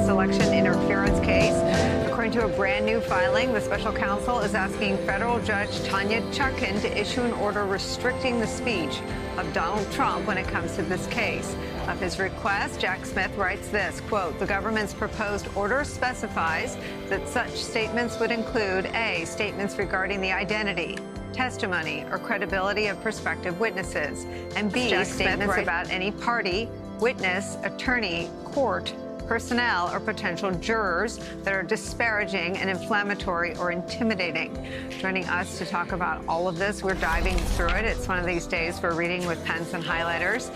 U.S. election interference case. According to a brand new filing, the special counsel is asking federal judge 𒒏💊💄💌💄💄 to issue an order restricting the speech of Donald Trump when it comes to this case. Of his request, Jack Smith writes this, quote, the government's proposed order specifies that such statements would include A, statements regarding the identity, testimony, or credibility of prospective witnesses, and B, statements about any party, witness, attorney, court, personnel, or potential jurors that are disparaging and inflammatory or intimidating. Joining us to talk about all of this, we're diving through it. It's one of these days we're reading with pens and highlighters.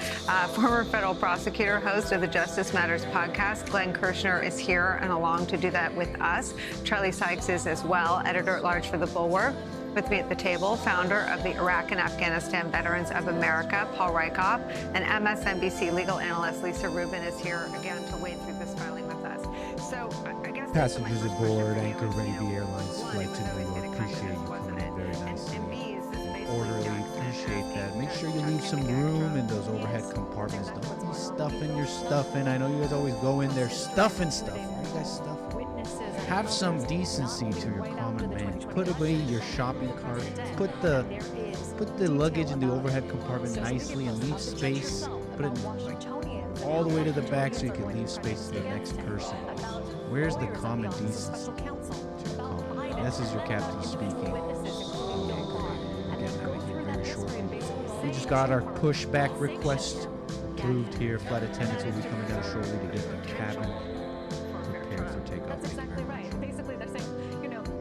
Former federal prosecutor, host of the Justice Matters podcast, Glenn Kirshner, is here and along to do that with us. Charlie Sykes is as well, editor-at-large for The Bulwark. With me at the table, founder of the Iraq and Afghanistan Veterans of America, Paul Rieckhoff, and MSNBC legal analyst Lisa Rubin is here again to wade through this filing with us. So, I guess passengers aboard Anchorbaby Airlines flight to New York, appreciate you coming in very nicely. Orderly, appreciate that. Make sure you leave some room in those overhead compartments. Don't be stuffing your stuff in. I know you guys always go in there stuffing stuff. Why are you guys stuffing? Have some decency to your common man. Put away your shopping cart. Put the luggage in the overhead compartment nicely and leave space. Put it all the way to the back so you can leave space to the next person. Where's the common decency? This is your captain speaking. We'll get out of here very shortly. We just got our pushback request approved here. Flight attendants will be coming down shortly to get the cabin prepared for takeoff. That's exactly right. Basically, they're saying,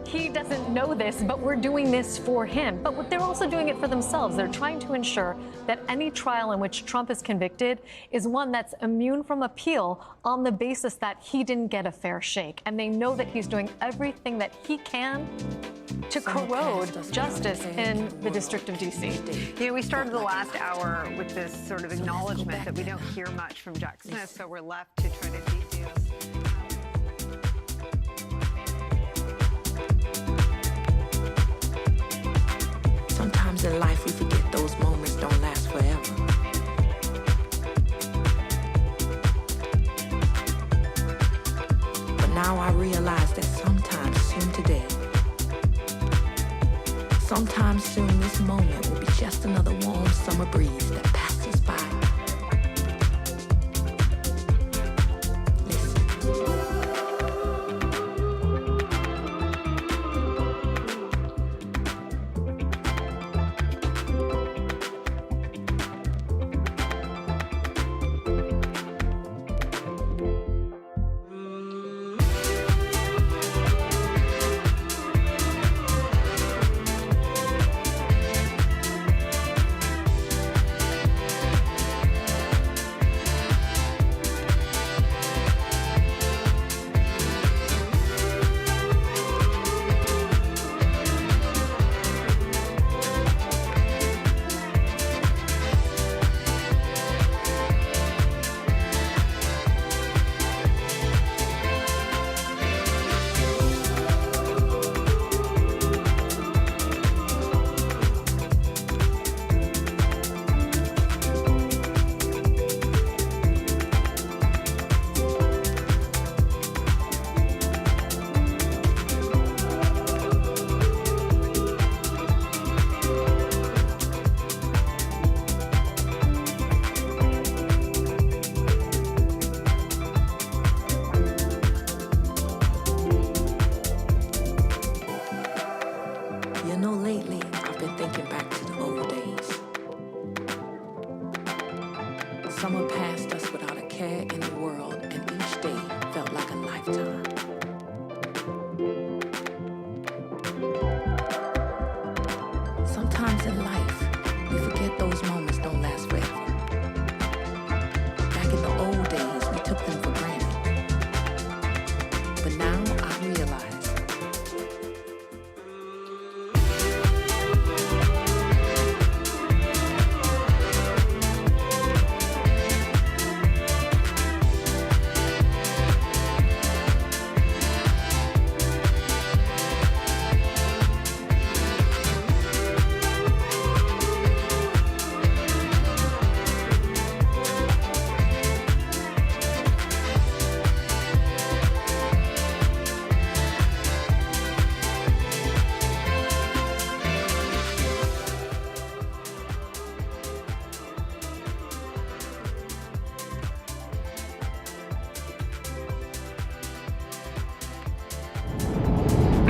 he doesn't know this, but we're doing this for him. But they're also doing it for themselves. They're trying to ensure that any trial in which Trump is convicted is one that's immune from appeal on the basis that he didn't get a fair shake. And they know that he's doing everything that he can to corrode justice in the District of D.C. We started the last hour with this sort of acknowledgement that we don't hear much from Jack Smith, so we're left to try to detail. Sometimes in life we forget those moments don't last forever. But now I realize that sometime soon today, sometime soon this moment will be just another warm summer breeze that passes by. Lately, I've been thinking back to the old days. Summer passed us without a care in the world, and each day felt like a lifetime. Sometimes in life, we forget those moments don't last forever. Back in the old days, we took them for granted. But now I realize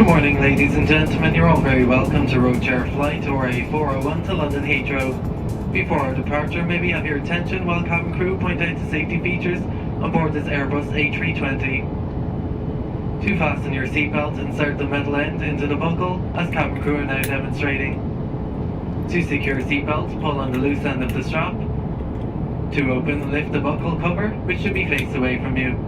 Good morning, ladies and gentlemen. You're all very welcome to Roadshare Flight or a 401 to London Heathrow. Before our departure, may we have your attention while cabin crew point out the safety features on board this Airbus A320. To fasten your seatbelt, insert the metal end into the buckle, as cabin crew are now demonstrating. To secure seatbelt, pull on the loose end of the strap. To open, lift the buckle cover, which should be faced away from you.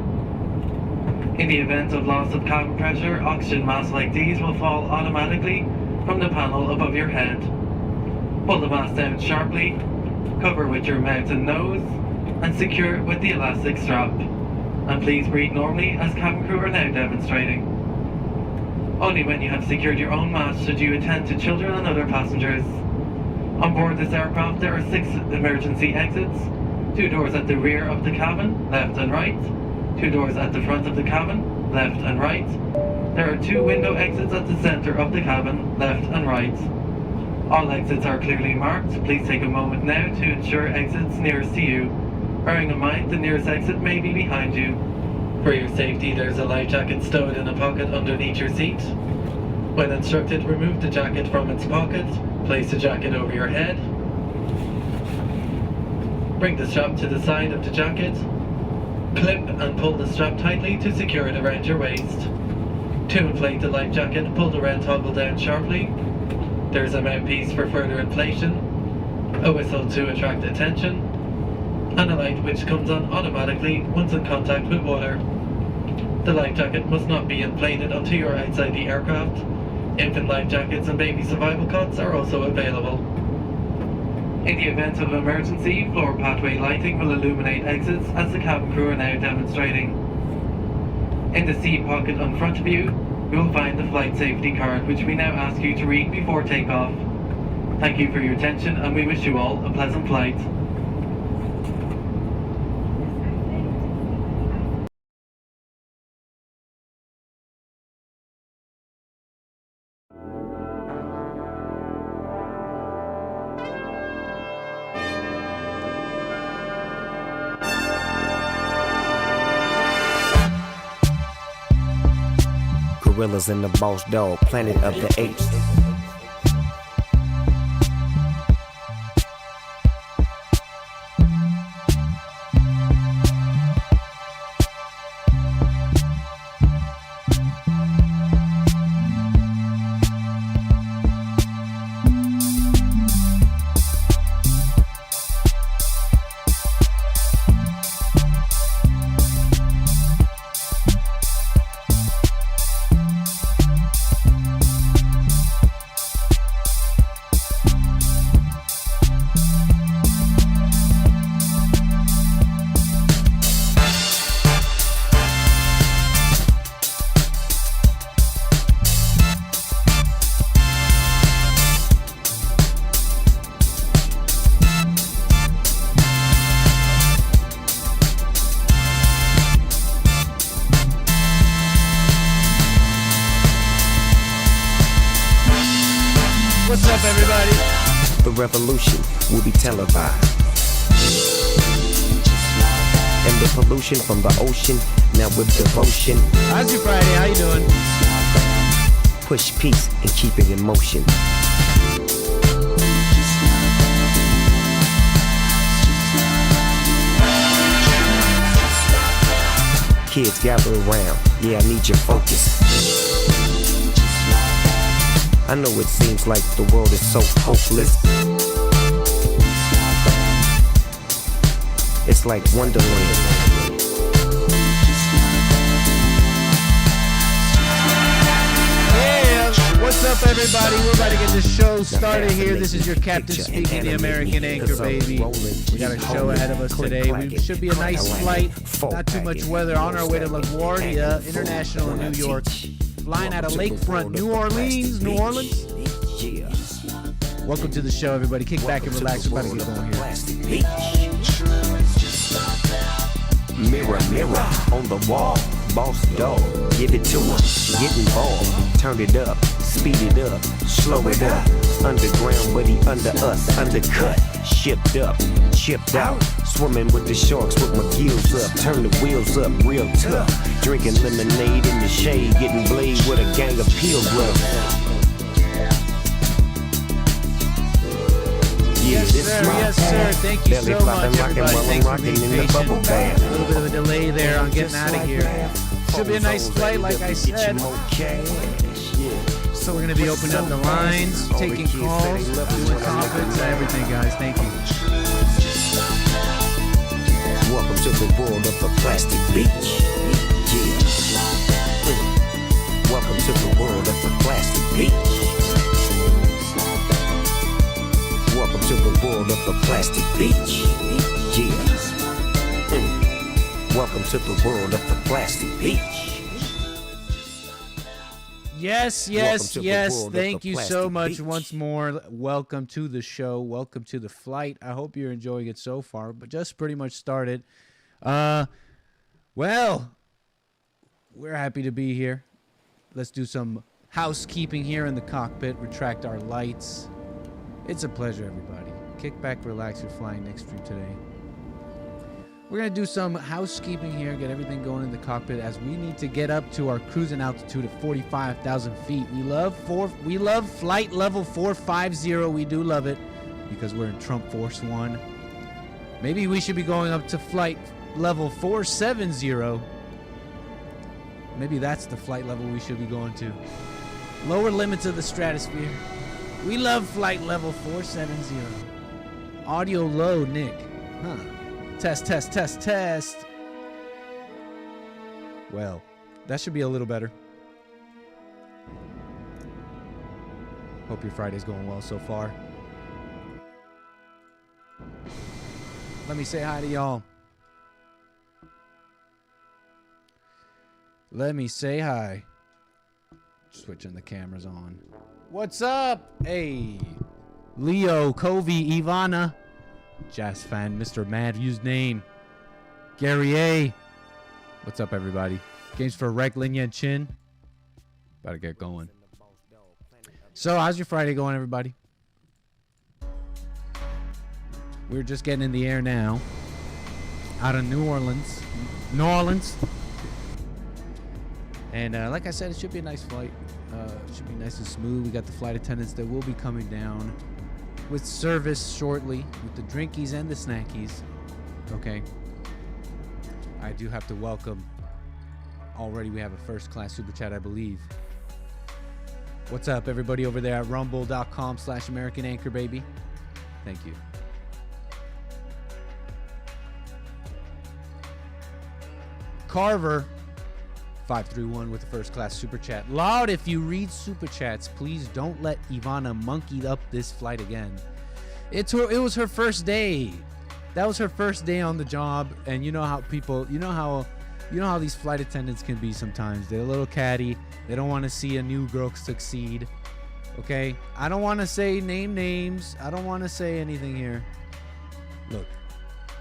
In the event of loss of cabin pressure, oxygen masks like these will fall automatically from the panel above your head. Pull the mask down sharply, cover with your mouth and nose, and secure it with the elastic strap. And please breathe normally, as cabin crew are now demonstrating. Only when you have secured your own mask should you attend to children and other passengers. On board this aircraft there are 6 emergency exits, 2 doors at the rear of the cabin, left and right, 2 doors at the front of the cabin, left and right. There are 2 window exits at the center of the cabin, left and right. All exits are clearly marked. Please take a moment now to ensure exits nearest to you. Bearing in mind the nearest exit may be behind you. For your safety, there's a life jacket stowed in a pocket underneath your seat. When instructed, remove the jacket from its pocket, place the jacket over your head. Bring the strap to the side of the jacket. Clip and pull the strap tightly to secure it around your waist. To inflate the life jacket, pull the red toggle down sharply. There's a mouthpiece for further inflation, a whistle to attract attention, and a light which comes on automatically once in contact with water. The life jacket must not be inflated until you are outside the aircraft. Infant life jackets and baby survival cots are also available. In the event of emergency, floor pathway lighting will illuminate exits, as the cabin crew are now demonstrating. In the seat pocket in front of you, you will find the flight safety card, which we now ask you to read before takeoff. Thank you for your attention, and we wish you all a pleasant flight. Gorillas in the boss dog, planet of the apes. What's up, everybody? The revolution will be televised. And the pollution from the ocean, now with devotion. How's your Friday? How you doing? Push peace and keep it in motion. Kids gather around, yeah, I need your focus. I know it seems like the world is so hopeless. It's like Wonderland. Yeah, what's up, everybody? We're about to get the show started here. This is your captain speaking, the American Anchorbaby. We got a show ahead of us today. We should be a nice flight, not too much weather, on our way to LaGuardia International in New York. Flying out of Lakefront, New Orleans. Welcome to the show, everybody. Kick back and relax. We're about to get going here. Mirror, mirror on the wall, boss dog, give it to him. Get involved, turn it up, speed it up, slow it up. Underground, but he under us, undercut, shipped up, chipped out. Swimming with the sharks with my gills up. Turn the wheels up real tough. Drinking lemonade in the shade. Getting blade with a gang of pilgrims. Yes, sir. Yes, sir. Thank you so much, everybody. Thanks for being patient. A little bit of a delay there on getting out of here. Should be a nice flight, like I said. So we're going to be opening up the lines, taking calls, doing topics, everything, guys. Thank you. Welcome to the world of the plastic beach. Yeah. Welcome to the world of the plastic beach. Welcome to the world of the plastic beach. Yeah. Welcome to the world of the plastic beach. Yes, yes, yes. Thank you so much once more. Welcome to the show. Welcome to the flight. I hope you're enjoying it so far, but just pretty much started. Well, we're happy to be here. Let's do some housekeeping here in the cockpit. Retract our lights. It's a pleasure, everybody. Kick back, relax. You're flying next stream today. We're going to do some housekeeping here, get everything going in the cockpit as we need to get up to our cruising altitude of 45,000 feet. We love flight level 450. We do love it because we're in Trump Force 1. Maybe we should be going up to flight level 470. Maybe that's the flight level we should be going to. Lower limits of the stratosphere. We love flight level 470. Audio low, Nick. Huh. Test, test, test, test. Well, that should be a little better. Hope your Friday's going well so far. Let me say hi to y'all. Let me say hi. Switching the cameras on. What's up? Hey. Leo, Kovi, Ivana. Jazz fan, Mr. Mad, use name. Gary A. What's up, everybody? Games for Rec, Lin Yan Chin. About to get going. So, how's your Friday going, everybody? We're just getting in the air now. Out of New Orleans. And like I said, it should be a nice flight. It should be nice and smooth. We got the flight attendants that will be coming down with service shortly, with the drinkies and the snackies. Okay. I do have to welcome. Already we have a first class super chat, I believe. What's up, everybody over there at rumble.com/American Anchorbaby? Thank you. Carver 531 with the first class super chat. Loud, if you read super chats, please don't let Ivana monkey up this flight again. It was her first day. That was her first day on the job, and you know how people, you know how these flight attendants can be sometimes. They're a little catty. They don't want to see a new girl succeed. Okay? I don't want to say names. I don't want to say anything here. Look,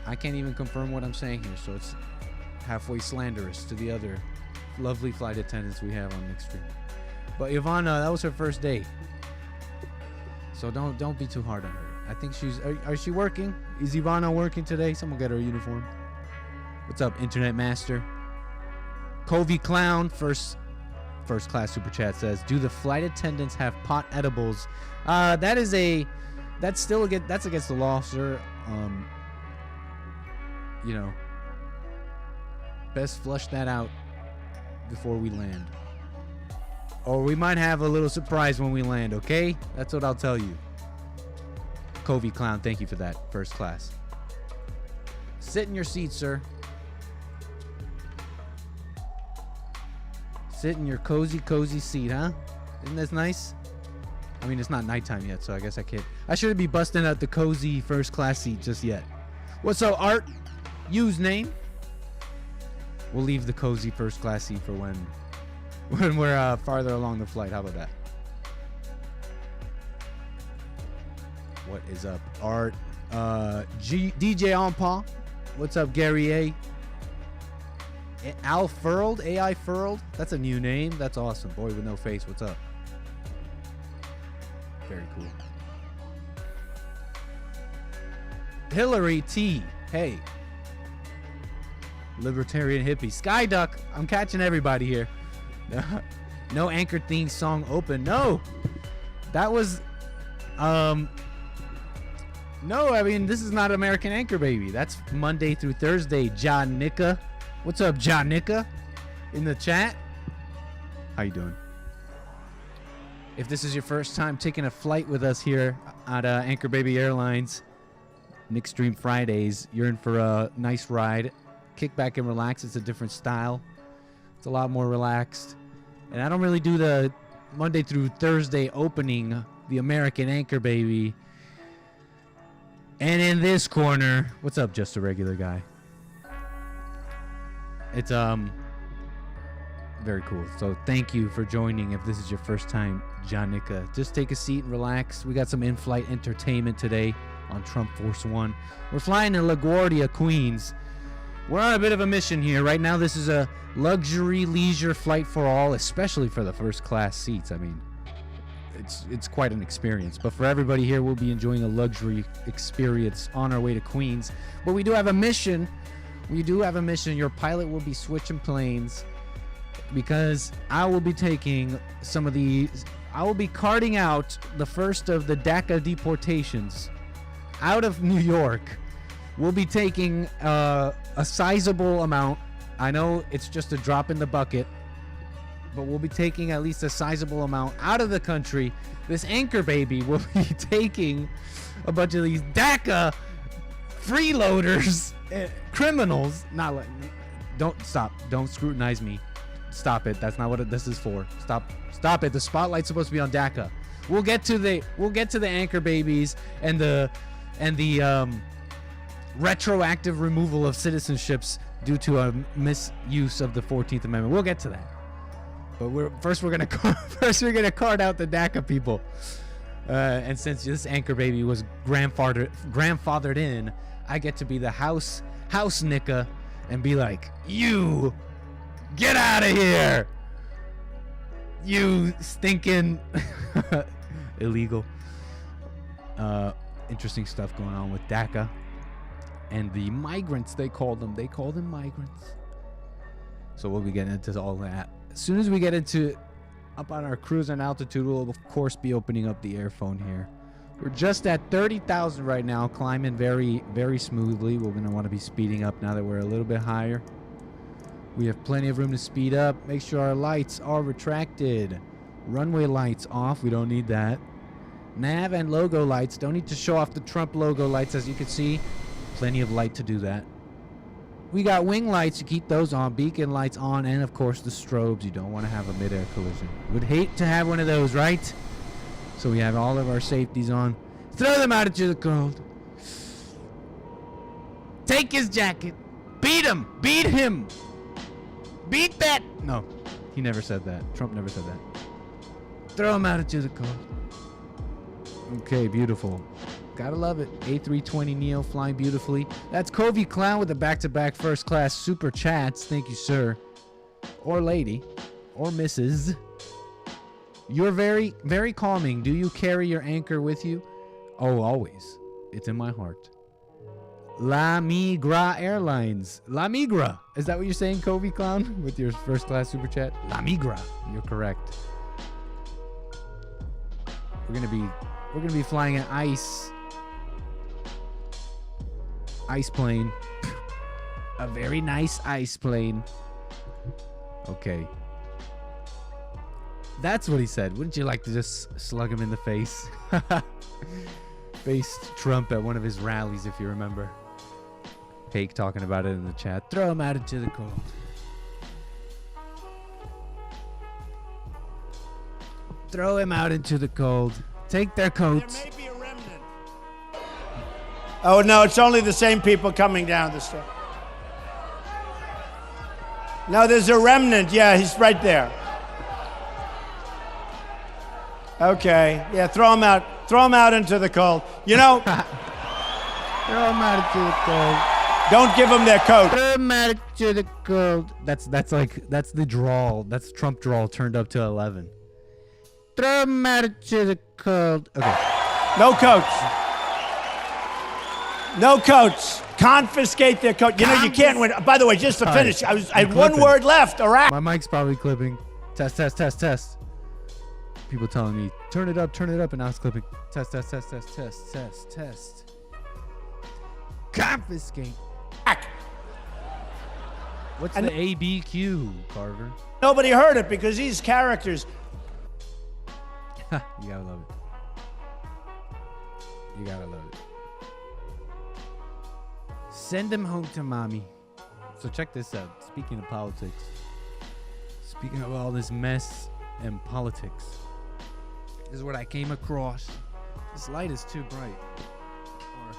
I can't even confirm what I'm saying here, so it's halfway slanderous to the other lovely flight attendants we have on Mixed Stream. But Ivana, that was her first day, so don't be too hard on her. I think she's. Are she working? Is Ivana working today? Someone get her a uniform. What's up, Internet Master? Kovi Clown first class super chat says, do the flight attendants have pot edibles? That's against the law, sir. Best flush that out before we land, or we might have a little surprise when we land. Okay, that's what I'll tell you. Kovi Clown, thank you for that. First class. Sit in your seat, sir. Sit in your cozy seat, huh? Isn't this nice? I mean, it's not nighttime yet, so I guess I shouldn't be busting out the cozy first class seat just yet. What's up, Art? Use name. We'll leave the cozy first class seat for when we're farther along the flight. How about that? What is up, Art? DJ Onpa. What's up, Gary A? Al Furled? AI Furled? That's a new name. That's awesome. Boy with no face. What's up? Very cool. Hillary T. Hey. Libertarian hippie. Skyduck. I'm catching everybody here. No Anchor theme song open. No. That was... No, I mean, this is not American Anchorbaby. That's Monday through Thursday. 𝒔𝒐𝒄𝒊𝒂𝒍𝒔. What's up, 𝒔𝒐𝒄𝒊𝒂𝒍𝒔? In the chat. How you doing? If this is your first time taking a flight with us here at Anchorbaby Airlines, Nick Stream Fridays, you're in for a nice ride. Kick back and relax. It's a different style. It's a lot more relaxed. And I don't really do the Monday through Thursday opening, the American Anchorbaby. And in this corner, what's up, just a regular guy? It's very cool. So thank you for joining. If this is your first time, �𝒐𝒄𝒊𝒂𝒍𝒔. Just take a seat and relax. We got some in-flight entertainment today on Trump Force One. We're flying to LaGuardia, Queens. We're on a bit of a mission here. Right now, this is a luxury leisure flight for all, especially for the first class seats. I mean, it's quite an experience. But for everybody here, we'll be enjoying a luxury experience on our way to Queens. But we do have a mission. Your pilot will be switching planes because I will be taking some of these. I will be carting out the first of the DACA deportations out of New York. We'll be taking a sizable amount. I know it's just a drop in the bucket, but we'll be taking at least a sizable amount out of the country. This Anchorbaby will be taking a bunch of these DACA freeloaders, criminals. Don't stop. Don't scrutinize me. Stop it. That's not what this is for. Stop it. The spotlight's supposed to be on DACA. We'll get to the Anchorbabies and the retroactive removal of citizenships due to a misuse of the 14th Amendment. We'll get to that. But we're gonna card out the DACA people. And since this Anchorbaby was grandfathered in, I get to be the house nicka and be like, you get out of here, you stinking illegal. Interesting stuff going on with DACA and the migrants. They call them migrants. So we'll be getting into all that as soon as we get into up on our cruise and altitude. We'll of course be opening up the airphone here. We're just at 30,000 right now, climbing very, very smoothly. We're gonna want to be speeding up now that we're a little bit higher. We have plenty of room to speed up. Make sure our lights are retracted. Runway lights off. We don't need that. Nav and logo lights. Don't need to show off the Trump logo lights, as you can see. Plenty of light to do that. We got wing lights to keep those on. Beacon lights on. And, of course, the strobes. You don't want to have a mid-air collision. Would hate to have one of those, right? So we have all of our safeties on. Throw them out into the cold. Take his jacket. Beat him. Beat him. Beat that. No, he never said that. Trump never said that. Throw him out into the cold. Okay, beautiful. Gotta love it. A320neo flying beautifully. That's 𝒂𝒊𝒂𝒍𝒔 with the back-to-back first-class super chats. Thank you, sir. Or lady. Or Mrs. You're very, very calming. Do you carry your anchor with you? Oh, always. It's in my heart. 𝒔𝒐𝒄𝒊𝒂𝒍𝒔 Airlines. 𝒔𝒐𝒄𝒊𝒂𝒍𝒔. Is that what you're saying, Kobe Clown, with your first-class super chat? 𝒔𝒐𝒄𝒊𝒂𝒍𝒔. You're correct. We're gonna be flying an ice plane. A very nice ice plane. Okay. That's what he said. Wouldn't you like to just slug him in the face? Faced Trump at one of his rallies, if you remember. Hake talking about it in the chat. Throw him out into the cold. Throw him out into the cold. Take their coats. There may be a remnant. Oh, no, it's only the same people coming down the street. No, there's a remnant. Yeah, he's right there. Okay. Yeah, throw him out. Throw him out into the cold. You know. Throw him out into the cold. Don't give them their coat. Throw him out into the cold. That's the drawl. That's Trump drawl turned up to 11. Throw him out into the cold. Okay. No coats. No coats. Confiscate their coat. You know, you can't win. By the way, just to finish, I had one word left. Iraq. My mic's probably clipping. Test, test, test, test. People telling me, turn it up, and I was clipping. Test, test, test, test, test, test, test. Confiscate. What's the ABQ, Carver? Nobody heard it because these characters. You gotta love it. You gotta love it. Send him home to mommy. So check this out. Speaking of politics. Speaking of all this mess and politics. This is what I came across. This light is too bright. Or,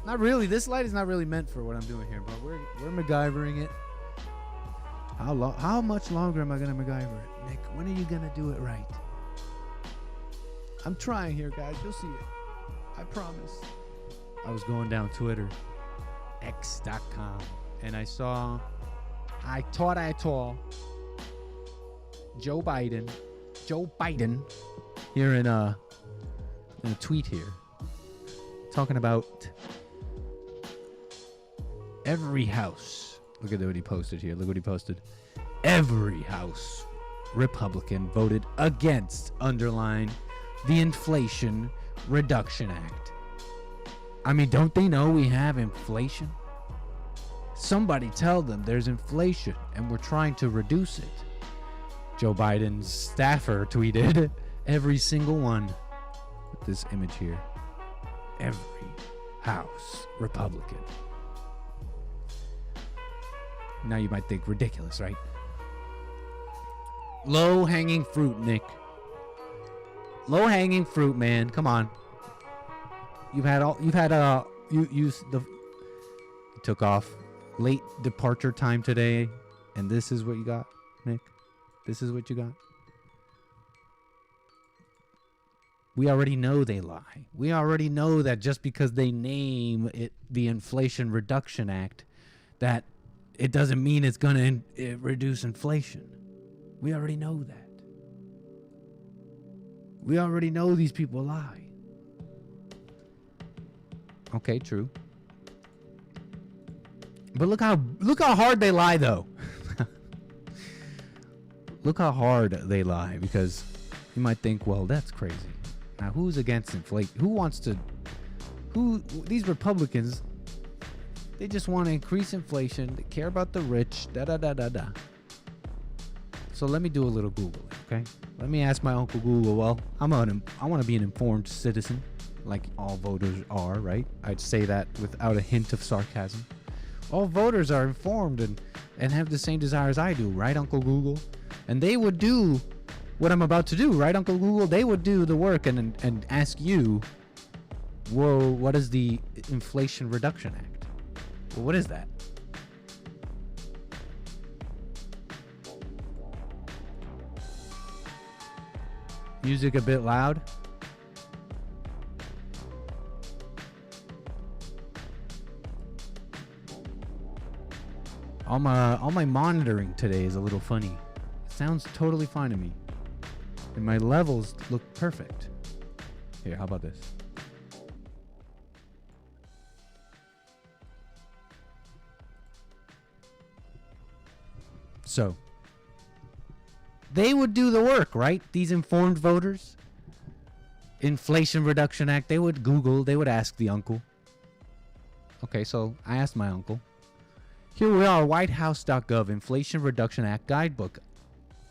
not really. This light is not really meant for what I'm doing here, but we're MacGyvering it. How much longer am I gonna MacGyver it? Nick, when are you gonna do it right? I'm trying here, guys. You'll see it. I promise. I was going down Twitter, x.com, and I saw, I saw Joe Biden here in a tweet here, talking about every house. Look at what he posted here. Look what he posted. Every House Republican voted against, underline, the Inflation Reduction Act. I mean, don't they know we have inflation? Somebody tell them there's inflation and we're trying to reduce it. Joe Biden's staffer tweeted, every single one, with this image here. Every House Republican. Now you might think ridiculous, right? Low-hanging fruit, Nick. Low-hanging fruit, man. Come on. You took off late departure time today, and this is what you got, Nick. This is what you got. We already know they lie. We already know that just because they name it the Inflation Reduction Act, that it doesn't mean it's going to reduce inflation. We already know that. We already know these people lie. Okay, true. But look how hard they lie, though. Look how hard they lie, because you might think, well, that's crazy. Now, who's against inflation? These Republicans, they just want to increase inflation. They care about the rich. Da-da-da-da-da. So let me do a little Googling, okay? Let me ask my Uncle Google. Well, I want to be an informed citizen, like all voters are, right? I'd say that without a hint of sarcasm. All voters are informed and have the same desires I do, right, Uncle Google? And they would do what I'm about to do, right, Uncle Google? They would do the work and ask you, whoa, what is the Inflation Reduction Act? Well, what is that? Music a bit loud. All my monitoring today is a little funny. Sounds totally fine to me. And my levels look perfect. Here, how about this? So, they would do the work, right? These informed voters. Inflation Reduction Act. They would Google. They would ask the uncle. Okay, so I asked my uncle. Here we are, whitehouse.gov, Inflation Reduction Act Guidebook.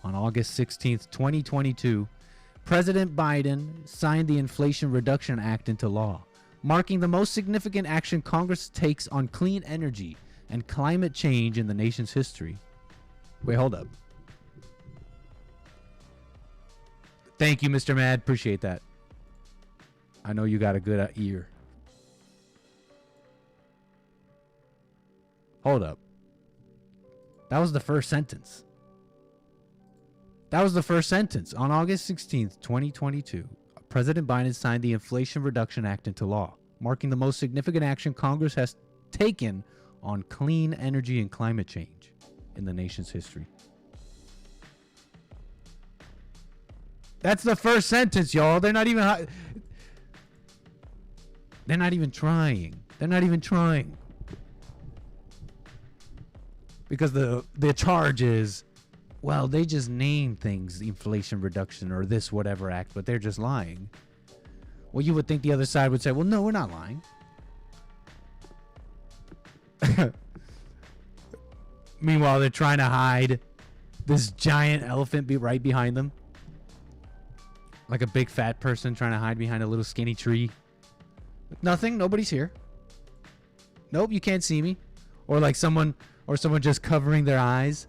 On August 16th, 2022, President Biden signed the Inflation Reduction Act into law, marking the most significant action Congress takes on clean energy and climate change in the nation's history. Wait, hold up. Thank you, Mr. Mad. Appreciate that. I know you got a good ear. Hold up. That was the first sentence. That was the first sentence. On August 16th, 2022, President Biden signed the Inflation Reduction Act into law, marking the most significant action Congress has taken on clean energy and climate change in the nation's history. That's the first sentence, y'all. They're not even trying. They're not even trying. Because the charge is, well, they just name things, the Inflation Reduction or this whatever act, but they're just lying. Well, you would think the other side would say, well, no, we're not lying. Meanwhile, they're trying to hide this giant elephant right behind them. Like a big fat person trying to hide behind a little skinny tree. Nothing. Nobody's here. Nope, you can't see me. Or like someone just covering their eyes,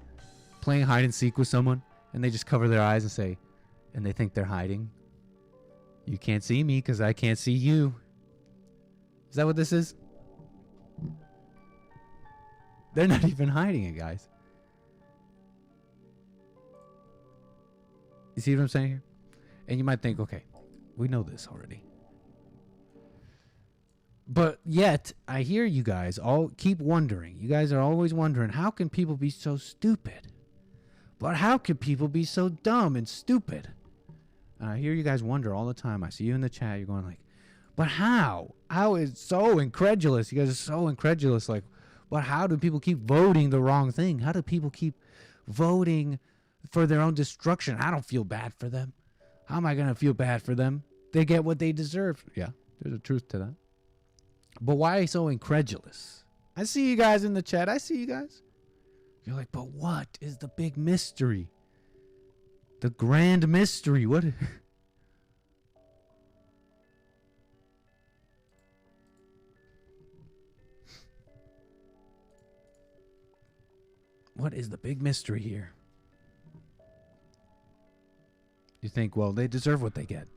playing hide and seek with someone, and they just cover their eyes and say, and they think they're hiding. You can't see me because I can't see you. Is that what this is? They're not even hiding it, guys. You see what I'm saying here? And you might think, okay, we know this already. But yet, I hear you guys all keep wondering. You guys are always wondering, how can people be so stupid? But how can people be so dumb and stupid? And I hear you guys wonder all the time. I see you in the chat. You're going like, but how? How is so incredulous? You guys are so incredulous. Like, but how do people keep voting the wrong thing? How do people keep voting for their own destruction? I don't feel bad for them. How am I going to feel bad for them? They get what they deserve. Yeah, there's a truth to that. But why so incredulous? I see you guys in the chat. I see you guys. You're like, but what is the big mystery? The grand mystery. What? What is the big mystery here? You think, well, they deserve what they get.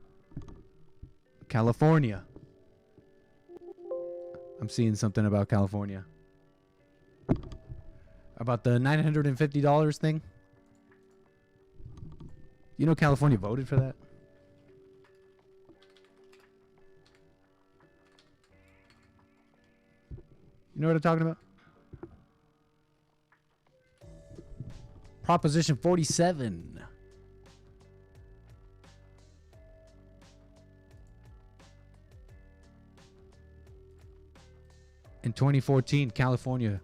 California. I'm seeing something about California. About the $950 thing. You know California voted for that? You know what I'm talking about? Proposition 47. In 2014, California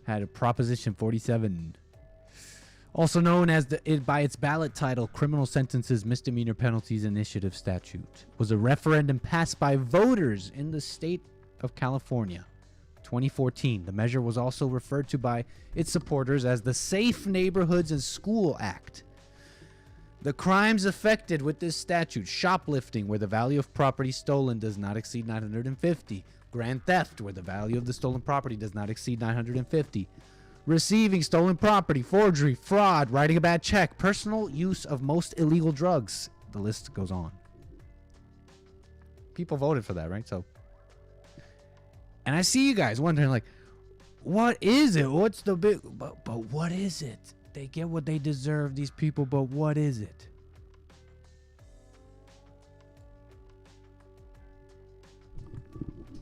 had a Proposition 47, also known as by its ballot title, Criminal Sentences, Misdemeanor Penalties Initiative Statute, was a referendum passed by voters in the state of California. 2014. The measure was also referred to by its supporters as the Safe Neighborhoods and School Act. The crimes affected with this statute: shoplifting, where the value of property stolen does not exceed $950. Grand theft, where the value of the stolen property does not exceed $950. Receiving stolen property, forgery, fraud, writing a bad check, personal use of most illegal drugs. The list goes on. People voted for that, right? So, and I see you guys wondering, like, what is it? What's the big... But what is it? They get what they deserve, these people, but what is it?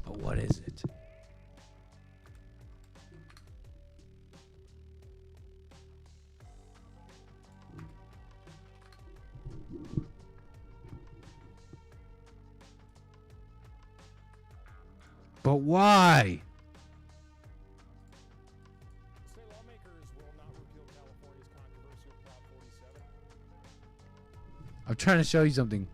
But what is it? But why? State lawmakers will not repeal California's controversial Prop 47. I'm trying to show you something.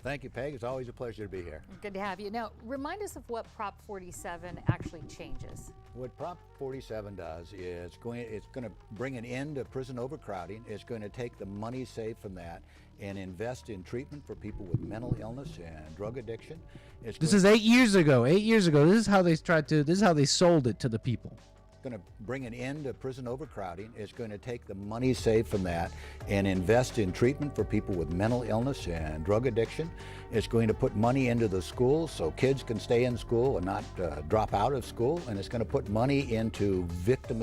Thank you, Peg. It's always a pleasure to be here. Good to have you. Now, remind us of what Prop 47 actually changes. What Prop 47 does is it's going to bring an end to prison overcrowding. It's going to take the money saved from that and invest in treatment for people with mental illness and drug addiction. This is 8 years ago. 8 years ago. This is how they sold it to the people. Going to bring an end to prison overcrowding. It's going to take the money saved from that and invest in treatment for people with mental illness and drug addiction. It's going to put money into the schools so kids can stay in school and not drop out of school. And it's going to put money into victim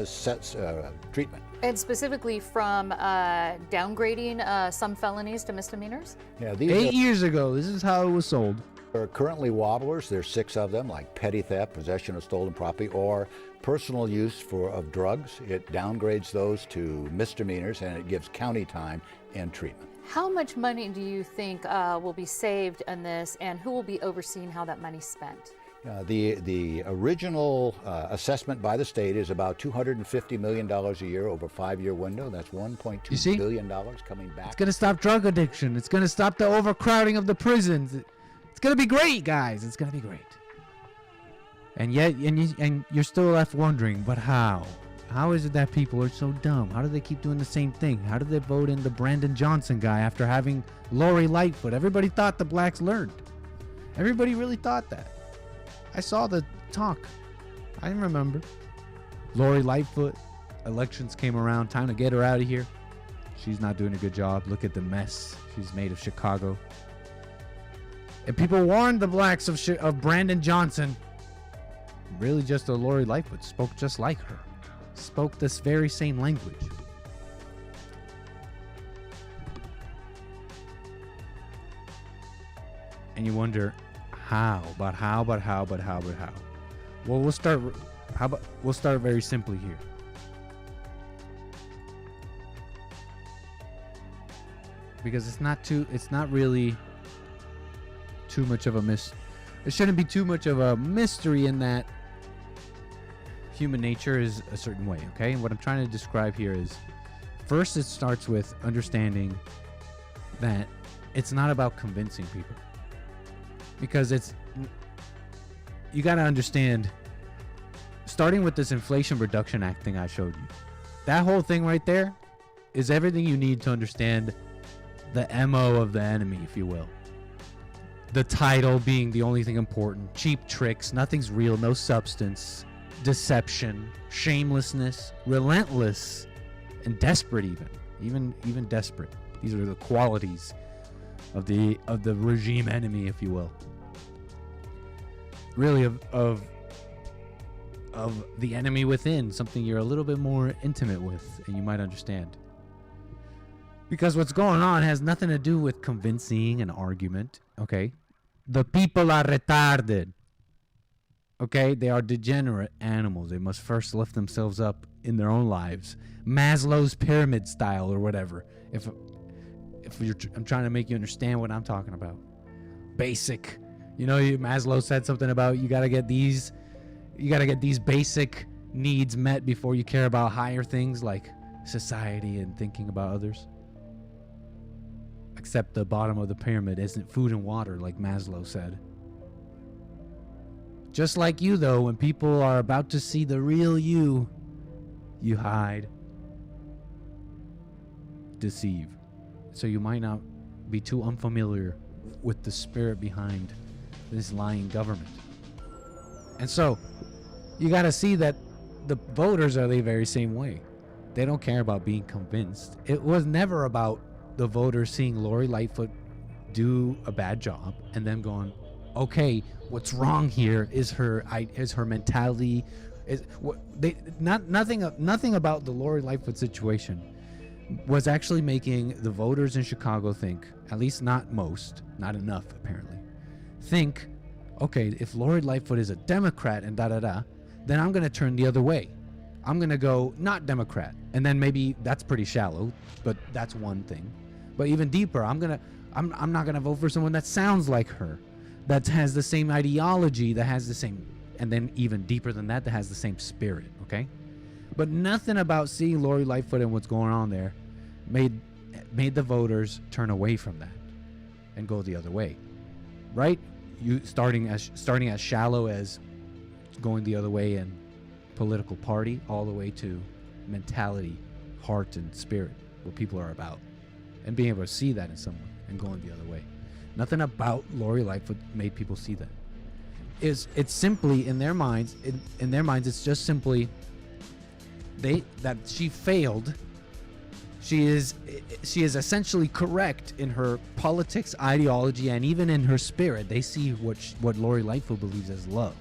treatment. And specifically from downgrading some felonies to misdemeanors? Yeah, 8 years ago, this is how it was sold. There are currently wobblers. There's 6 of them, like petty theft, possession of stolen property, or personal use of drugs. It downgrades those to misdemeanors, and it gives county time and treatment. How much money do you think will be saved in this, and who will be overseeing how that money's spent? The original assessment by the state is about $250 million a year over a 5-year window. That's $1.2 billion coming back. It's going to stop drug addiction. It's going to stop the overcrowding of the prisons. It's going to be great, guys. It's going to be great. And yet, you're still left wondering, but how? How is it that people are so dumb? How do they keep doing the same thing? How did they vote in the Brandon Johnson guy after having Lori Lightfoot? Everybody thought the blacks learned. Everybody really thought that. I saw the talk. I remember. Lori Lightfoot. Elections came around. Time to get her out of here. She's not doing a good job. Look at the mess she's made of Chicago. And people warned the blacks of Brandon Johnson. Really, just Lori Lightfoot spoke just like her. Spoke this very same language. And you wonder, how? Well, we'll start very simply here. Because it's not really too much of a it shouldn't be too much of a mystery in that human nature is a certain way, okay? And what I'm trying to describe here is, first it starts with understanding that it's not about convincing people. Because you got to understand, starting with this Inflation Reduction Act thing I showed you, that whole thing right there is everything you need to understand the MO of the enemy, if you will. The title being the only thing important, cheap tricks, nothing's real, no substance, deception, shamelessness, relentless, and desperate even desperate. These are the qualities of the regime enemy, if you will. Really of the enemy within, something you're a little bit more intimate with and you might understand. Because what's going on has nothing to do with convincing an argument, okay? The people are retarded. Okay? They are degenerate animals. They must first lift themselves up in their own lives. Maslow's pyramid style or whatever. I'm trying to make you understand what I'm talking about. Basic. Maslow said something about you got to get these basic needs met before you care about higher things like society and thinking about others. Except the bottom of the pyramid isn't food and water, like Maslow said. Just like you, though, when people are about to see the real you hide, deceive. So you might not be too unfamiliar with the spirit behind this lying government. And so you got to see that the voters are the very same way. They don't care about being convinced. It was never about the voters seeing Lori Lightfoot do a bad job and then going, okay, what's wrong here is her mentality. Nothing about the Lori Lightfoot situation was actually making the voters in Chicago think, at least not most, not enough apparently, think, okay, if Lori Lightfoot is a Democrat and then I'm going to turn the other way. I'm going to go not Democrat. And then maybe that's pretty shallow, but that's one thing. But even deeper, I'm not going to vote for someone that sounds like her, that has the same ideology, that has the same, and then even deeper than that has the same spirit, okay? But nothing about seeing Lori Lightfoot and what's going on there made the voters turn away from that and go the other way, right? You starting as shallow as going the other way in political party, all the way to mentality, heart, and spirit, what people are about, and being able to see that in someone and going the other way. Nothing about Lori Lightfoot made people see that. It's simply in their minds. In their minds, it's just simply that she failed. She is essentially correct in her politics, ideology, and even in her spirit. They see what Lori Lightfoot believes as love,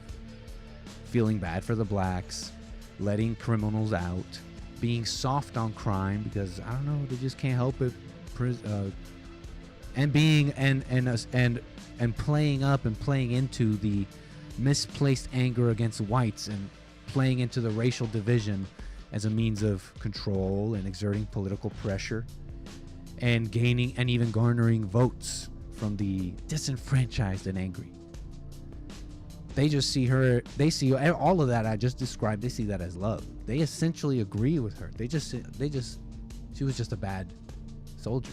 feeling bad for the blacks, letting criminals out, being soft on crime because I don't know, they just can't help it. and being and playing up and playing into the misplaced anger against whites and playing into the racial division as a means of control and exerting political pressure and gaining and even garnering votes from the disenfranchised and angry. They just see her, they see all of that I just described, they see that as love. They essentially agree with her. She was just a bad soldier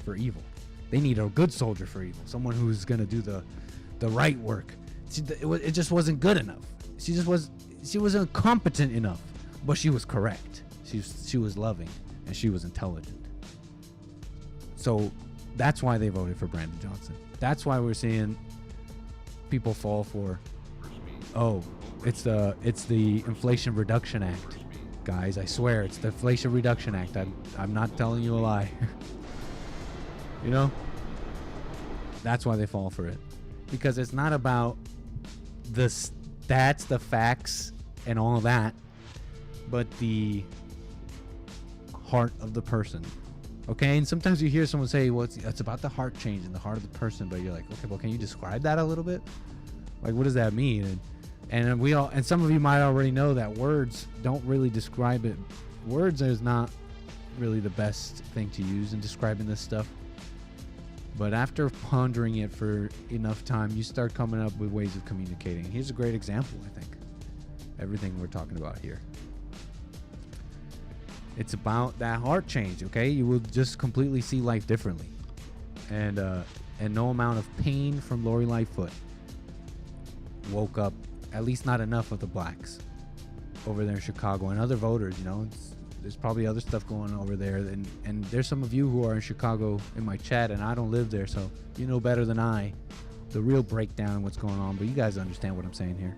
for evil. They need a good soldier for evil, someone who's gonna do the right work. It just wasn't good enough. She wasn't competent enough, but she was correct. She was loving and she was intelligent. So that's why they voted for Brandon Johnson. That's why we're seeing people fall for, oh, it's the Inflation Reduction Act. Guys, I swear, it's the Inflation Reduction Act. I'm not telling you a lie. You know? That's why they fall for it. Because it's not about the stats, the facts, and all of that, but the heart of the person. Okay? And sometimes you hear someone say, well, it's about the heart change in the heart of the person, but you're like, okay, well, can you describe that a little bit? Like, what does that mean? And some of you might already know that words don't really describe it. Words is not really the best thing to use in describing this stuff. But after pondering it for enough time, you start coming up with ways of communicating. Here's a great example, I think. Everything we're talking about here. It's about that heart change, okay? You will just completely see life differently. And no amount of pain from Lori Lightfoot woke up, at least not enough of the blacks over there in Chicago and other voters, you know. There's probably other stuff going on over there, and there's some of you who are in Chicago in my chat, and I don't live there, so you know better than I the real breakdown of what's going on, but you guys understand what I'm saying here.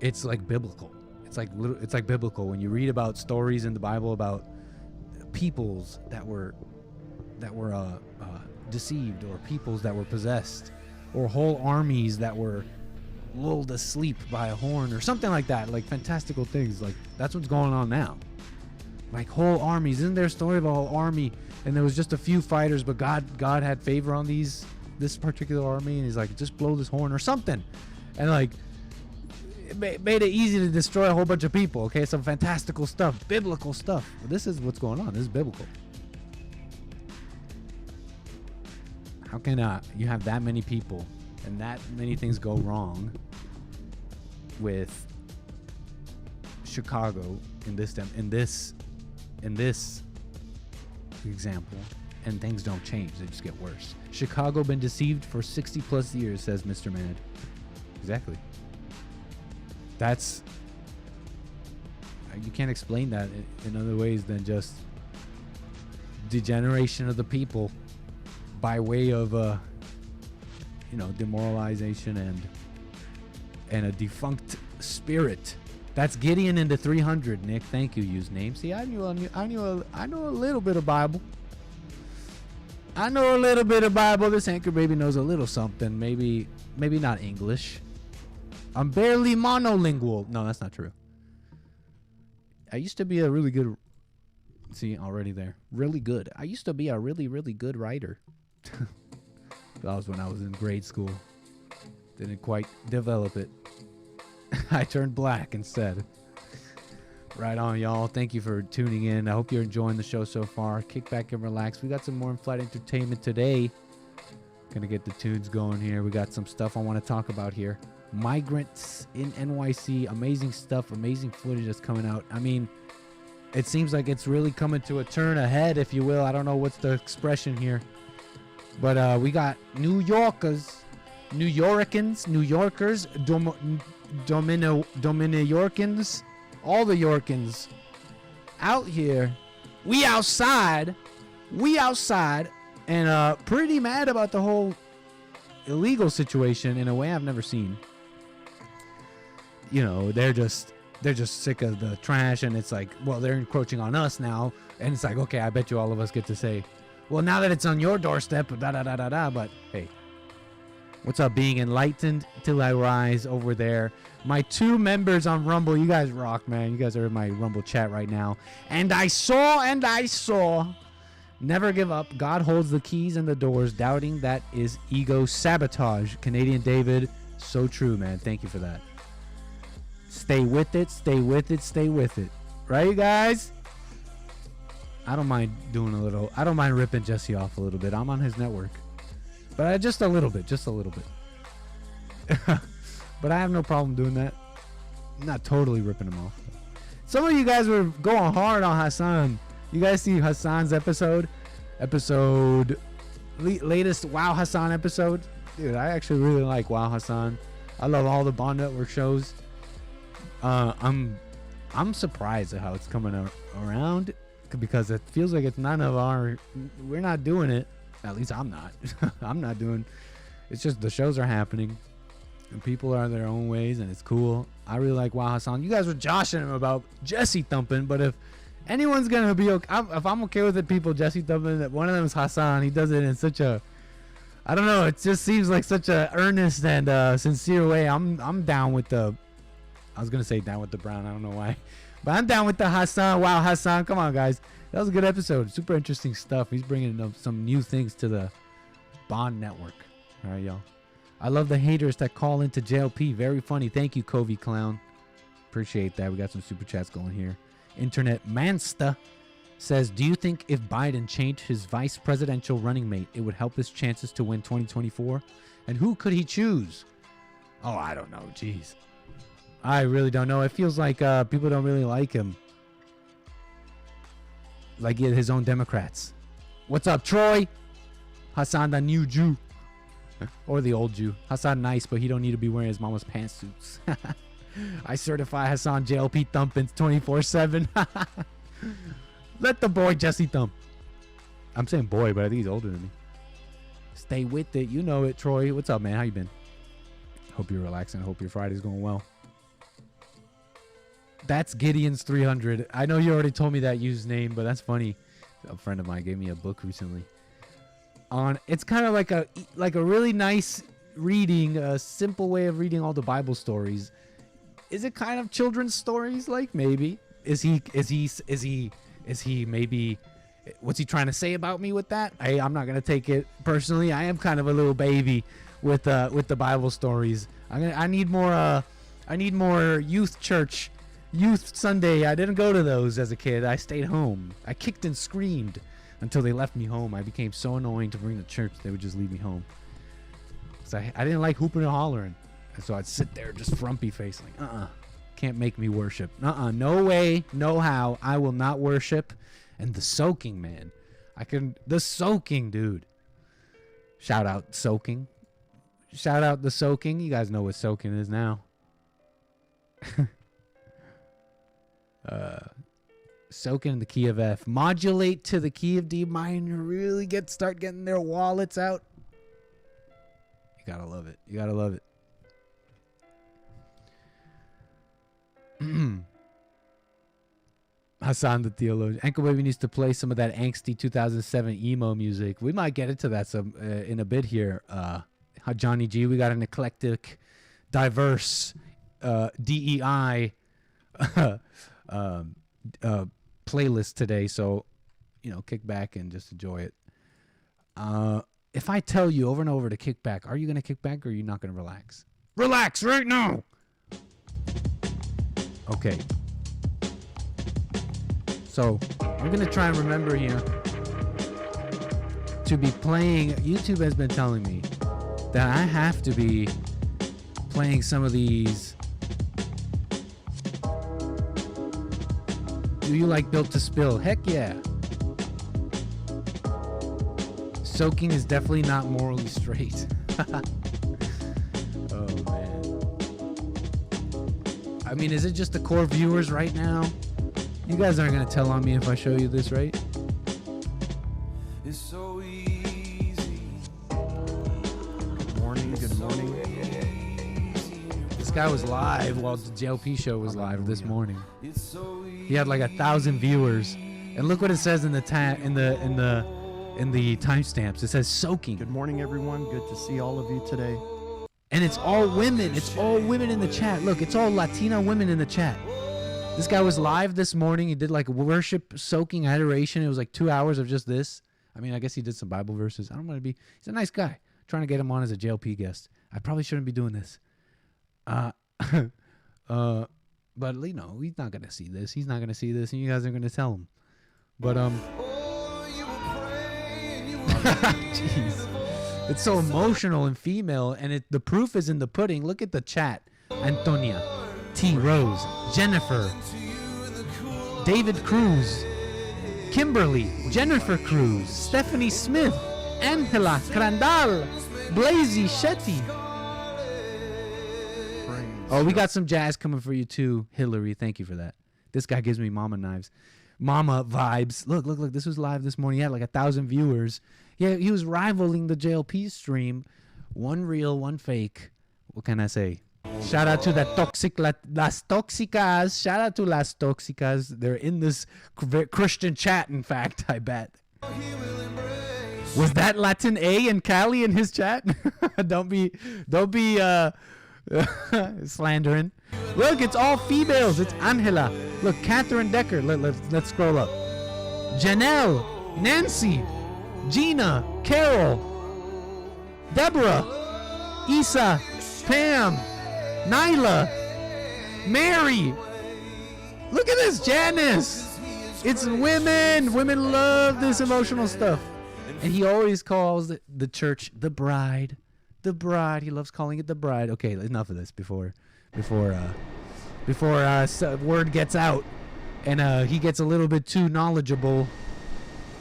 It's like biblical. It's like biblical when you read about stories in the Bible about peoples that were deceived, or peoples that were possessed, or whole armies that were lulled asleep by a horn, or something like that. Like fantastical things. Like that's what's going on now. Like whole armies. Isn't there a story of a whole army and there was just a few fighters, but God had favor on this particular army, and he's like, just blow this horn or something, and like it made it easy to destroy a whole bunch of people. Okay, some fantastical stuff, biblical stuff. Well, this is what's going on. This is biblical. How can you have that many people and that many things go wrong with Chicago in this example, and things don't change, they just get worse? Chicago been deceived for 60 plus years, says Mr. Mad. Exactly. That's, you can't explain that in other ways than just degeneration of the people by way of demoralization and a defunct spirit. That's Gideon into 300. Nick, thank you. Use name. See, I know a little bit of Bible. I know a little bit of Bible. This Anchorbaby knows a little something. Maybe not English. I'm barely monolingual. No, that's not true. I used to be a really good. See, already there. Really good. I used to be a really, really good writer. That was when I was in grade school. Didn't quite develop it. I turned black instead. Right on, y'all. Thank you for tuning in. I hope you're enjoying the show so far. Kick back and relax. We got some more in-flight entertainment today. Gonna get the tunes going here. We got some stuff I want to talk about here. Migrants in NYC. Amazing stuff. Amazing footage that's coming out. I mean, it seems like it's really coming to a turn ahead, if you will. I don't know what's the expression here. But we got New Yorkers, Dominiorkins, all the Yorkins out here. We outside, and pretty mad about the whole illegal situation in a way I've never seen. You know, they're just sick of the trash, and it's like, well, they're encroaching on us now, and it's like, okay, I bet you all of us get to say, well, now that it's on your doorstep, but hey, what's up, being enlightened till I rise over there? My 2 members on Rumble, you guys rock, man. You guys are in my Rumble chat right now. And I saw Never give up. God holds the keys and the doors. Doubting that is ego sabotage. Canadian David, so true, man. Thank you for that. Stay with it, stay with it, stay with it. Right, you guys? I don't mind doing a little. I don't mind ripping Jesse off a little bit. I'm on his network. But just a little bit. Just a little bit. But I have no problem doing that. I'm not totally ripping him off. Some of you guys were going hard on Hassan. You guys see Hassan's episode? Latest Wow Hassan episode? Dude, I actually really like Wow Hassan. I love all the Bond Network shows. I'm surprised at how it's coming around, because it feels like it's none of our. We're not doing it. At least I'm not. I'm not doing. It's just the shows are happening, and people are their own ways, and it's cool. I really like Wow Hassan. You guys were joshing him about Jesse thumping, but if anyone's gonna be okay, if I'm okay with it, people Jesse thumping, that one of them is Hassan. He does it in such a, I don't know. It just seems like such a earnest and sincere way. I'm down with the. I was gonna say down with the Brown. I don't know why, but I'm down with the Hassan. Wow, Hassan, come on, guys. That was a good episode. Super interesting stuff. He's bringing up some new things to the Bond Network. All right, y'all. I love the haters that call into JLP. Very funny. Thank you, Covey Clown. Appreciate that. We got some super chats going here. Internet Mansta says, do you think if Biden changed his vice presidential running mate, it would help his chances to win 2024? And who could he choose? Oh, I don't know. Jeez. I really don't know. It feels like people don't really like him. Like his own Democrats. What's up, Troy? Hassan, the new Jew. Or the old Jew. Hassan nice, but he don't need to be wearing his mama's pantsuits. I certify Hassan JLP thumping 24/7. Let the boy Jesse thump. I'm saying boy, but I think he's older than me. Stay with it. You know it, Troy. What's up, man? How you been? Hope you're relaxing. Hope your Friday's going well. That's Gideon's 300. I know you already told me that username, but that's funny. A friend of mine gave me a book recently. It's kind of like a really nice reading, a simple way of reading all the Bible stories. Is it kind of children's stories? Like, maybe. Is he maybe, what's he trying to say about me with that? I'm not going to take it personally. I am kind of a little baby with the Bible stories. I need more youth church, youth Sunday. I didn't go to those as a kid. I stayed home. I kicked and screamed until they left me home. I became so annoying to bring to church, they would just leave me home. So I didn't like hooping and hollering. And so I'd sit there just frumpy face like, can't make me worship. No way, no how. I will not worship. And the soaking, man. The soaking, dude. Shout out soaking. Shout out the soaking. You guys know what soaking is now. Soaking in the key of F. Modulate to the key of D minor. Really start getting their wallets out. You gotta love it. You gotta love it. Hassan the theologian. Anchorbaby needs to play some of that angsty 2007 emo music. We might get into that some in a bit here. Johnny G, we got an eclectic, diverse, DEI playlist today, so kick back and just enjoy it. If I tell you over and over to kick back, are you gonna kick back or are you not gonna relax? Relax right now. Okay. So I'm gonna try and remember here to be playing. YouTube has been telling me that I have to be playing some of these. Do you like Built to Spill? Heck yeah. Soaking is definitely not morally straight. Oh, man. I mean, is it just the core viewers right now? You guys aren't going to tell on me if I show you this, right? It's so easy. Good morning, good morning. This guy was live while the JLP show was live this morning. He had like 1,000 viewers, and look what it says in the timestamps. It says soaking. Good morning, everyone. Good to see all of you today. And it's all women. It's all women in the chat. Look, it's all Latina women in the chat. This guy was live this morning. He did like worship, soaking, adoration. It was like 2 hours of just this. I mean, I guess he did some Bible verses. I don't want to be. He's a nice guy. Trying to get him on as a JLP guest. I probably shouldn't be doing this. But he's not gonna see this. He's not gonna see this, and you guys are gonna tell him. But jeez, it's so emotional and female, and the proof is in the pudding. Look at the chat. Antonia, T. Rose, Jennifer, David Cruz, Kimberly, Jennifer Cruz, Stephanie Smith, Angela Crandal, Blazy Shetty. Oh, we got some jazz coming for you too, Hillary. Thank you for that. This guy gives me mama vibes. Look. This was live this morning. He had like 1,000 viewers. Yeah, he was rivaling the JLP stream. One real, one fake. What can I say? Shout out to Las Tóxicas. Shout out to Las Tóxicas. They're in this Christian chat, in fact, I bet. Was that Latin A and Cali in his chat? Don't be slandering. Look, it's all females. It's Angela. Look, Catherine Decker. Let's scroll up. Janelle, Nancy, Gina, Carol, Deborah, Isa, Pam, Nyla, Mary. Look at this, Janice. It's women. Women love this emotional stuff. And he always calls the church the bride. The bride. He loves calling it the bride. Okay, enough of this before word gets out and he gets a little bit too knowledgeable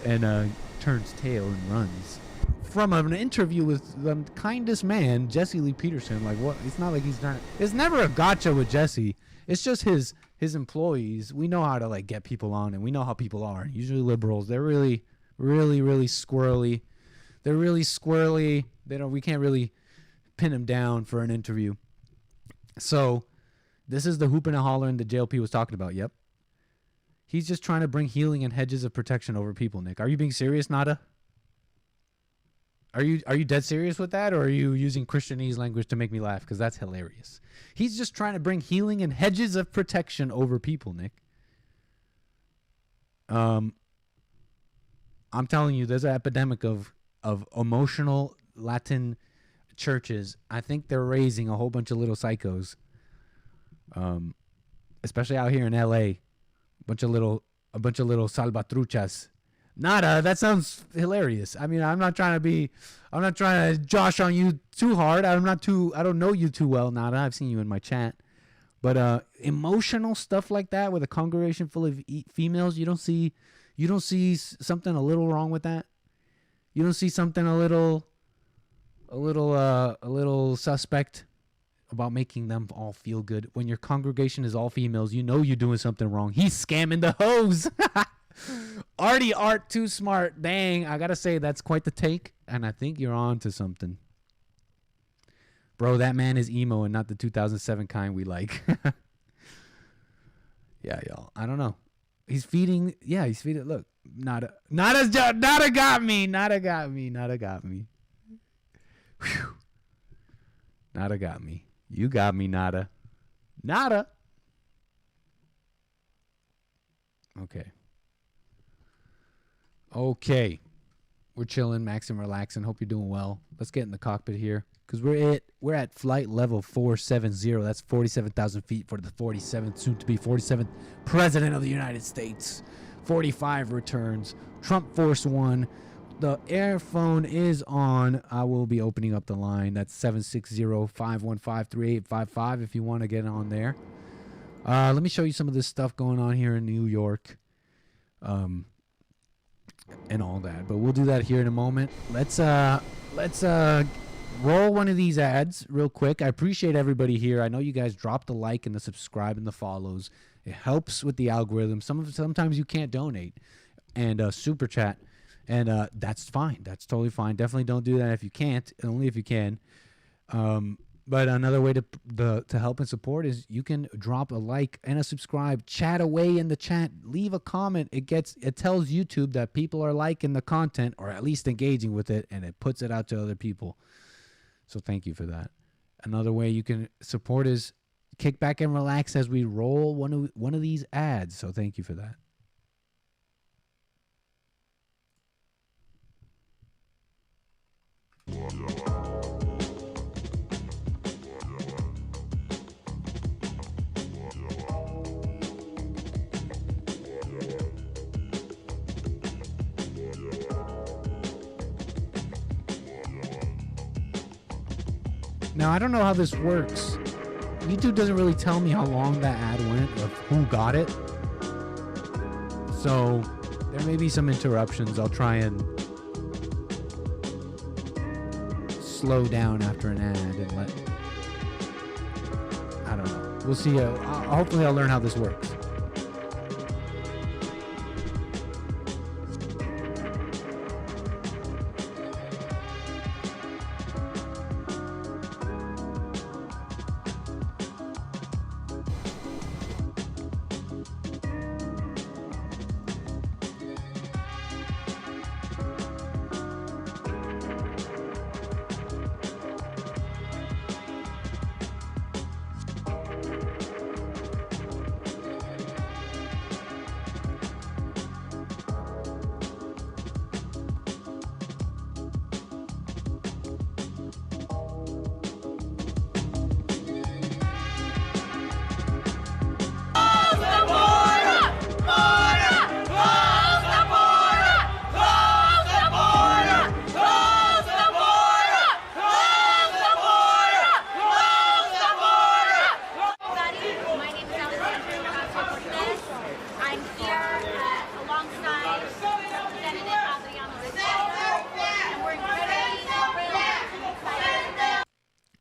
and turns tail and runs. From an interview with the kindest man, Jesse Lee Peterson, like what? It's not like he's not. It's never a gotcha with Jesse. It's just his employees. We know how to like get people on, and we know how people are. Usually liberals, they're really squirrely. They're really squirrely. We can't really pin them down for an interview. So this is the hooping and hollering that JLP was talking about. Yep. He's just trying to bring healing and hedges of protection over people, Nick. Are you being serious, Nada? Are you dead serious with that, or are you using Christianese language to make me laugh? Because that's hilarious. He's just trying to bring healing and hedges of protection over people, Nick. I'm telling you, there's an epidemic of emotional Latin churches. I think they're raising a whole bunch of little psychos, especially out here in LA. A bunch of little salvatruchas. Nada, that sounds hilarious. I mean, I'm not trying to josh on you too hard. I don't know you too well, Nada. I've seen you in my chat. But emotional stuff like that with a congregation full of females, you don't see something a little wrong with that? You don't see something a little suspect about making them all feel good? When your congregation is all females, you know you're doing something wrong. He's scamming the hoes. Artie Art too smart. Dang, I gotta say that's quite the take, and I think you're on to something. Bro, that man is emo and not the 2007 kind we like. Yeah, y'all. I don't know. He's feeding. Look, Nada got me. Nada got me. Whew. Nada got me. You got me, Nada. Okay. We're chilling, maxing, relaxing. Hope you're doing well. Let's get in the cockpit here, because we're at flight level 470. That's 47,000 feet for the 47th, soon to be 47th President of the United States. 45 returns. Trump Force One. The air phone is on. I will be opening up the line. That's 760-515-3855 if you want to get on there. Let me show you some of this stuff going on here in New York. And all that, but we'll do that here in a moment. Let's roll one of these ads real quick. I appreciate everybody here. I know you guys dropped the like and the subscribe and the follows. It helps with the algorithm. Sometimes you can't donate and super chat, and that's fine. That's totally fine. Definitely don't do that if you can't. Only if you can. But another way to help and support is you can drop a like and a subscribe. Chat away in the chat. Leave a comment. It tells YouTube that people are liking the content, or at least engaging with it, and it puts it out to other people. So thank you for that. Another way you can support is kick back and relax as we roll one of these ads. So thank you for that. Now, I don't know how this works. YouTube doesn't really tell me how long that ad went or who got it. So there may be some interruptions. I'll try and slow down after an ad and let... I don't know. We'll see. Hopefully I'll learn how this works.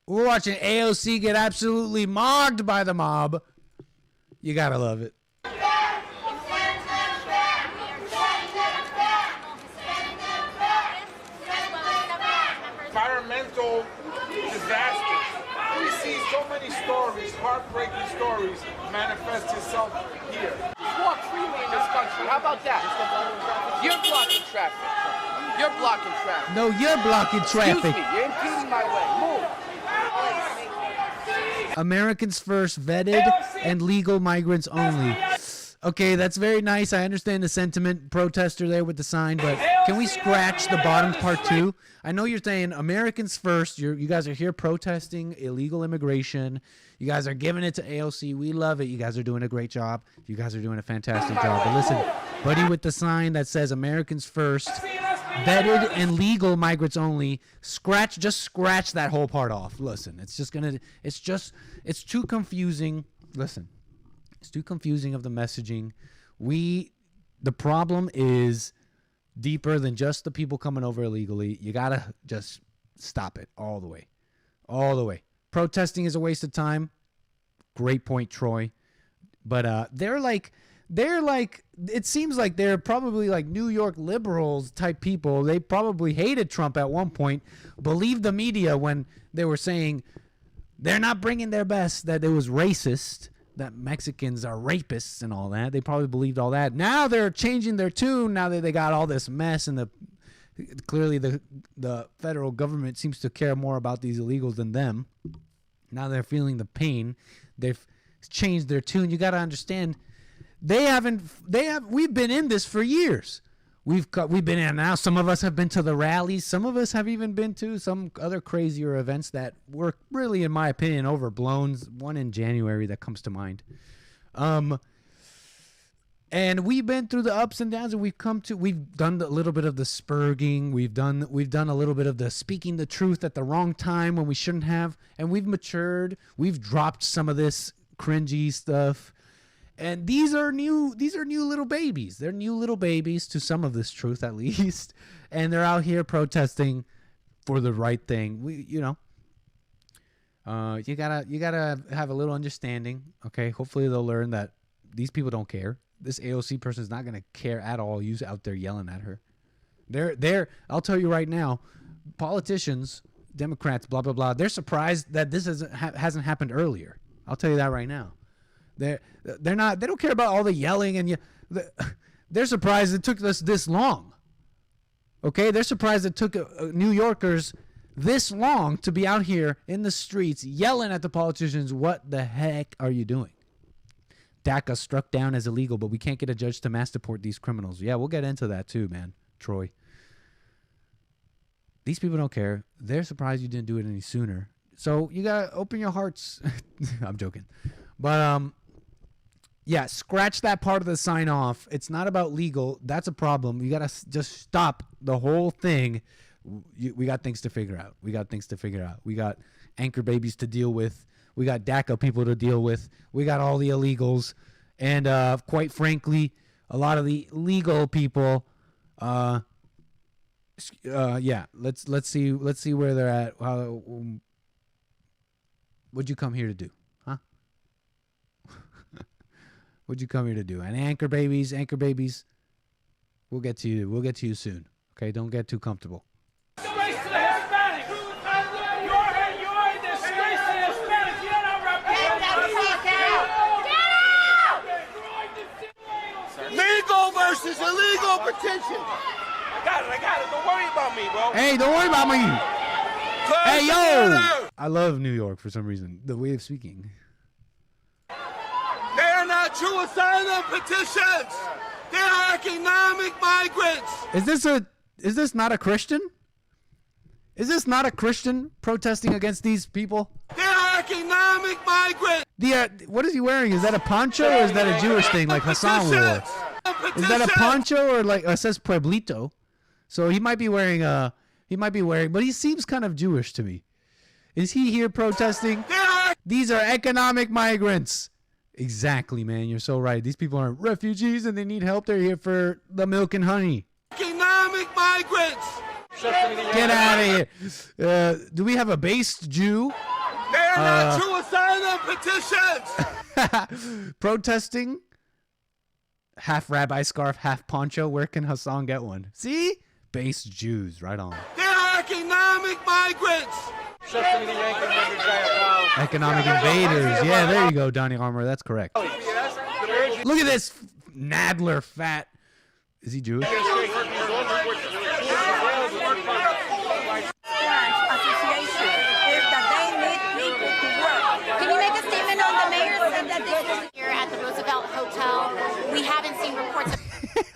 We're watching AOC get absolutely mogged by the mob. You gotta love it. Environmental disasters. We see so many stories, heartbreaking stories, manifest itself here. Just walk freely in this country. How about that? You're blocking traffic. You're blocking traffic. No, you're blocking traffic. Excuse me, you're impeding my way. Move. Americans first, vetted and legal migrants only. Okay, that's very nice. I understand the sentiment, protester there with the sign, but can we scratch the bottom part too? I know you're saying Americans first. You guys are here protesting illegal immigration. You guys are giving it to AOC. We love it. You guys are doing a great job. You guys are doing a fantastic job. But listen, buddy with the sign that says Americans first, vetted and legal migrants only, just scratch that whole part off. Listen, it's too confusing. Listen, it's too confusing of the messaging. The problem is deeper than just the people coming over illegally. You gotta just stop it all the way. All the way. Protesting is a waste of time. Great point, Troy. But they're like, it seems like they're probably like New York liberals type people. They probably hated Trump at one point, believed the media when they were saying they're not bringing their best, that it was racist, that Mexicans are rapists and all that. They probably believed all that. Now they're changing their tune now that they got all this mess, and clearly the federal government seems to care more about these illegals than them. Now they're feeling the pain. They've changed their tune. You got to understand, we've been in this for years. We've been in now. Some of us have been to the rallies. Some of us have even been to some other crazier events that were really, in my opinion, overblown. One in January that comes to mind. And we've been through the ups and downs, and we've done a little bit of the spurging. We've done a little bit of the speaking the truth at the wrong time when we shouldn't have, and we've matured. We've dropped some of this cringy stuff. And these are new little babies. They're new little babies to some of this truth, at least. And they're out here protesting for the right thing. You gotta have a little understanding. Okay, hopefully they'll learn that these people don't care. This AOC person is not gonna care at all. You's out there yelling at her. I'll tell you right now, politicians, Democrats, blah blah blah. They're surprised that this hasn't happened earlier. I'll tell you that right now. They don't care about all the yelling and they're surprised it took us this long. Okay, they're surprised it took New Yorkers this long to be out here in the streets yelling at the politicians. What the heck are you doing? DACA struck down as illegal, but we can't get a judge to mass deport these criminals. Yeah, we'll get into that too, man. Troy. These people don't care. They're surprised you didn't do it any sooner. So you gotta open your hearts. I'm joking, but yeah, scratch that part of the sign off. It's not about legal. That's a problem. You gotta just stop the whole thing. We got things to figure out. We got anchor babies to deal with. We got DACA people to deal with. We got all the illegals, and quite frankly, a lot of the legal people. Yeah. Let's see where they're at. What'd you come here to do, huh? What'd you come here to do? And anchor babies, we'll get to you. We'll get to you soon. Okay, don't get too comfortable. Disgrace to the Hispanics. You're a disgrace to the Hispanics. You don't represent Get out! Legal versus illegal petition. I got it. Don't worry about me, bro. Hey, don't worry about me. Hey, yo! I love New York for some reason. The way of speaking. They are not true asylum petitions. They are economic migrants. Is this not a Christian? Is this not a Christian protesting against these people? They are economic migrants. What is he wearing? Is that a poncho or is that a Jewish thing like Hassan wore? Is that a poncho or like it says Pueblito? So he might be wearing but he seems kind of Jewish to me. Is he here protesting? These are economic migrants. Exactly, man. You're so right. These people aren't refugees and they need help. They're here for the milk and honey. Economic migrants. Get out of here. Do we have a based Jew? They are not true asylum petitions. Protesting. Half rabbi scarf, half poncho. Where can Hassan get one? See? Based Jews. Right on. They are economic migrants. Economic invaders. Yeah, there you go, Donnie Armour. That's correct. Look at this Nadler fat. Is he Jewish? Can you make a statement on the mayor said that this was here at the Roosevelt Hotel? We haven't seen reports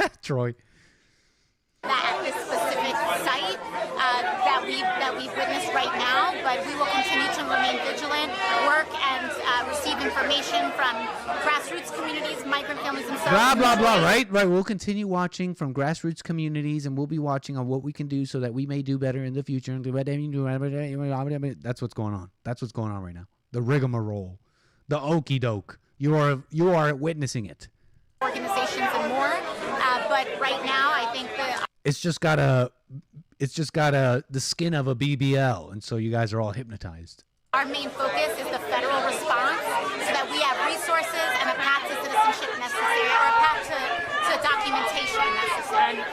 of Troy. that at this specific site that we've witnessed right now, but we will continue to remain vigilant, work and receive information from grassroots communities, migrant families themselves. Blah, blah, blah, right? Right. We'll continue watching from grassroots communities, and we'll be watching on what we can do so that we may do better in the future. That's what's going on. That's what's going on right now. The rigmarole. The okey doke. You are witnessing it. Organizations and more, but right now I think that It's just got the skin of a BBL, and so you guys are all hypnotized. our main focus is the federal response so that we have resources and a path to citizenship necessary, or a path to documentation necessary.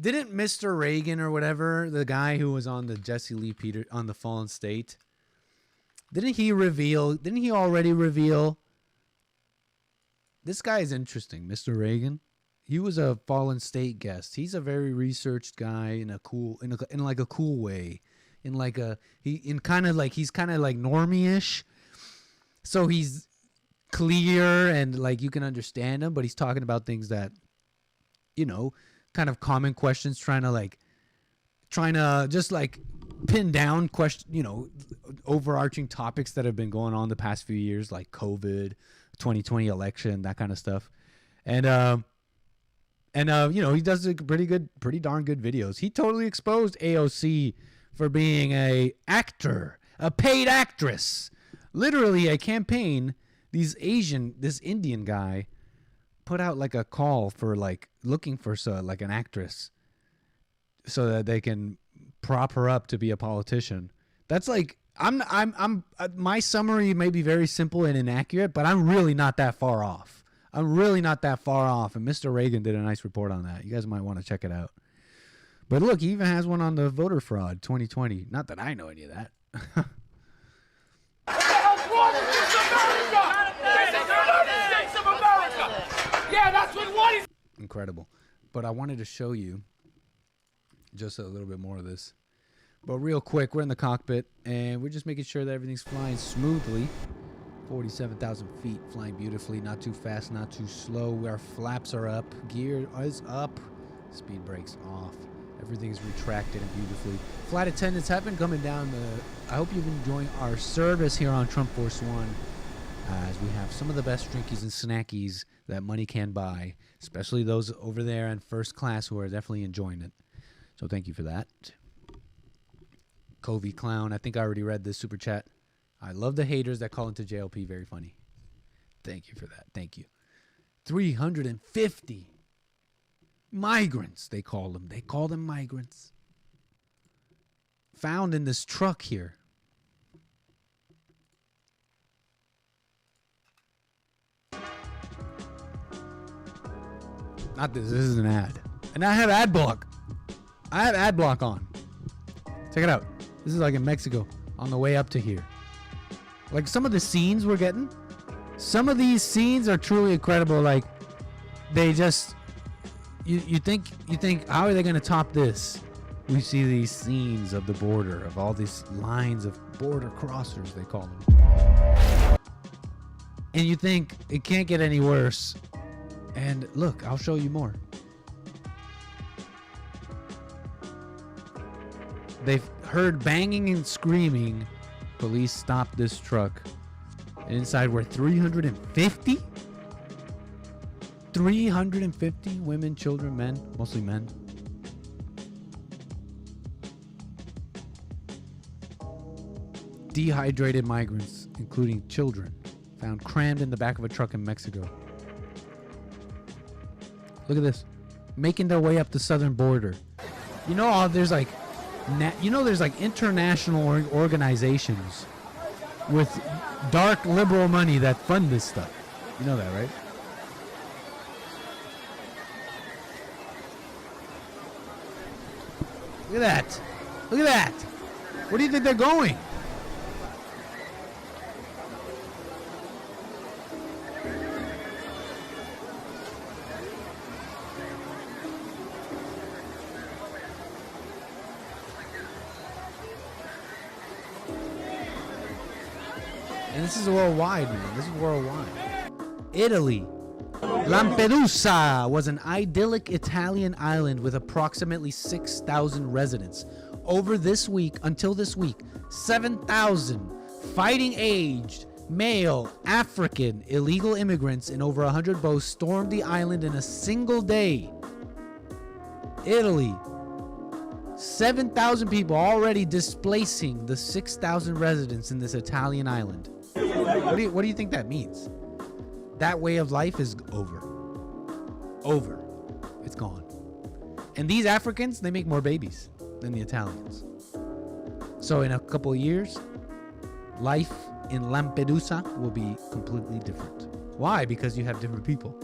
Didn't Mr. Reagan or whatever, the guy who was on the Jesse Lee Peter on the Fallen State, didn't he already reveal? This guy is interesting, Mr. Reagan. He was a Fallen State guest. He's a very researched guy in a cool way, he's kind of like normie-ish. So he's clear and like you can understand him, but he's talking about things that, kind of common questions, trying to just like pin down overarching topics that have been going on the past few years, like COVID, 2020 election, that kind of stuff. And he does pretty darn good videos. He totally exposed AOC for being a paid actress. Literally a campaign. This Indian guy put out like a call for like looking for like an actress so that they can prop her up to be a politician. That's like my summary may be very simple and inaccurate, but I'm really not that far off. And Mr. Reagan did a nice report on that. You guys might want to check it out. But look, he even has one on the voter fraud 2020. Not that I know any of that. Yeah, that's what is. Incredible. But I wanted to show you just a little bit more of this. But real quick, we're in the cockpit, and we're just making sure that everything's flying smoothly. 47,000 feet, flying beautifully, not too fast, not too slow. Our flaps are up, gear is up, Speed brakes off. Everything's retracted and beautifully. Flight attendants have been coming down. I hope you've been enjoying our service here on Trump Force One, as we have some of the best drinkies and snackies that money can buy, especially those over there in first class who are definitely enjoying it. So thank you for that. Covey Clown, I think I already read this super chat. I love the haters that call into JLP. Very funny. Thank you for that. Thank you. 350 migrants, they call them. They call them migrants. Found in this truck here. Not this. This is an ad. And I have ad block. I have ad block on. Check it out. This is like in Mexico on the way up to here. Like some of the scenes we're getting. Some of these scenes are truly incredible. Like they just, you think, how are they going to top this? We see these scenes of the border, of all these lines of border crossers, they call them. And you think it can't get any worse. And look, I'll show you more. They've heard banging and screaming. Police stopped this truck. And inside were 350? 350 women, children, men, mostly men. Dehydrated migrants, including children, found crammed in the back of a truck in Mexico. Look at this. Making their way up the southern border. You know, there's like international organizations with dark liberal money that fund this stuff. You know that, right? Look at that. Look at that. Where do you think they're going? And this is worldwide, man. This is worldwide. Italy. Lampedusa was an idyllic Italian island with approximately 6,000 residents. Until this week, 7,000 fighting-aged, male, African, illegal immigrants in over 100 boats stormed the island in a single day. Italy. 7,000 people already displacing the 6,000 residents in this Italian island. What do you think that means? That way of life is over. Over. It's gone. And these Africans, they make more babies than the Italians. So in a couple of years, life in Lampedusa will be completely different. Why? Because you have different people.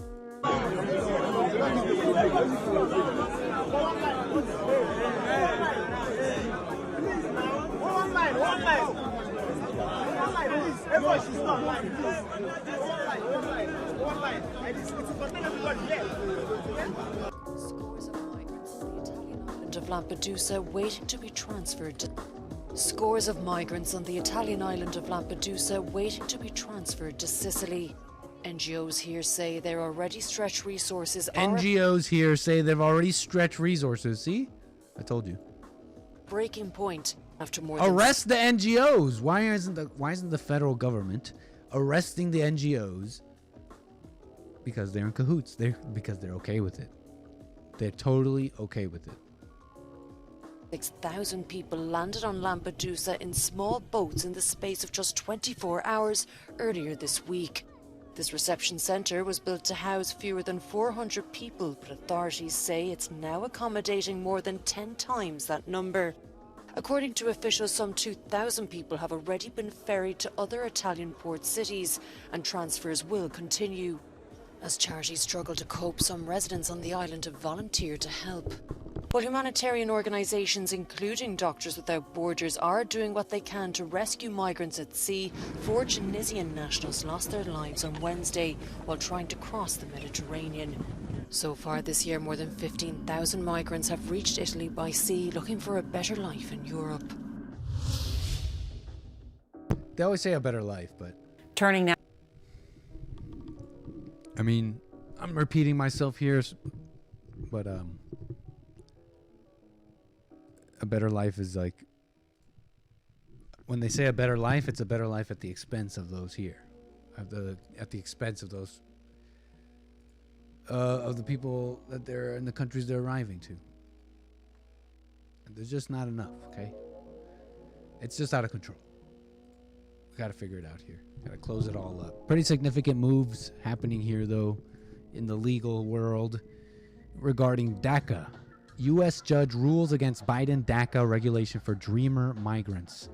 Scores of migrants on the Italian island of Lampedusa waiting to be transferred to Sicily. NGOs here say they're already stretched resources. NGOs here say they've already stretched resources. See? I told you. Breaking point after more arrest the NGOs. Why isn't the federal government arresting the NGOs? Because they're in cahoots. Because they're okay with it. They're totally okay with it. 6,000 people landed on Lampedusa in small boats in the space of just 24 hours earlier this week. This reception centre was built to house fewer than 400 people, but authorities say it's now accommodating more than 10 times that number. According to officials, some 2,000 people have already been ferried to other Italian port cities, and transfers will continue. As charities struggle to cope, some residents on the island have volunteered to help. But humanitarian organisations, including Doctors Without Borders, are doing what they can to rescue migrants at sea. 4 Tunisian nationals lost their lives on Wednesday while trying to cross the Mediterranean. So far this year, more than 15,000 migrants have reached Italy by sea, looking for a better life in Europe. They always say a better life, but... Turning now. I mean, I'm repeating myself here, but a better life is like, when they say a better life, it's a better life at the expense of those here, at the expense of those of the people that they're in the countries they're arriving to. And there's just not enough. Okay, it's just out of control. We got to figure it out here. Got to close it all up. Pretty significant moves happening here, though, in the legal world regarding DACA. U.S. judge rules against Biden DACA regulation for dreamer migrants.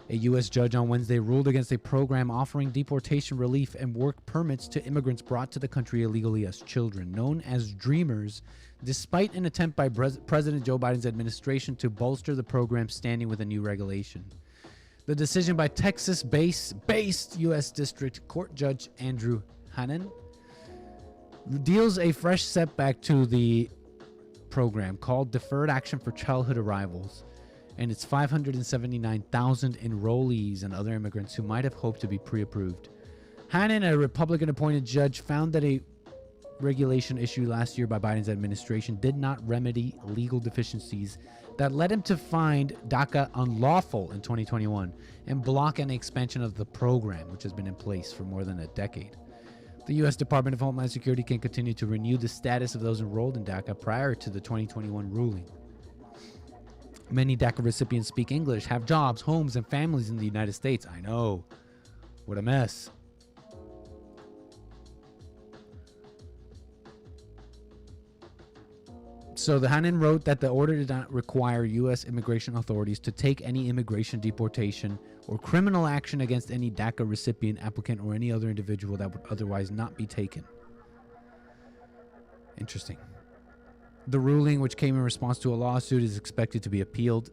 A U.S. judge on Wednesday ruled against a program offering deportation relief and work permits to immigrants brought to the country illegally as children, known as dreamers, despite an attempt by President Joe Biden's administration to bolster the program's standing with a new regulation. The decision by Texas-based U.S. District Court Judge Andrew Hannan deals a fresh setback to the program called Deferred Action for Childhood Arrivals and its 579,000 enrollees and other immigrants who might have hoped to be pre-approved. Hannan, a Republican-appointed judge, found that a regulation issued last year by Biden's administration did not remedy legal deficiencies that led him to find DACA unlawful in 2021 and block any expansion of the program, which has been in place for more than a decade. The U.S. Department of Homeland Security can continue to renew the status of those enrolled in DACA prior to the 2021 ruling. Many DACA recipients speak English, have jobs, homes, and families in the United States. I know. What a mess. So the Hannan wrote that the order did not require U.S. immigration authorities to take any immigration deportation or criminal action against any DACA recipient, applicant, or any other individual that would otherwise not be taken. Interesting. The ruling, which came in response to a lawsuit, is expected to be appealed.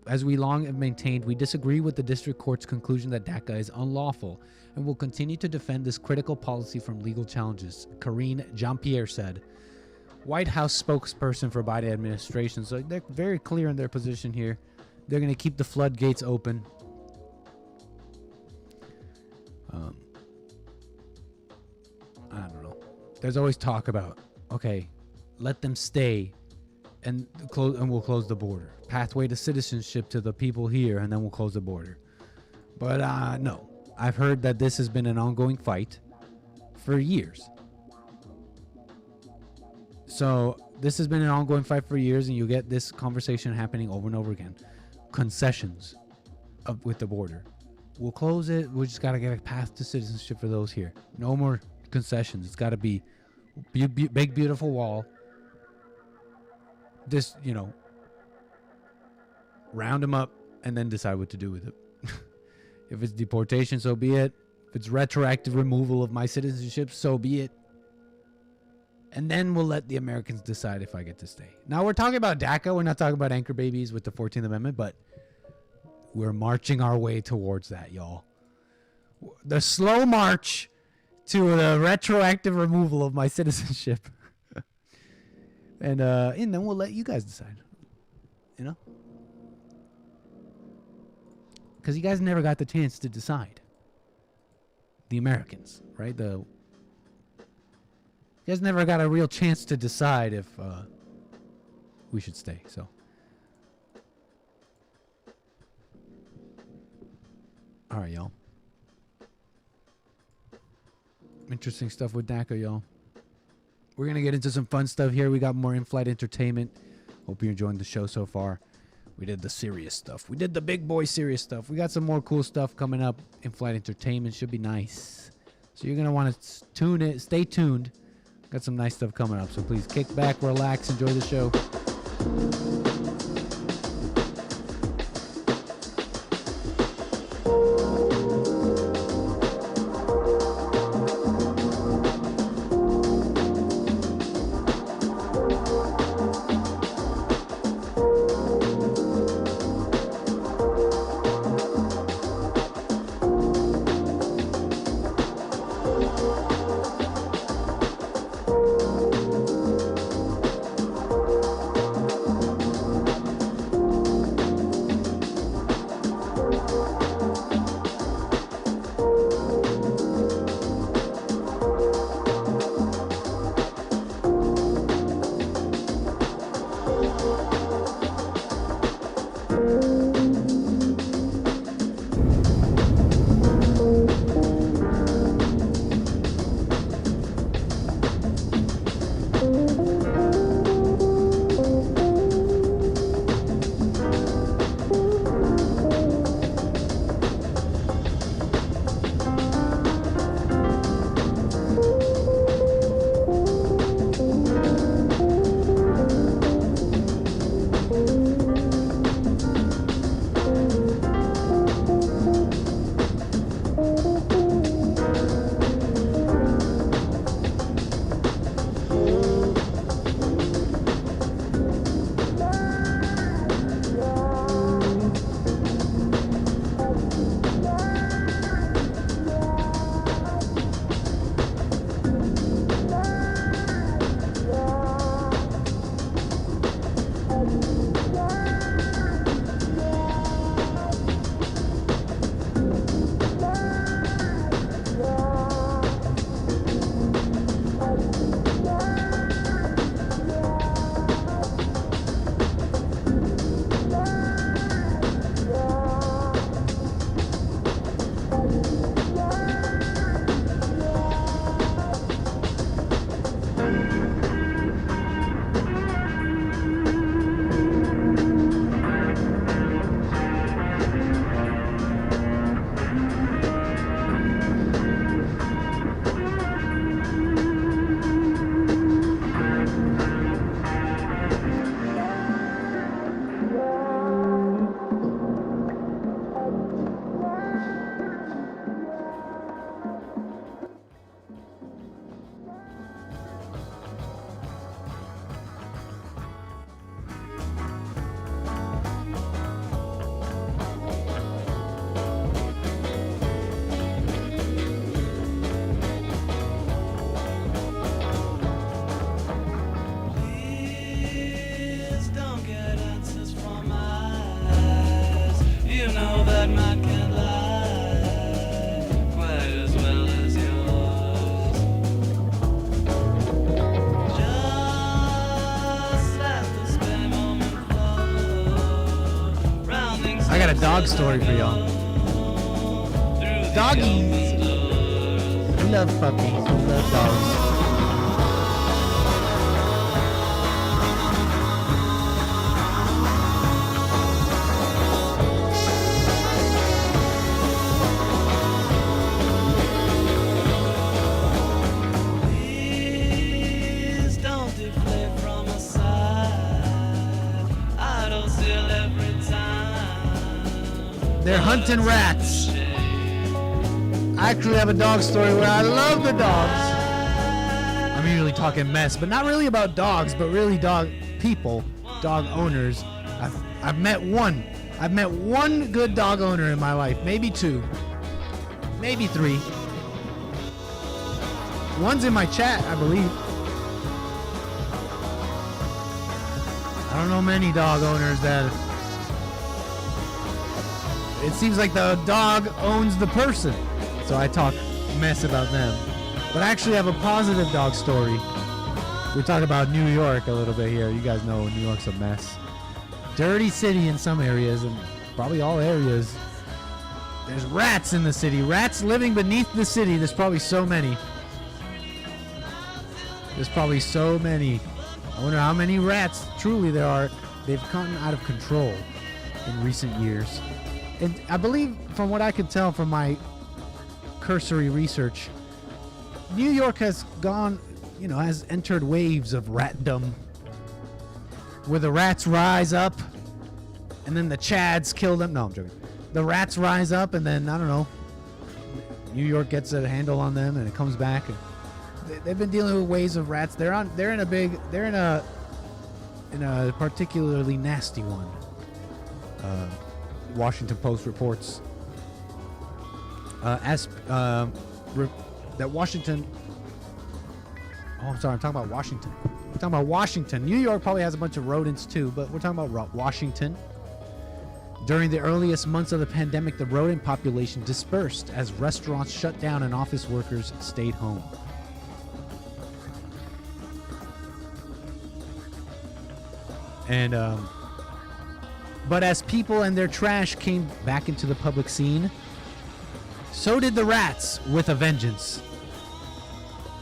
As we long have maintained, we disagree with the district court's conclusion that DACA is unlawful and will continue to defend this critical policy from legal challenges, Karine Jean-Pierre said, White House spokesperson for Biden administration. So they're very clear in their position here. They're going to keep the floodgates open. I don't know. There's always talk about, okay, let them stay and we'll close the border. Pathway to citizenship to the people here, and then we'll close the border. But no, I've heard that this has been an ongoing fight for years. So this has been an ongoing fight for years, and you get this conversation happening over and over again. Concessions with the border. We'll close it. We just got to get a path to citizenship for those here. No more concessions. It's got to be big, beautiful wall. Just, round them up and then decide what to do with it. If it's deportation, so be it. If it's retroactive removal of my citizenship, so be it. And then we'll let the Americans decide if I get to stay. Now, we're talking about DACA. We're not talking about anchor babies with the 14th Amendment, but we're marching our way towards that, y'all. The slow march to the retroactive removal of my citizenship. And then we'll let you guys decide. Because you guys never got the chance to decide. The Americans, right? You guys never got a real chance to decide if we should stay. So, all right, y'all. Interesting stuff with DACA, y'all. We're going to get into some fun stuff here. We got more in-flight entertainment. Hope you're enjoying the show so far. We did the serious stuff. We did the big boy serious stuff. We got some more cool stuff coming up. In-flight entertainment should be nice. So you're going to want to tune in. Stay tuned. Got some nice stuff coming up. So please kick back, relax, enjoy the show. dog story for y'all. Doggies. We love puppies. We love dogs. They're hunting rats. I actually have a dog story where I love the dogs. I'm usually talking mess, but not really about dogs, but really dog people, dog owners. I've met one. I've met one good dog owner in my life, maybe two, maybe three. One's in my chat, I believe. I don't know many dog owners that. It seems like the dog owns the person, so I talk mess about them. But I actually have a positive dog story. We talk about New York a little bit here. You guys know New York's a mess. Dirty city in some areas, and probably all areas. There's rats in the city. Rats living beneath the city. There's probably so many. There's probably so many. I wonder how many rats truly there are. They've gotten out of control in recent years. And I believe, from what I can tell from my cursory research, New York has gone, has entered waves of ratdom, where the rats rise up, and then the Chads kill them. No, I'm joking. The rats rise up, and then, I don't know, New York gets a handle on them, and it comes back. And they've been dealing with waves of rats. They're in a particularly nasty one. Washington Post reports that Washington. Oh, I'm sorry. I'm talking about Washington. I'm talking about Washington. New York probably has a bunch of rodents too, but we're talking about Washington. During the earliest months of the pandemic, the rodent population dispersed as restaurants shut down and office workers stayed home. And but as people and their trash came back into the public scene, so did the rats with a vengeance.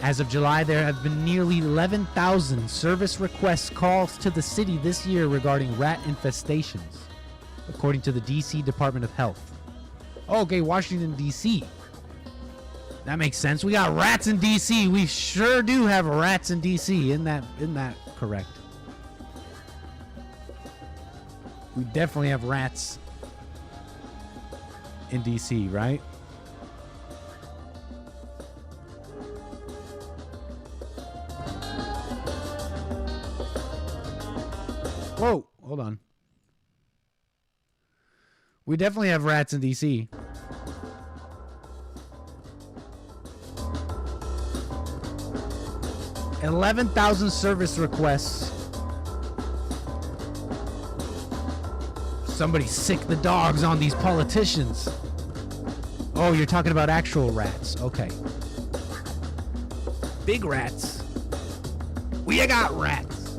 As of July, there have been nearly 11,000 service requests calls to the city this year regarding rat infestations, according to the D.C. Department of Health. Okay, Washington, D.C. That makes sense. We got rats in D.C. We sure do have rats in D.C. Isn't that correct? We definitely have rats in DC, right? Whoa, hold on. We definitely have rats in DC. $11,000 service requests. Somebody sick the dogs on these politicians. Oh, you're talking about actual rats. Okay. Big rats. We got rats.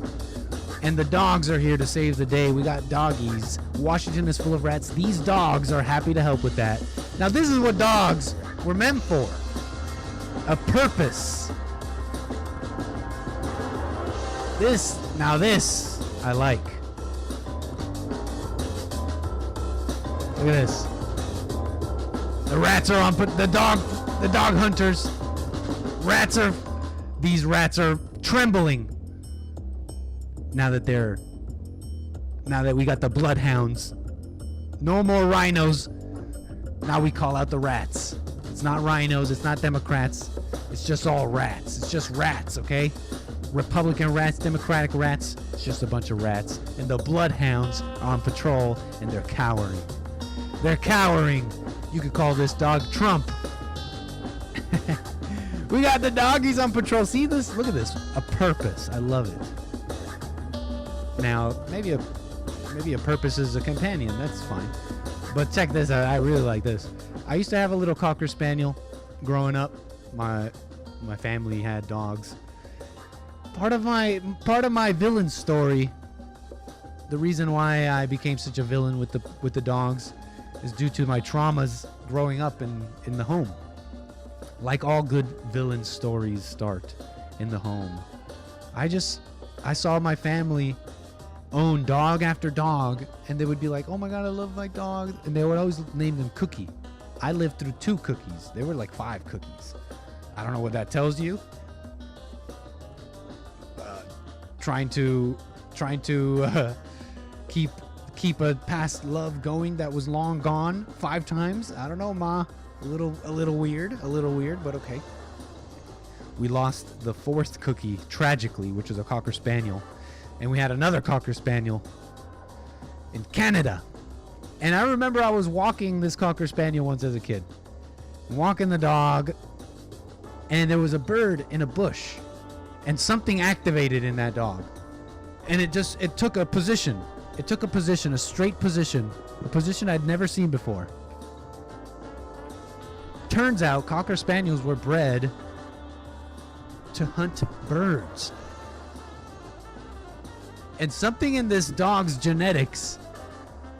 And the dogs are here to save the day. We got doggies. Washington is full of rats. These dogs are happy to help with that. Now, this is what dogs were meant for. A purpose. This I like. Look at this. The rats are on the dog hunters. These rats are trembling now that we got the bloodhounds. No more rhinos. Now we call out the rats. It's not rhinos, it's not Democrats. It's just all rats. It's just rats, okay? Republican rats, Democratic rats. It's just a bunch of rats. And the bloodhounds are on patrol and they're cowering. They're cowering. You could call this dog Trump. We got the doggies on patrol. See this? Look at this. A purpose. I love it. Now, maybe a purpose is a companion. That's fine. But check this out. I really like this. I used to have a little Cocker Spaniel growing up. My family had dogs. Part of my villain story, the reason why I became such a villain with the dogs, is due to my traumas growing up in the home. Like all good villain stories start in the home. I saw my family own dog after dog, and they would be like, oh my God, I love my dog. And they would always name them Cookie. I lived through 2 cookies. They were like 5 cookies. I don't know what that tells you. Trying to keep a past love going that was long gone 5 times. I don't know, Ma. A little weird, but okay. We lost the 4th cookie tragically, which was a Cocker Spaniel, and we had another Cocker Spaniel in Canada. And I remember I was walking this Cocker Spaniel once as a kid, walking the dog, and there was a bird in a bush, and something activated in that dog, and it took a position. It took a position, a straight position, a position I'd never seen before. Turns out Cocker Spaniels were bred to hunt birds. And something in this dog's genetics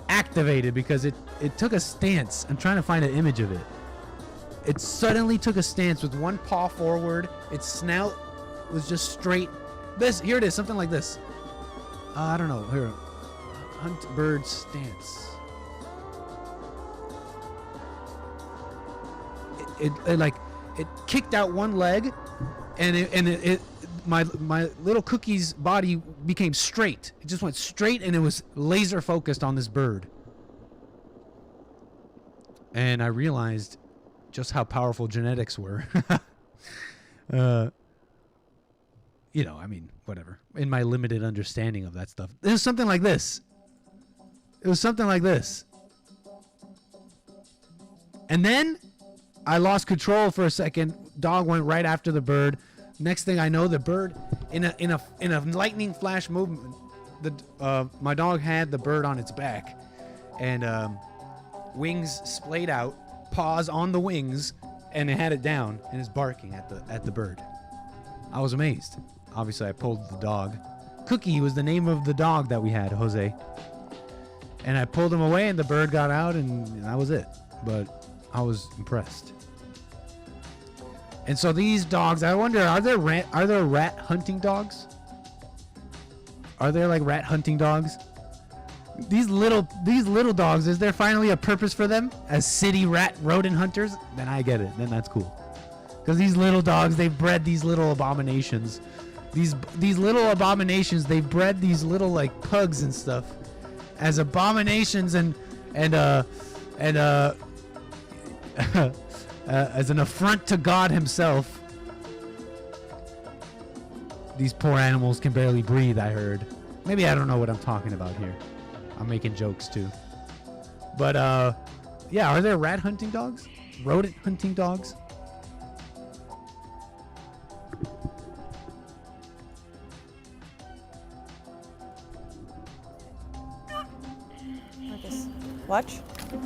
activated because it took a stance. I'm trying to find an image of it. It suddenly took a stance with one paw forward. Its snout was just straight. Here it is, something like this. I don't know. Here. Hunt bird stance. It kicked out one leg, and my little Cookie's body became straight. It just went straight, and it was laser focused on this bird. And I realized just how powerful genetics were. You know, I mean, whatever. In my limited understanding of that stuff, it was something like this. It was something like this. And then I lost control for a second. Dog went right after the bird. Next thing I know, the bird, in a lightning flash movement, my dog had the bird on its back, and wings splayed out, paws on the wings, and it had it down and is barking at the bird. I was amazed. Obviously, I pulled the dog. Cookie was the name of the dog that we had, Jose. And I pulled him away, and the bird got out, and that was it. But I was impressed. And so these dogs, I wonder, are there rat hunting dogs? Are there like rat hunting dogs? These little dogs, is there finally a purpose for them as city rodent hunters? Then I get it. Then that's cool. Because these little dogs, they've bred these little abominations. These little abominations, they bred these little like pugs and stuff as abominations and as an affront to God himself. These poor animals can barely breathe, I heard. Maybe I don't know what I'm talking about here. I'm making jokes too. But yeah, are there rat hunting dogs? Rodent hunting dogs? Marcus, watch.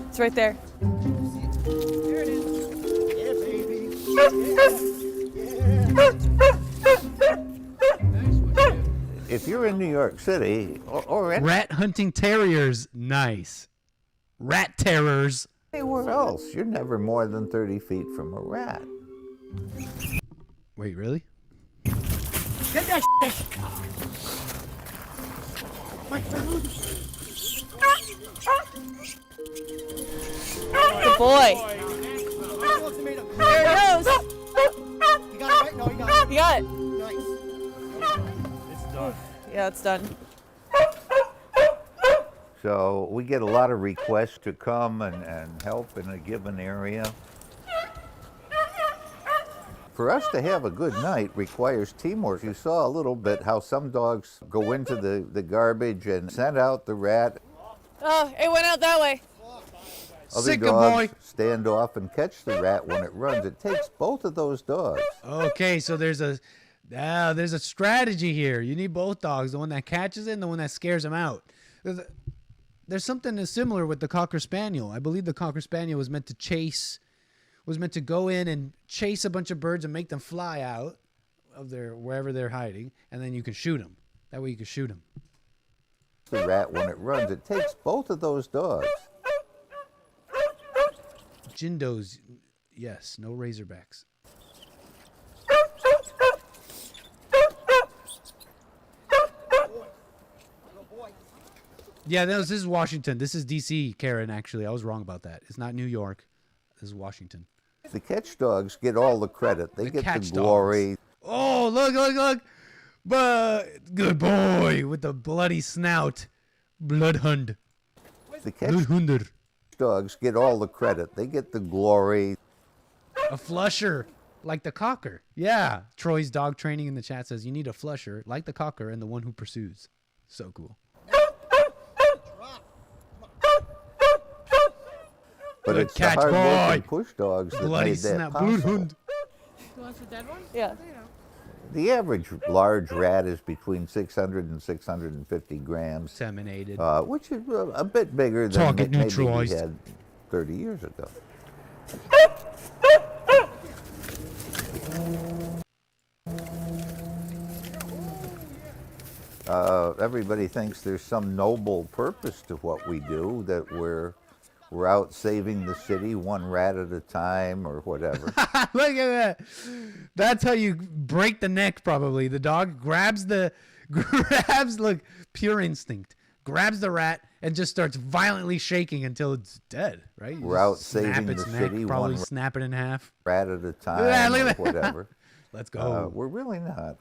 It's right there. There it is. Yeah, baby. If you're in New York City or rat hunting terriers, nice. Rat terrors. Anywhere else, you're never more than 30 feet from a rat. Wait, really? Get that shit. My food. Good boy. There it goes. You got it right? No, you got it. You got it. Nice. It's done. Yeah, it's done. So we get a lot of requests to come and help in a given area. For us to have a good night requires teamwork. You saw a little bit how some dogs go into the garbage and send out the rat. Oh, it went out that way. Other dogs stand off and catch the rat when it runs. It takes both of those dogs. Okay, so there's a strategy here. You need both dogs, the one that catches it and the one that scares him out. There's something similar with the Cocker Spaniel. I believe the Cocker Spaniel was meant to go in and chase a bunch of birds and make them fly out of wherever they're hiding, and then you can shoot them. That way you can shoot them. The rat when it runs. It takes both of those dogs. Jindos. Yes, no Razorbacks. Yeah, this is Washington. This is D.C., Karen, actually. I was wrong about that. It's not New York. This is Washington. The catch dogs get all the credit. They get the catch glory. Oh, look. But good boy with the bloody snout. Bloodhound. The catch dogs get all the credit. They get the glory. A flusher, like the cocker. Yeah. Troy's dog training in the chat says you need a flusher, like the cocker, and the one who pursues. So cool. But Good it's catch, the hard-working boy. push dogs that Bloody made that snap. possible. Bloodhound. You want the dead one? Yeah. The average large rat is between 600 and 650 grams. Disseminated. Which is a bit bigger than Target maybe we neutralized. had 30 years ago. Everybody thinks there's some noble purpose to what we do, that we're out saving the city one rat at a time or whatever. Look at that. That's how you break the neck, probably. The dog grabs, look, pure instinct. Grabs the rat and just starts violently shaking until it's dead, right? You We're just out snap saving its the neck, city probably one snap it in half. rat at a time Look or at that. whatever. Let's go. We're really not.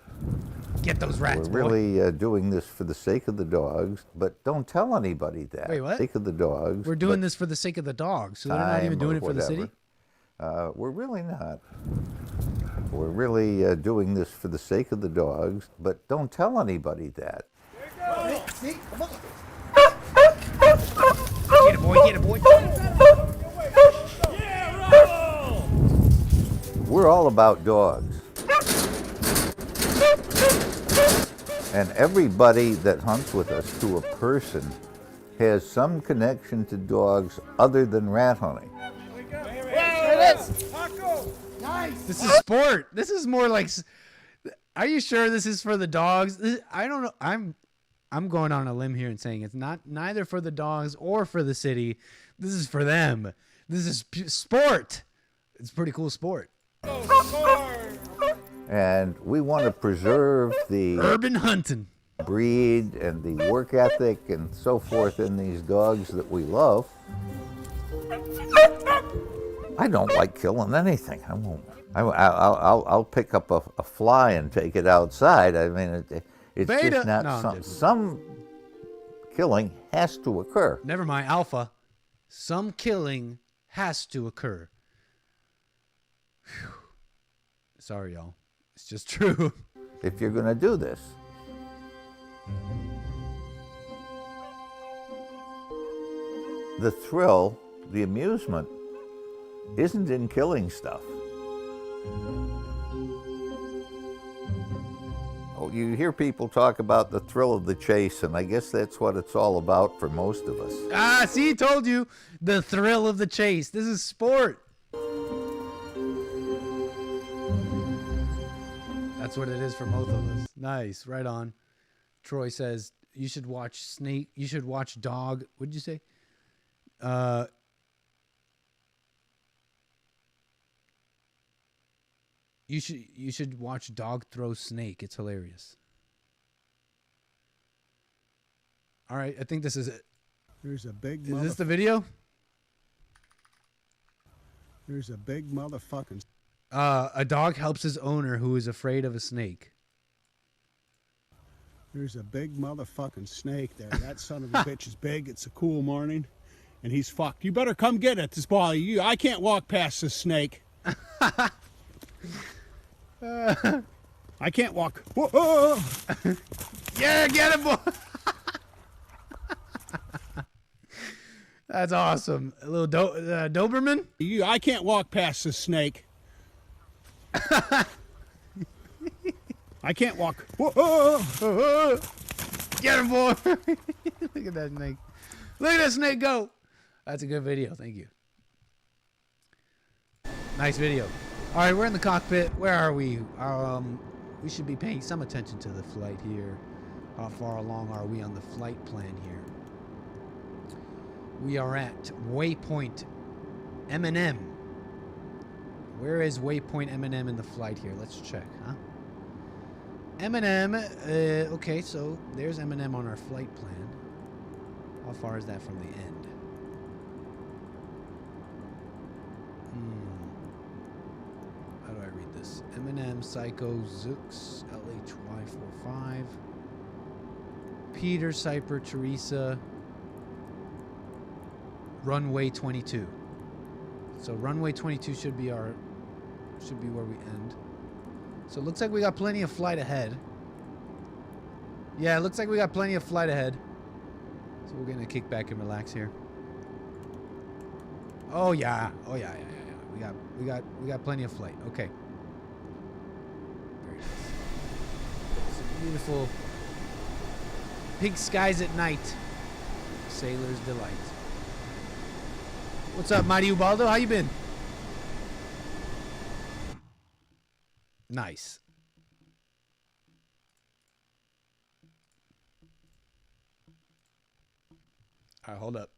Get those rats, We're really doing this for the sake of the dogs, but don't tell anybody that. Wait, what? Sake of the dogs. We're doing this for the sake of the dogs, so they're not even doing it for the city? We're really not. We're really doing this for the sake of the dogs, but don't tell anybody that. See? Come on. Get it, boy. Get it, boy. We're all about dogs. And everybody that hunts with us, to a person, has some connection to dogs other than rat hunting. There it is. This is sport. This is more like. Are you sure this is for the dogs? I don't know. I'm going on a limb here and saying it's neither for the dogs or for the city. This is for them. This is sport. It's a pretty cool sport. And we want to preserve the urban hunting breed and the work ethic and so forth in these dogs that we love. I don't like killing anything. I won't. I'll pick up a fly and take it outside. I mean, it's Beta. just not No, some killing has to occur. Never mind, Alpha. Some killing has to occur. Whew. Sorry, y'all. It's just true. If you're going to do this. The thrill, the amusement, isn't in killing stuff. Oh, you hear people talk about the thrill of the chase, and I guess that's what it's all about for most of us. Ah, see, told you. The thrill of the chase. This is sport. That's what it is for both of us. Nice, right on. Troy says you should watch Snake. You should watch Dog. What did you say? You should watch Dog Throw Snake. It's hilarious. All right, I think this is it. There's a big. Is this the video? There's a big motherfucking. A dog helps his owner who is afraid of a snake. There's a big motherfucking snake there. That son of a bitch is big. It's a cool morning, and he's fucked. You better come get it. This boy, I can't walk past this snake. I can't walk. Whoa. Yeah, get it, boy. That's awesome. A little Doberman. I can't walk past this snake. I can't walk. Whoa. Get him, boy. Look at that snake. Look at that snake go. That's a good video. Thank you. Nice video. All right, we're in the cockpit. Where are we? We should be paying some attention to the flight here. How far along are we on the flight plan here? We are at waypoint M&M. Where is waypoint M&M in the flight here? Let's check, huh? M&M, okay, so there's M&M on our flight plan. How far is that from the end? How do I read this? M&M, Psycho, Zooks, LHY45, Peter, Cyper, Teresa, runway 22. So runway 22 should be where we end. So it looks like we got plenty of flight ahead. Yeah, it looks like we got plenty of flight ahead. So we're gonna kick back and relax here. Oh yeah. Oh yeah. We got plenty of flight. Okay. Very nice. It's a beautiful pink skies at night. Sailor's delight. What's up, Mighty Ubaldo? How you been? Nice. All right, hold up.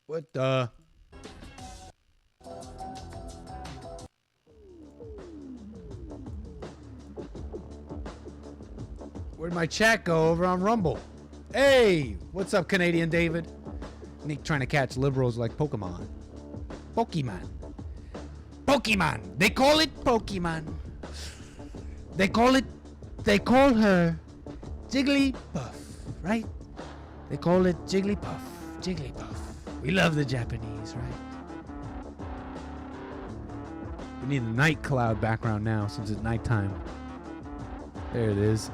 What the? Where'd my chat go over on Rumble? Hey, what's up, Canadian David? Nick trying to catch liberals like Pokemon. Pokemon. Pokemon. They call it Pokemon. They call her Jigglypuff, right? They call it Jigglypuff. Jigglypuff. We love the Japanese, right? We need a night cloud background now since it's nighttime. There it is.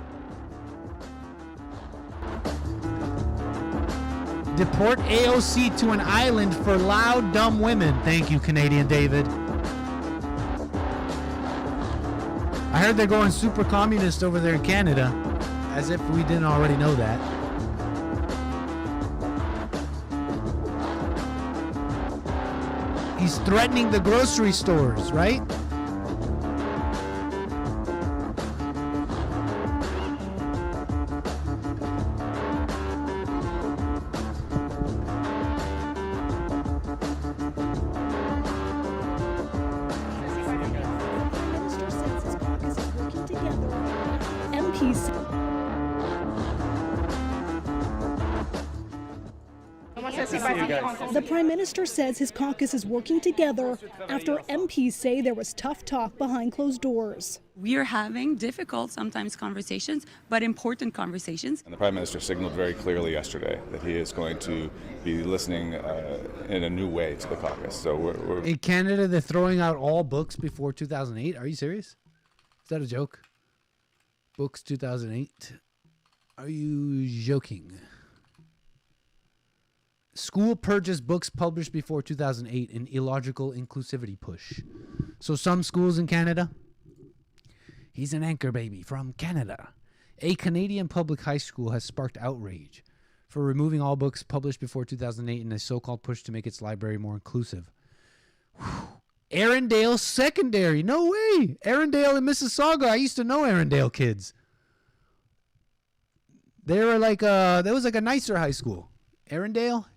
Deport AOC to an island for loud, dumb women. Thank you, Canadian David. I heard they're going super communist over there in Canada. As if we didn't already know that. He's threatening the grocery stores, right? The Prime Minister says his caucus is working together after MPs say there was tough talk behind closed doors. We are having difficult, sometimes conversations, but important conversations. And the Prime Minister signaled very clearly yesterday that he is going to be listening in a new way to the caucus. So we're in Canada, they're throwing out all books before 2008. Are you serious? Is that a joke? Books 2008. Are you joking? School purges books published before 2008 in illogical inclusivity push. So some schools in Canada. He's an Anchorbaby from Canada. A Canadian public high school has sparked outrage for removing all books published before 2008 in a so-called push to make its library more inclusive. Arundel Secondary. No way. Arundel in Mississauga. I used to know Arundel kids. They were like there was like a nicer high school. Arundel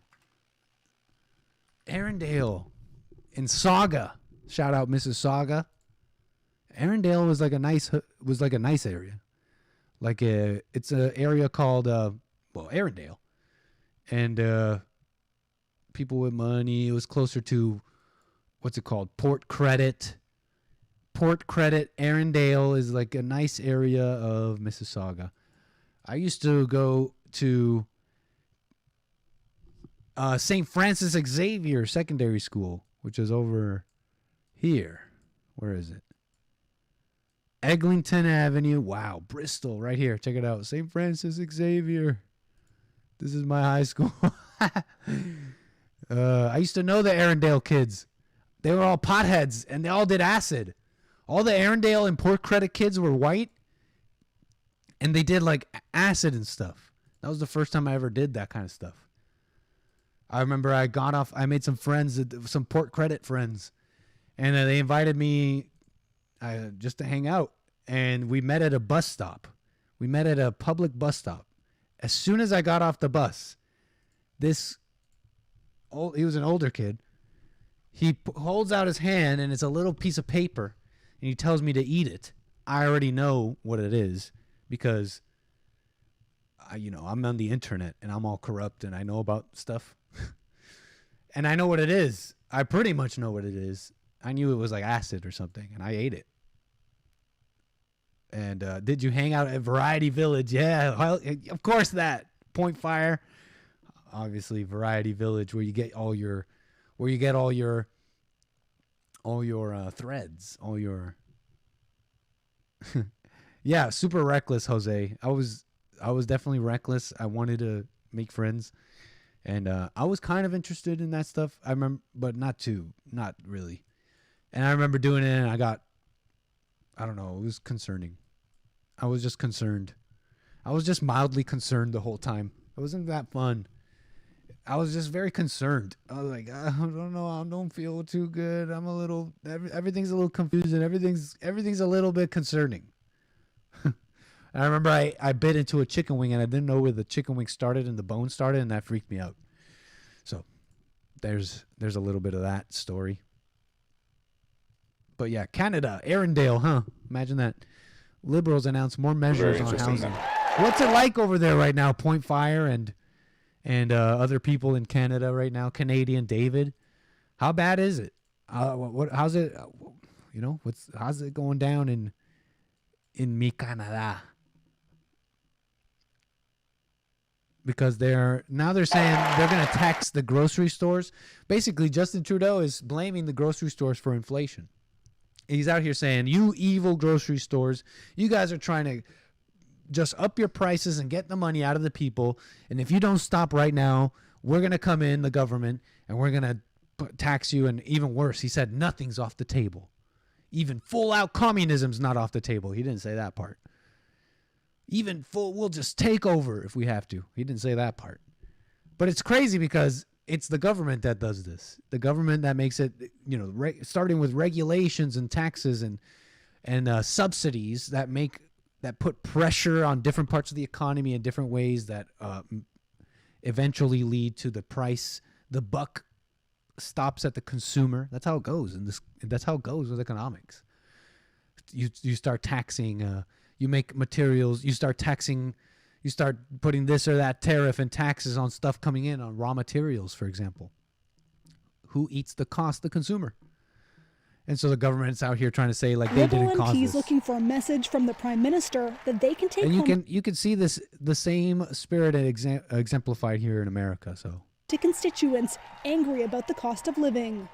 in Sauga. Shout out Mississauga. Arundel was like a nice area. Like it's an area called Arundel. And people with money. It was closer to what's it called? Port Credit. Port Credit. Arundel is like a nice area of Mississauga. I used to go to St. Francis Xavier Secondary School, which is over here. Where is it? Eglinton Avenue. Wow, Bristol, right here. Check it out. St. Francis Xavier. This is my high school. I used to know the Arundel kids. They were all potheads, and they all did acid. All the Arundel and Port Credit kids were white, and they did like acid and stuff. That was the first time I ever did that kind of stuff. I remember I made some friends, some Port Credit friends, and they invited me just to hang out. And we met at a bus stop. We met at a public bus stop As soon as I got off the bus, he was an older kid. He holds out his hand, and it's a little piece of paper, and he tells me to eat it. I already know what it is because, I'm on the internet, and I'm all corrupt, and I know about stuff. And I know what it is. I pretty much know what it is. I knew it was like acid or something, and I ate it. And did you hang out at Variety Village? Yeah, well, of course that. Point Fire. Obviously, Variety Village, where you get all your threads, all your. Yeah, super reckless, Jose. I was definitely reckless. I wanted to make friends, and I was kind of interested in that stuff. I remember, but not really. And I remember doing it, and I don't know, it was concerning. I was just concerned. I was just mildly concerned the whole time. It wasn't that fun. I was just very concerned. I was like, I don't know, I don't feel too good. I'm a little, everything's a little confusing. Everything's a little bit concerning. And I remember I bit into a chicken wing, and I didn't know where the chicken wing started and the bone started, and that freaked me out. So there's a little bit of that story. But yeah, Canada, Arundel, huh? Imagine that. Liberals announce more measures on housing. What's it like over there right now, Point Fire and other people in Canada right now? Canadian David, how bad is it? How's it? How's it going down in Canada? Because they're saying they're going to tax the grocery stores. Basically, Justin Trudeau is blaming the grocery stores for inflation. He's out here saying, you evil grocery stores, you guys are trying to just up your prices and get the money out of the people. And if you don't stop right now, we're going to come in, the government, and we're going to tax you. And even worse, he said nothing's off the table. Even full-out communism's not off the table. He didn't say that part. We'll just take over if we have to. He didn't say that part. But it's crazy because it's the government that does this. The government that makes it, starting with regulations and taxes and subsidies that put pressure on different parts of the economy in different ways that eventually lead to the price. The buck stops at the consumer. That's how it goes. That's how it goes with economics. You start taxing. You make materials. You start taxing. You start putting this or that tariff and taxes on stuff coming in, on raw materials, for example. Who eats the cost? The consumer. And so the government's out here trying to say, like, they didn't cause this. MPs looking for a message from the Prime Minister that they can take home. And you can see the same spirit exemplified here in America. So to constituents angry about the cost of living.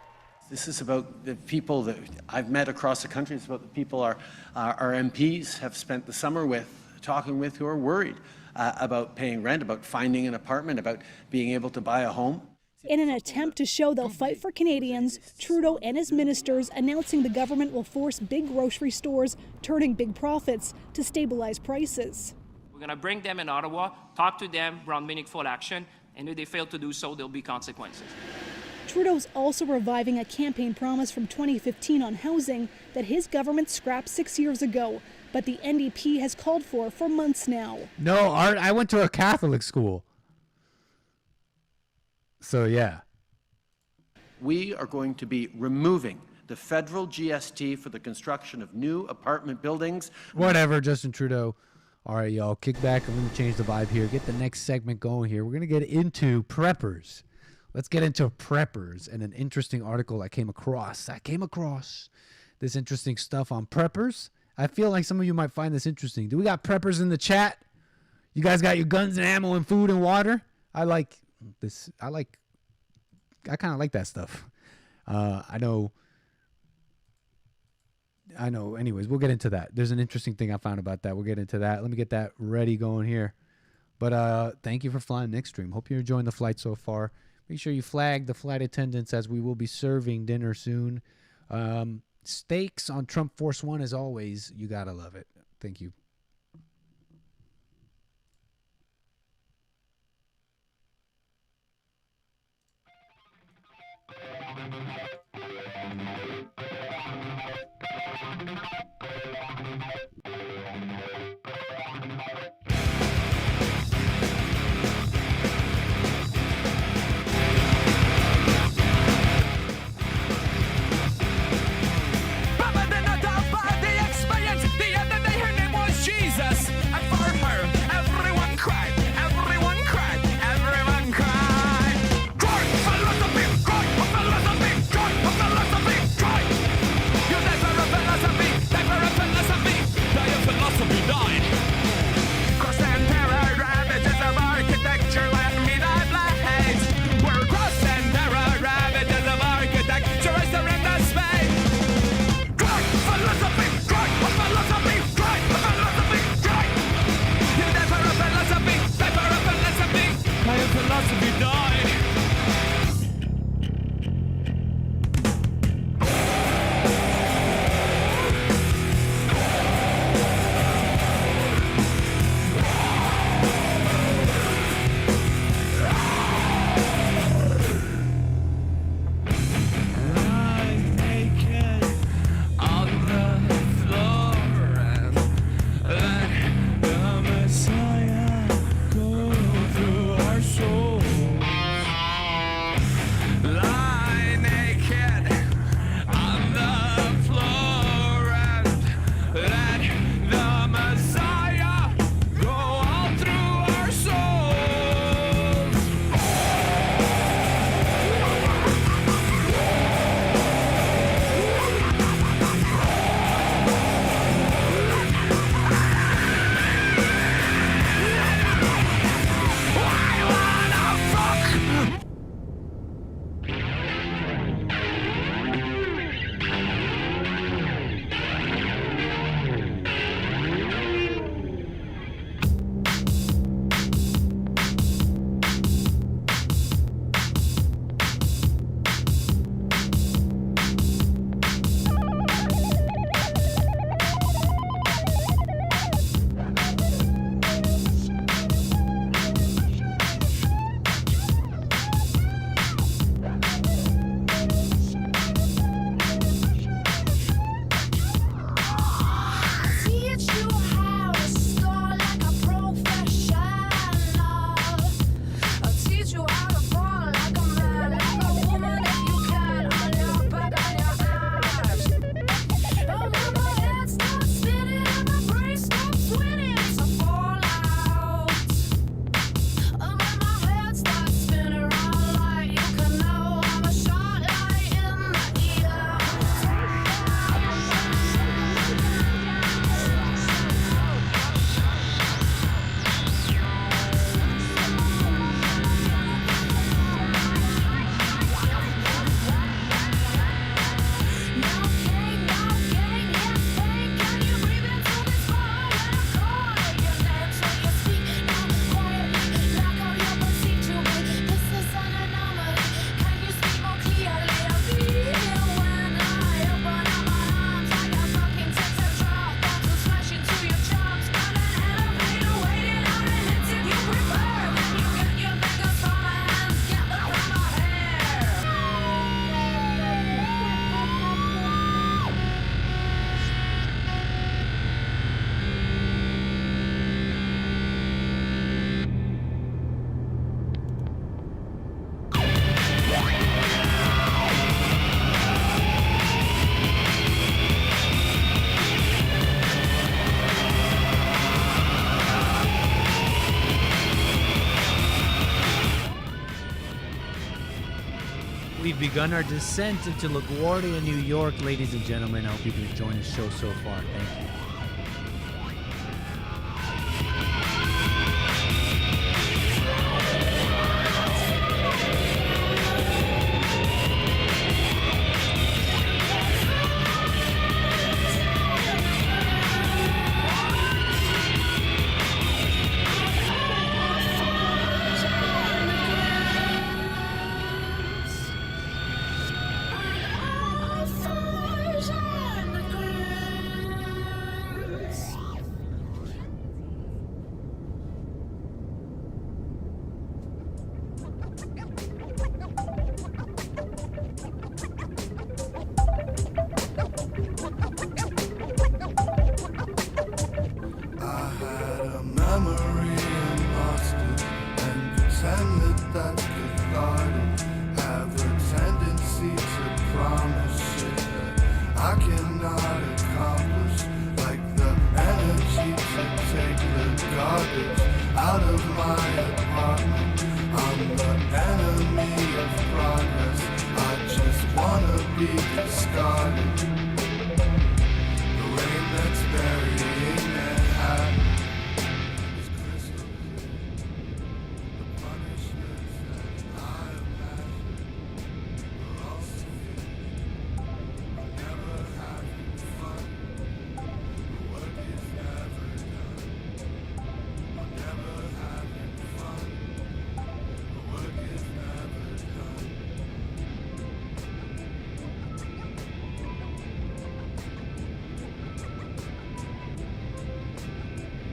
This is about the people that I've met across the country. It's about the people our MPs have spent the summer talking with, who are worried about paying rent, about finding an apartment, about being able to buy a home. In an attempt to show they'll fight for Canadians, Trudeau and his ministers announcing the government will force big grocery stores turning big profits to stabilize prices. We're going to bring them in Ottawa, talk to them, run meaningful action, and if they fail to do so, there'll be consequences. Trudeau's also reviving a campaign promise from 2015 on housing that his government scrapped 6 years ago, but the NDP has called for months now. No, Art, I went to a Catholic school. So, yeah. We are going to be removing the federal GST for the construction of new apartment buildings. Whatever, Justin Trudeau. All right, y'all, kick back. I'm going to change the vibe here. Get the next segment going here. We're going to get into preppers. Let's get into preppers and an interesting article I came across. I came across this interesting stuff on preppers. I feel like some of you might find this interesting. Do we got preppers in the chat? You guys got your guns and ammo and food and water? I like this. I kind of like that stuff. I know. Anyways, we'll get into that. There's an interesting thing I found about that. We'll get into that. Let me get that ready going here. But thank you for flying Nickstream. Hope you're enjoying the flight so far. Make sure you flag the flight attendants as we will be serving dinner soon. Steaks on Trump Force One as always. You gotta love it. Thank you. We've begun our descent into LaGuardia, New York, ladies and gentlemen. I hope you've been enjoying the show so far. Thank you.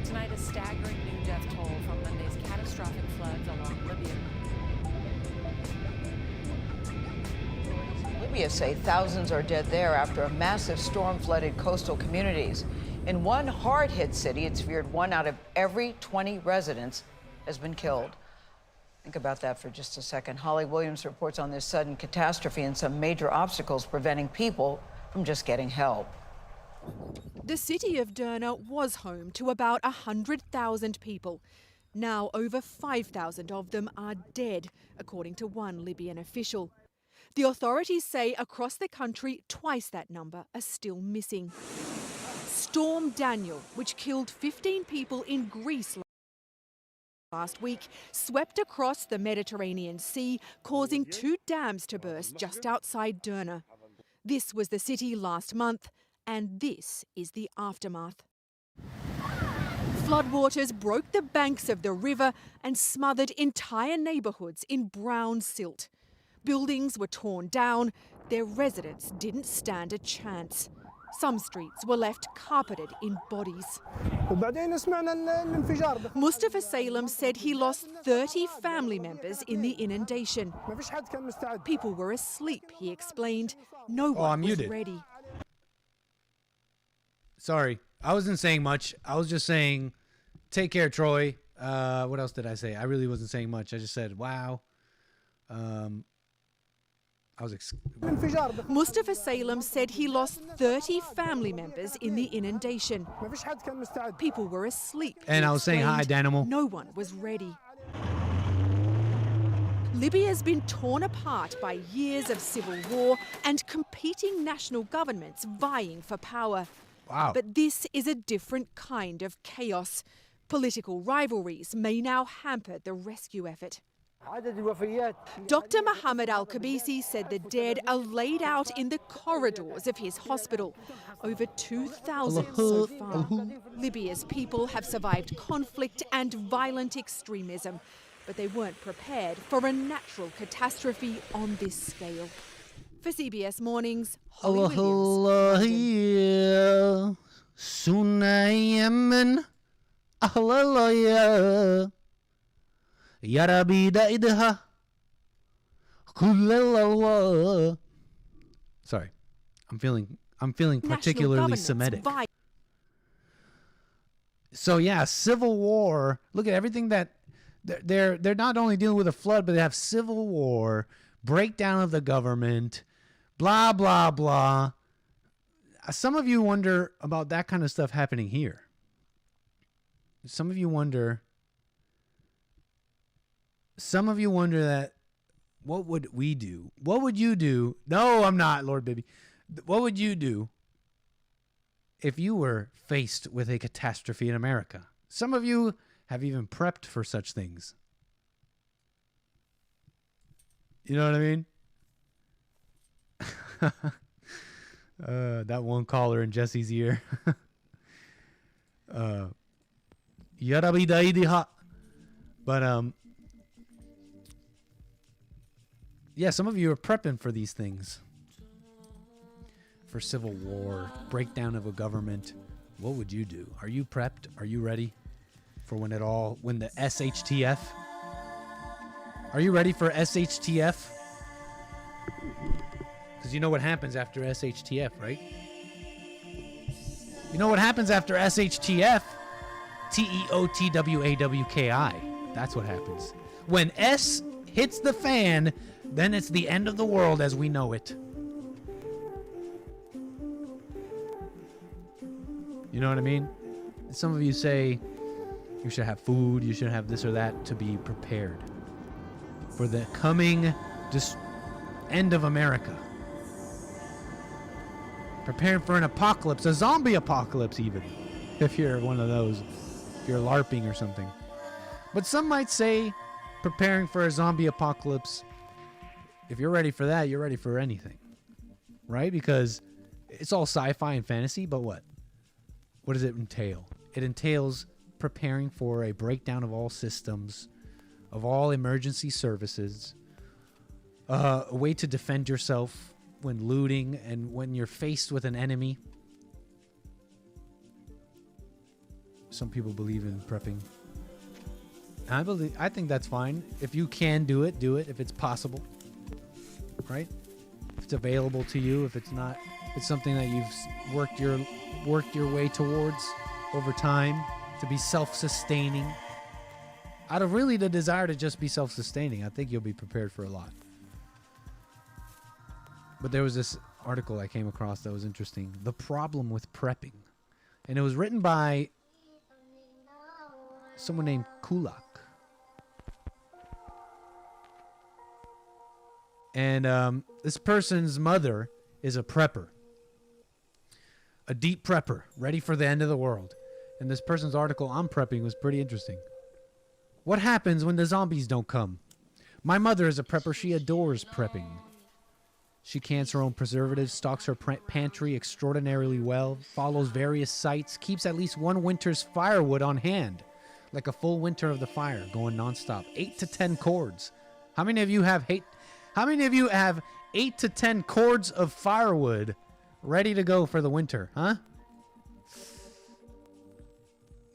Tonight, a staggering new death toll from Monday's catastrophic floods along Libya. Libya say thousands are dead there after a massive storm flooded coastal communities. In one hard-hit city, it's feared 1 out of every 20 residents has been killed. Think about that for just a second. Holly Williams reports on this sudden catastrophe and some major obstacles preventing people from just getting help. The city of Derna was home to about 100,000 people. Now over 5,000 of them are dead, according to one Libyan official. The authorities say across the country, twice that number are still missing. Storm Daniel, which killed 15 people in Greece last week, swept across the Mediterranean Sea, causing 2 dams to burst just outside Derna. This was the city last month. And this is the aftermath. Floodwaters broke the banks of the river and smothered entire neighbourhoods in brown silt. Buildings were torn down. Their residents didn't stand a chance. Some streets were left carpeted in bodies. Mustafa Salem said he lost 30 family members in the inundation. People were asleep, he explained. No one was ready. Sorry, I wasn't saying much. I was just saying, take care, Troy. What else did I say? I really wasn't saying much. I just said, wow. Mustafa Salem said he lost 30 family members in the inundation. People were asleep. And I was saying hi, Danimal. No one was ready. Libya's been torn apart by years of civil war and competing national governments vying for power. Wow. But this is a different kind of chaos. Political rivalries may now hamper the rescue effort. Dr. Mohammed Al-Kabisi said the dead are laid out in the corridors of his hospital. Over 2,000 so far. Libya's people have survived conflict and violent extremism, but they weren't prepared for a natural catastrophe on this scale. For CBS Mornings, Holly Williams. Sorry, I'm feeling particularly Semitic. So yeah, civil war. Look at everything that they're not only dealing with a flood, but they have civil war, breakdown of the government, blah blah blah. Some of you wonder about that kind of stuff happening here. Some of you wonder that What would we do? What would you do? No, I'm not, Lord Baby. What would you do if you were faced with a catastrophe in America? Some of you have even prepped for such things. You know what I mean? That one caller in Jesse's ear. But yeah, some of you are prepping for these things. For civil war, breakdown of a government. What would you do? Are you prepped? Are you ready for when the SHTF? Are you ready for SHTF? Because you know what happens after SHTF, right? You know what happens after SHTF? 𝒏𝒊𝒄𝒌𝒔𝒕𝒓𝒂𝒎. That's what happens. When S hits the fan, then it's the end of the world as we know it. You know what I mean? Some of you say you should have food, you should have this or that to be prepared for the coming end of America. Preparing for an apocalypse, a zombie apocalypse even, if you're one of those, if you're LARPing or something. But some might say preparing for a zombie apocalypse, if you're ready for that, you're ready for anything, right? Because it's all sci-fi and fantasy, but what? What does it entail? It entails preparing for a breakdown of all systems, of all emergency services, a way to defend yourself when looting and when you're faced with an enemy. Some people believe in prepping. I think that's fine. If you can do it, do it. If it's possible, right? If it's available to you, if it's not, if it's something that you've worked your way towards over time to be self-sustaining. Out of really the desire to just be self-sustaining, I think you'll be prepared for a lot. But there was this article I came across that was interesting. The problem with prepping. And it was written by someone named Kulak. And this person's mother is a prepper. A deep prepper, ready for the end of the world. And this person's article on prepping was pretty interesting. What happens when the zombies don't come? My mother is a prepper. She adores prepping. She cans her own preservatives, stocks her pantry extraordinarily well, follows various sites, keeps at least one winter's firewood on hand, like a full winter of the fire, going nonstop. 8 to 10 cords. How many of you have 8 to 10 cords of firewood ready to go for the winter, huh?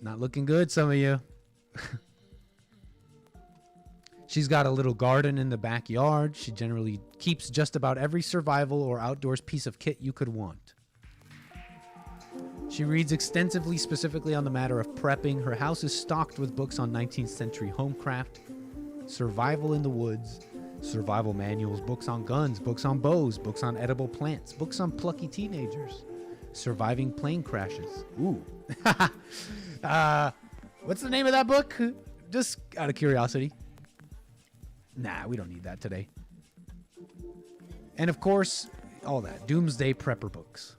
Not looking good, some of you. She's got a little garden in the backyard. She generally keeps just about every survival or outdoors piece of kit you could want. She reads extensively, specifically on the matter of prepping. Her house is stocked with books on 19th century homecraft, survival in the woods, survival manuals, books on guns, books on bows, books on edible plants, books on plucky teenagers, surviving plane crashes. Ooh. What's the name of that book? Just out of curiosity. Nah, we don't need that today. And of course, all that. Doomsday prepper books.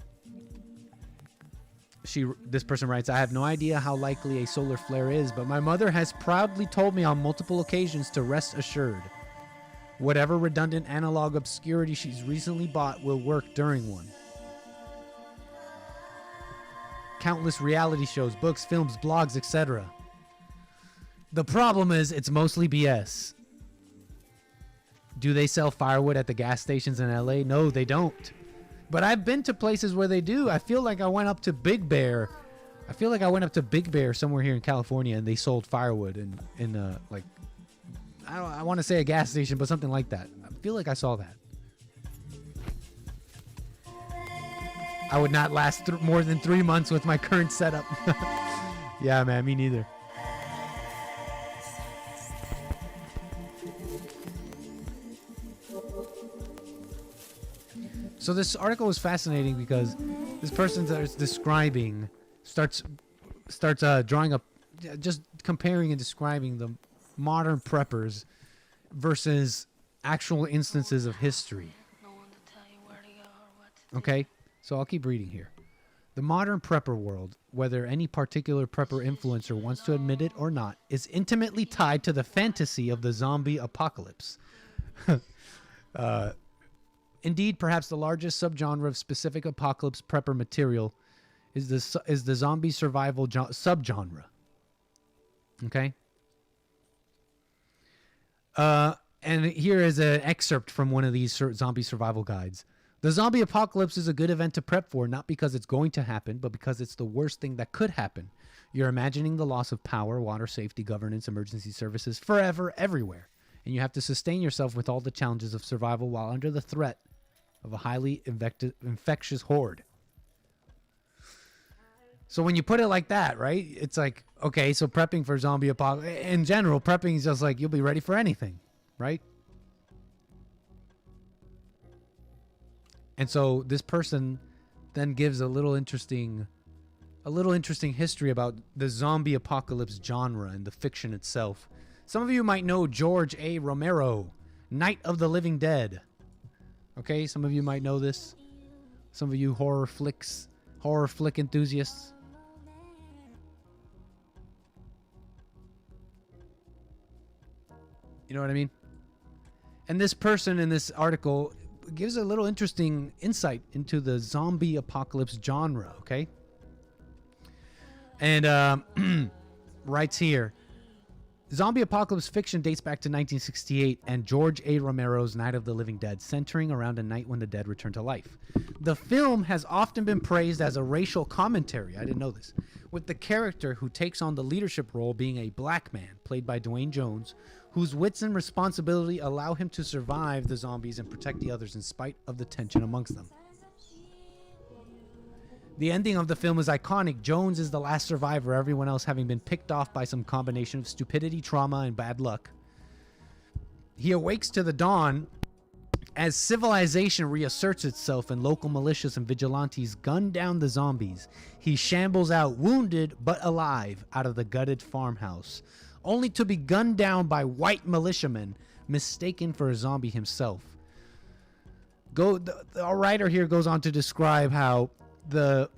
This person writes, I have no idea how likely a solar flare is, but my mother has proudly told me on multiple occasions to rest assured. Whatever redundant analog obscurity she's recently bought will work during one. Countless reality shows, books, films, blogs, etc. The problem is it's mostly BS. Do they sell firewood at the gas stations in LA? No, they don't. But I've been to places where they do. I feel like I went up to Big Bear. Somewhere here in California, and they sold firewood in like, I want to say a gas station, but something like that. I feel like I saw that. I would not last more than 3 months with my current setup. Yeah, man, me neither. So this article was fascinating because this person starts drawing up, just comparing and describing the modern preppers versus actual instances of history. Okay, so I'll keep reading here. The modern prepper world, whether any particular prepper influencer wants to admit it or not, is intimately tied to the fantasy of the zombie apocalypse. Indeed, perhaps the largest subgenre of specific apocalypse prepper material is the zombie survival subgenre. Okay? And here is an excerpt from one of these zombie survival guides. The zombie apocalypse is a good event to prep for, not because it's going to happen, but because it's the worst thing that could happen. You're imagining the loss of power, water, safety, governance, emergency services forever, everywhere. And you have to sustain yourself with all the challenges of survival while under the threat of a highly infectious horde. So when you put it like that, right, it's like, okay, so prepping for zombie apocalypse, in general, prepping is just like you'll be ready for anything, right? And so this person then gives a little interesting history about the zombie apocalypse genre and the fiction itself. Some of you might know George A. Romero, Night of the Living Dead. Okay, some of you might know this. Some of you horror flick enthusiasts. You know what I mean? And this person in this article gives a little interesting insight into the zombie apocalypse genre, okay? And writes here, zombie apocalypse fiction dates back to 1968 and George A. Romero's Night of the Living Dead, centering around a night when the dead return to life. The film has often been praised as a racial commentary, I didn't know this, with the character who takes on the leadership role being a black man, played by Dwayne Jones, whose wits and responsibility allow him to survive the zombies and protect the others in spite of the tension amongst them. The ending of the film is iconic. Jones is the last survivor, everyone else having been picked off by some combination of stupidity, trauma, and bad luck. He awakes to the dawn as civilization reasserts itself and local militias and vigilantes gun down the zombies. He shambles out, wounded but alive, out of the gutted farmhouse, only to be gunned down by white militiamen, mistaken for a zombie himself. Our writer here goes on to describe how the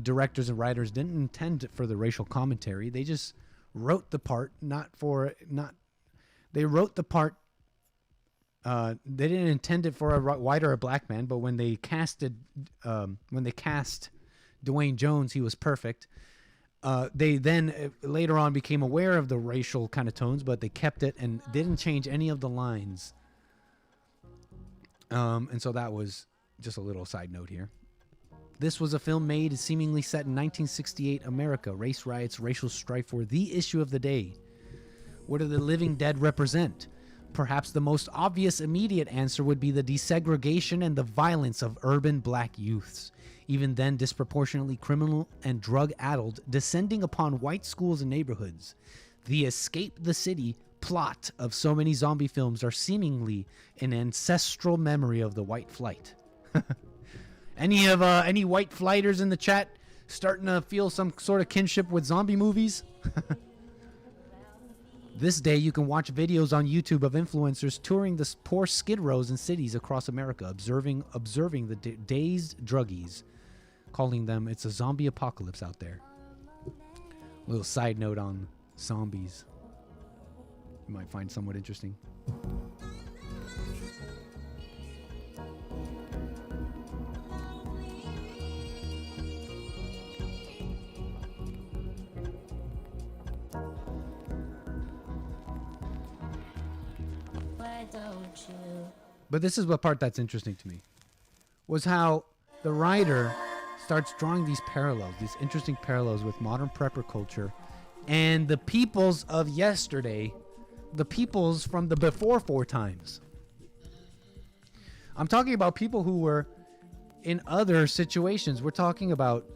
directors and writers didn't intend for the racial commentary. They just wrote the part, they wrote the part, they didn't intend it for a white or a black man, but when they cast Dwayne Jones, he was perfect. They then later on became aware of the racial kind of tones, but they kept it and didn't change any of the lines. And so that was just a little side note here. This was a film made seemingly set in 1968 America. Race riots, racial strife were the issue of the day. What do the living dead represent? Perhaps the most obvious immediate answer would be the desegregation and the violence of urban black youths, even then disproportionately criminal and drug-addled, descending upon white schools and neighborhoods. The escape the city plot of so many zombie films are seemingly an ancestral memory of the white flight. Any white flighters in the chat starting to feel some sort of kinship with zombie movies? This day, you can watch videos on YouTube of influencers touring the poor skid rows in cities across America, observing the dazed druggies, calling them, it's a zombie apocalypse out there. A little side note on zombies. You might find somewhat interesting. But this is what part that's interesting to me, was how the writer starts drawing these parallels, these interesting parallels with modern prepper culture and the peoples of yesterday, the peoples from the before 4 times. I'm talking about people who were in other situations. We're talking about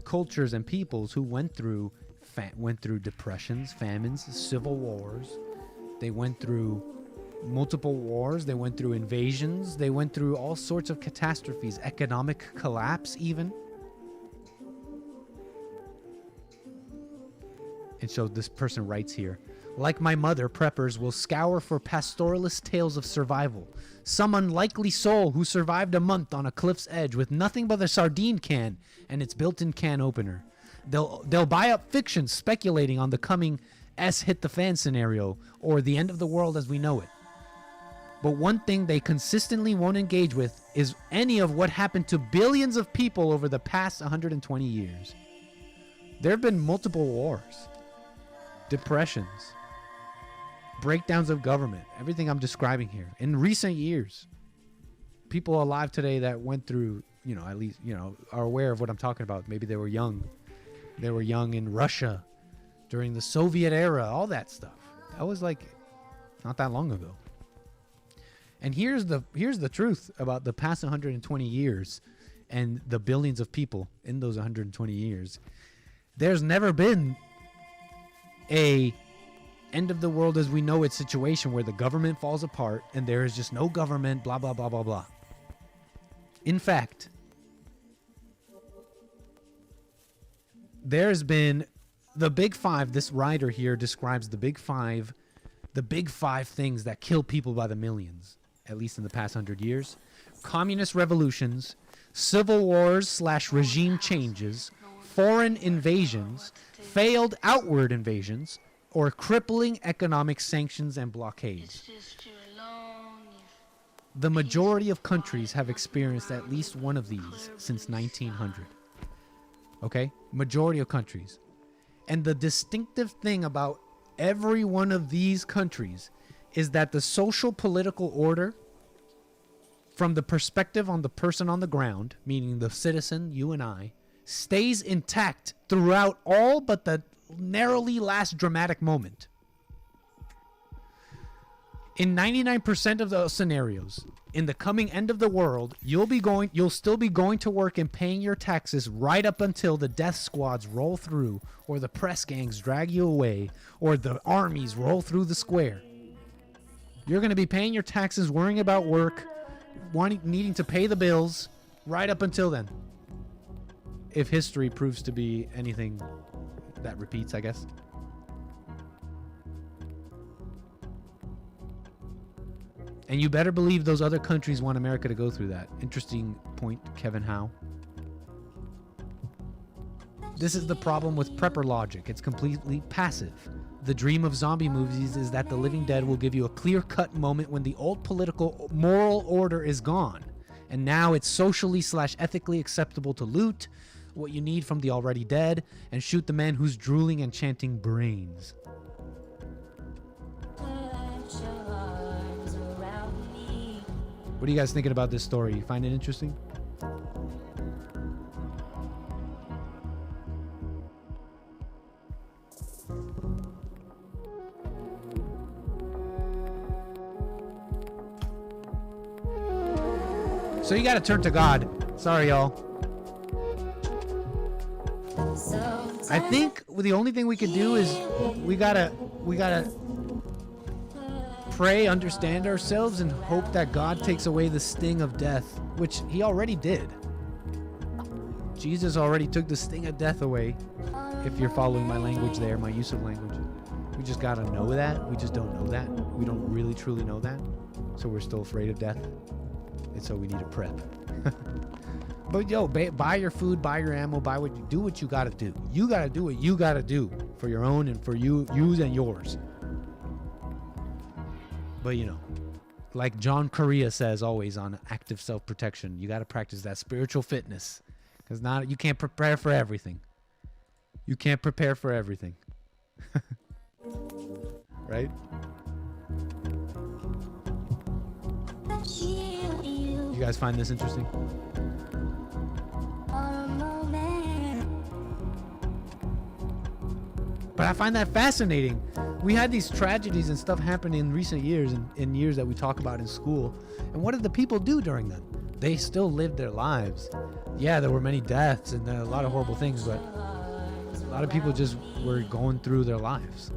cultures and peoples who went through depressions, famines, civil wars. They went through multiple wars. They went through invasions. They went through all sorts of catastrophes, economic collapse even. And so this person writes here, Like my mother, preppers will scour for pastoralist tales of survival. Some unlikely soul who survived a month on a cliff's edge with nothing but a sardine can and its built-in can opener. They'll buy up fiction speculating on the coming hit the fan scenario or the end of the world as we know it. But one thing they consistently won't engage with is any of what happened to billions of people over the past 120 years. There have been multiple wars, depressions, breakdowns of government, everything I'm describing here. In recent years, people alive today that went through, at least, are aware of what I'm talking about. Maybe they were young. They were young in Russia during the Soviet era, all that stuff. That was like not that long ago. And here's the truth about the past 120 years and the billions of people in those 120 years. There's never been a end of the world as we know it situation where the government falls apart and there is just no government, blah, blah, blah, blah, blah. In fact, there's been the big five. This writer here describes the big five things that kill people by the millions, at least in the past 100 years. Communist revolutions, civil wars / regime changes, foreign invasions, failed outward invasions, or crippling economic sanctions and blockades. The majority of countries have experienced at least one of these since 1900. Okay? Majority of countries. And the distinctive thing about every one of these countries is that the social political order, from the perspective on the person on the ground, meaning the citizen, you and I, stays intact throughout all but the narrowly last dramatic moment. In 99% of the scenarios, in the coming end of the world, you'll still be going to work and paying your taxes right up until the death squads roll through, or the press gangs drag you away, or the armies roll through the square. You're going to be paying your taxes, worrying about work, needing to pay the bills, right up until then. If history proves to be anything that repeats, I guess. And you better believe those other countries want America to go through that. Interesting point, Kevin Howe. This is the problem with prepper logic. It's completely passive. The dream of zombie movies is that the living dead will give you a clear-cut moment when the old political moral order is gone. And now it's socially / ethically acceptable to loot what you need from the already dead and shoot the man who's drooling and chanting brains. What are you guys thinking about this story? You find it interesting? So you gotta turn to God. Sorry, y'all. I think the only thing we could do is we gotta pray, understand ourselves, and hope that God takes away the sting of death, which he already did. Jesus already took the sting of death away. If you're following my language there, my use of language. We just gotta know that. We just don't know that. We don't really truly know that. So we're still afraid of death. And so we need to prep. But yo, buy your food, buy your ammo, do what you gotta do. You gotta do what you gotta do for your own and for yous and yours. But like John Correa says always on active self-protection, you gotta practice that spiritual fitness. Because you can't prepare for everything. You can't prepare for everything. Right? You guys find this interesting? But I find that fascinating. We had these tragedies and stuff happen in recent years and in years that we talk about in school. And what did the people do during them? They still lived their lives. Yeah, there were many deaths and a lot of horrible things, but a lot of people just were going through their lives.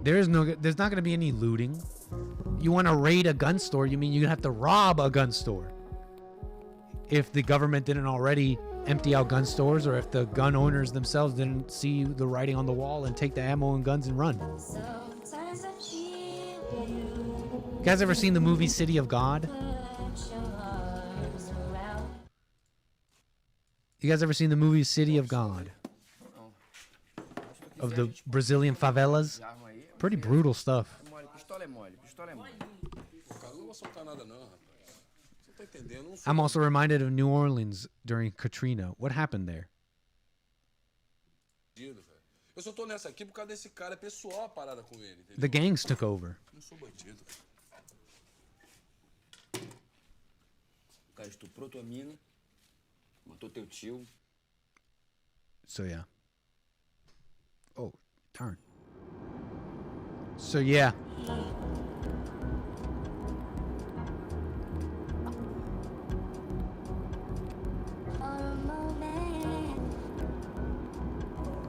There's not going to be any looting. You want to raid a gun store, you mean you have to rob a gun store. If the government didn't already empty out gun stores, or if the gun owners themselves didn't see the writing on the wall and take the ammo and guns and run. You guys ever seen the movie City of God? You guys ever seen the movie City of God? Of the Brazilian favelas? Pretty brutal stuff. I'm also reminded of New Orleans during Katrina. What happened there? The gangs took over. So yeah. Oh, darn. So yeah.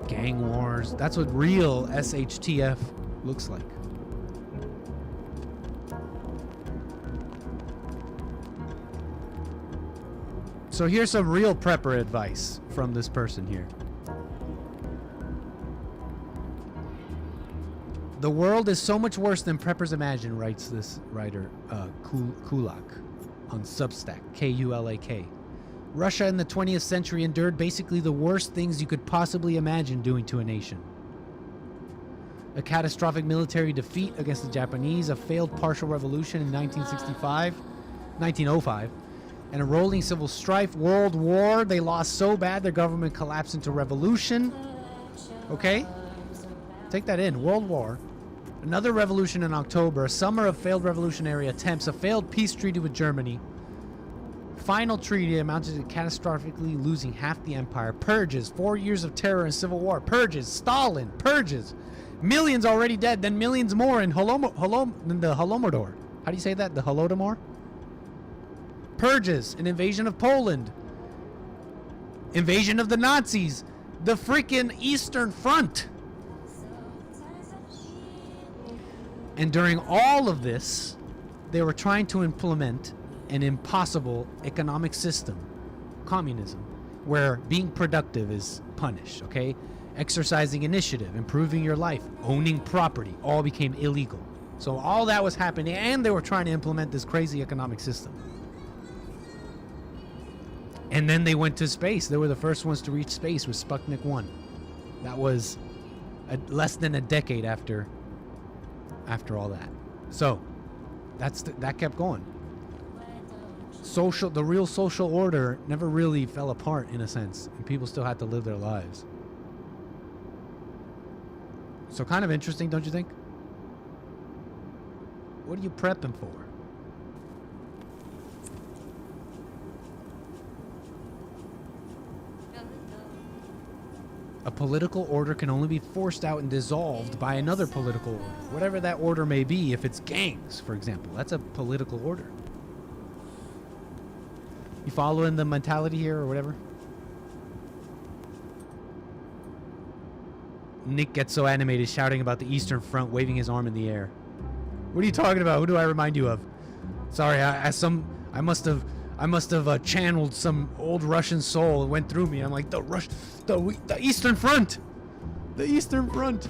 Gang wars. That's what real SHTF looks like. So here's some real prepper advice from this person here. The world is so much worse than preppers imagine, writes this writer, Kulak, on Substack, Kulak. Russia in the 20th century endured basically the worst things you could possibly imagine doing to a nation. A catastrophic military defeat against the Japanese, a failed partial revolution in 1905, and a rolling civil strife, world war. They lost so bad their government collapsed into revolution. Okay? Take that in. World war. Another revolution in October, a summer of failed revolutionary attempts, a failed peace treaty with Germany. Final treaty amounted to catastrophically losing half the empire. Purges, 4 years of terror and civil war. Purges, Stalin, purges. Millions already dead, then millions more in the Holodomor. How do you say that? The Holodomor? Purges, an invasion of Poland. Invasion of the Nazis. The freaking Eastern Front. And during all of this, they were trying to implement an impossible economic system, communism, where being productive is punished, okay? Exercising initiative, improving your life, owning property, all became illegal. So all that was happening, and they were trying to implement this crazy economic system. And then they went to space. They were the first ones to reach space with Sputnik 1. That was less than a decade after all that. So that kept going. The real social order never really fell apart in a sense, and people still had to live their lives. So kind of interesting, don't you think? What are you prepping for? A political order can only be forced out and dissolved by another political order, whatever that order may be. If it's gangs, for example, that's a political order. You following the mentality here or whatever? Nick gets so animated shouting about the Eastern Front, waving his arm in the air. What are you talking about? Who do I remind you of? Sorry, I must have channeled some old Russian soul. It went through me. I'm like, the Eastern Front. The Eastern Front.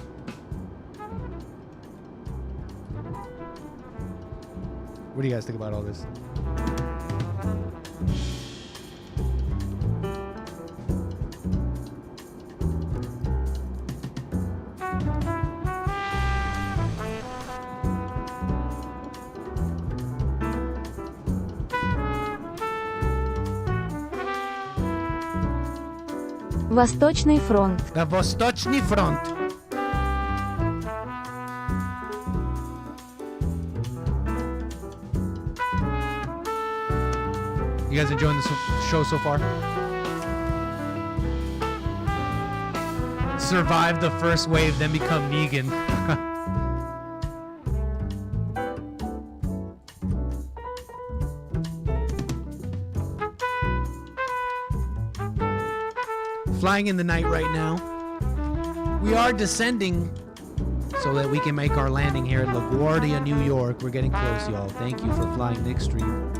What do you guys think about all this? Восточный фронт. Восточный фронт. You guys enjoying this show so far? Survive the first wave, then become vegan. Flying in the night right now. We are descending so that we can make our landing here at LaGuardia, New York. We're getting close, y'all. Thank you for flying Nick Stream.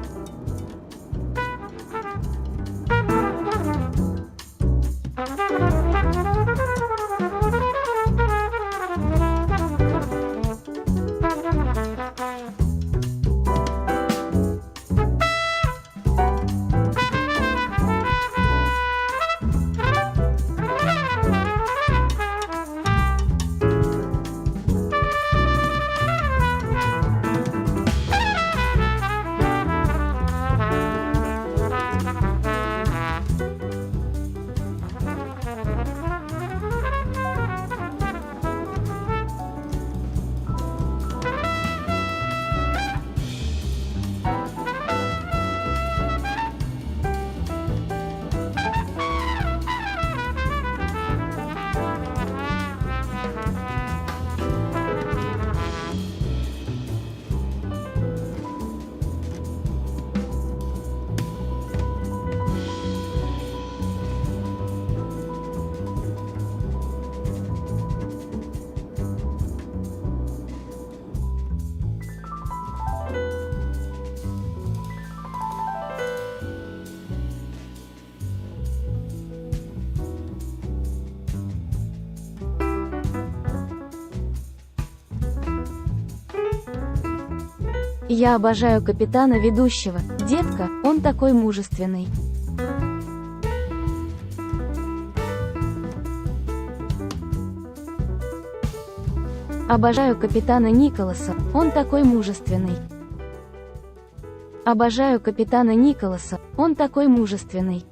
Я обожаю капитана ведущего. Детка, он такой мужественный. Обожаю капитана Николаса, он такой мужественный. Обожаю капитана Николаса, он такой мужественный.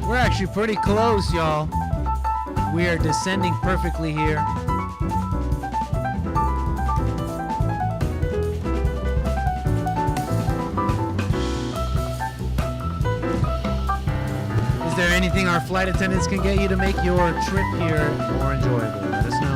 We're actually pretty close, y'all. We are descending perfectly here. Is there anything our flight attendants can get you to make your trip here more enjoyable? Let us know.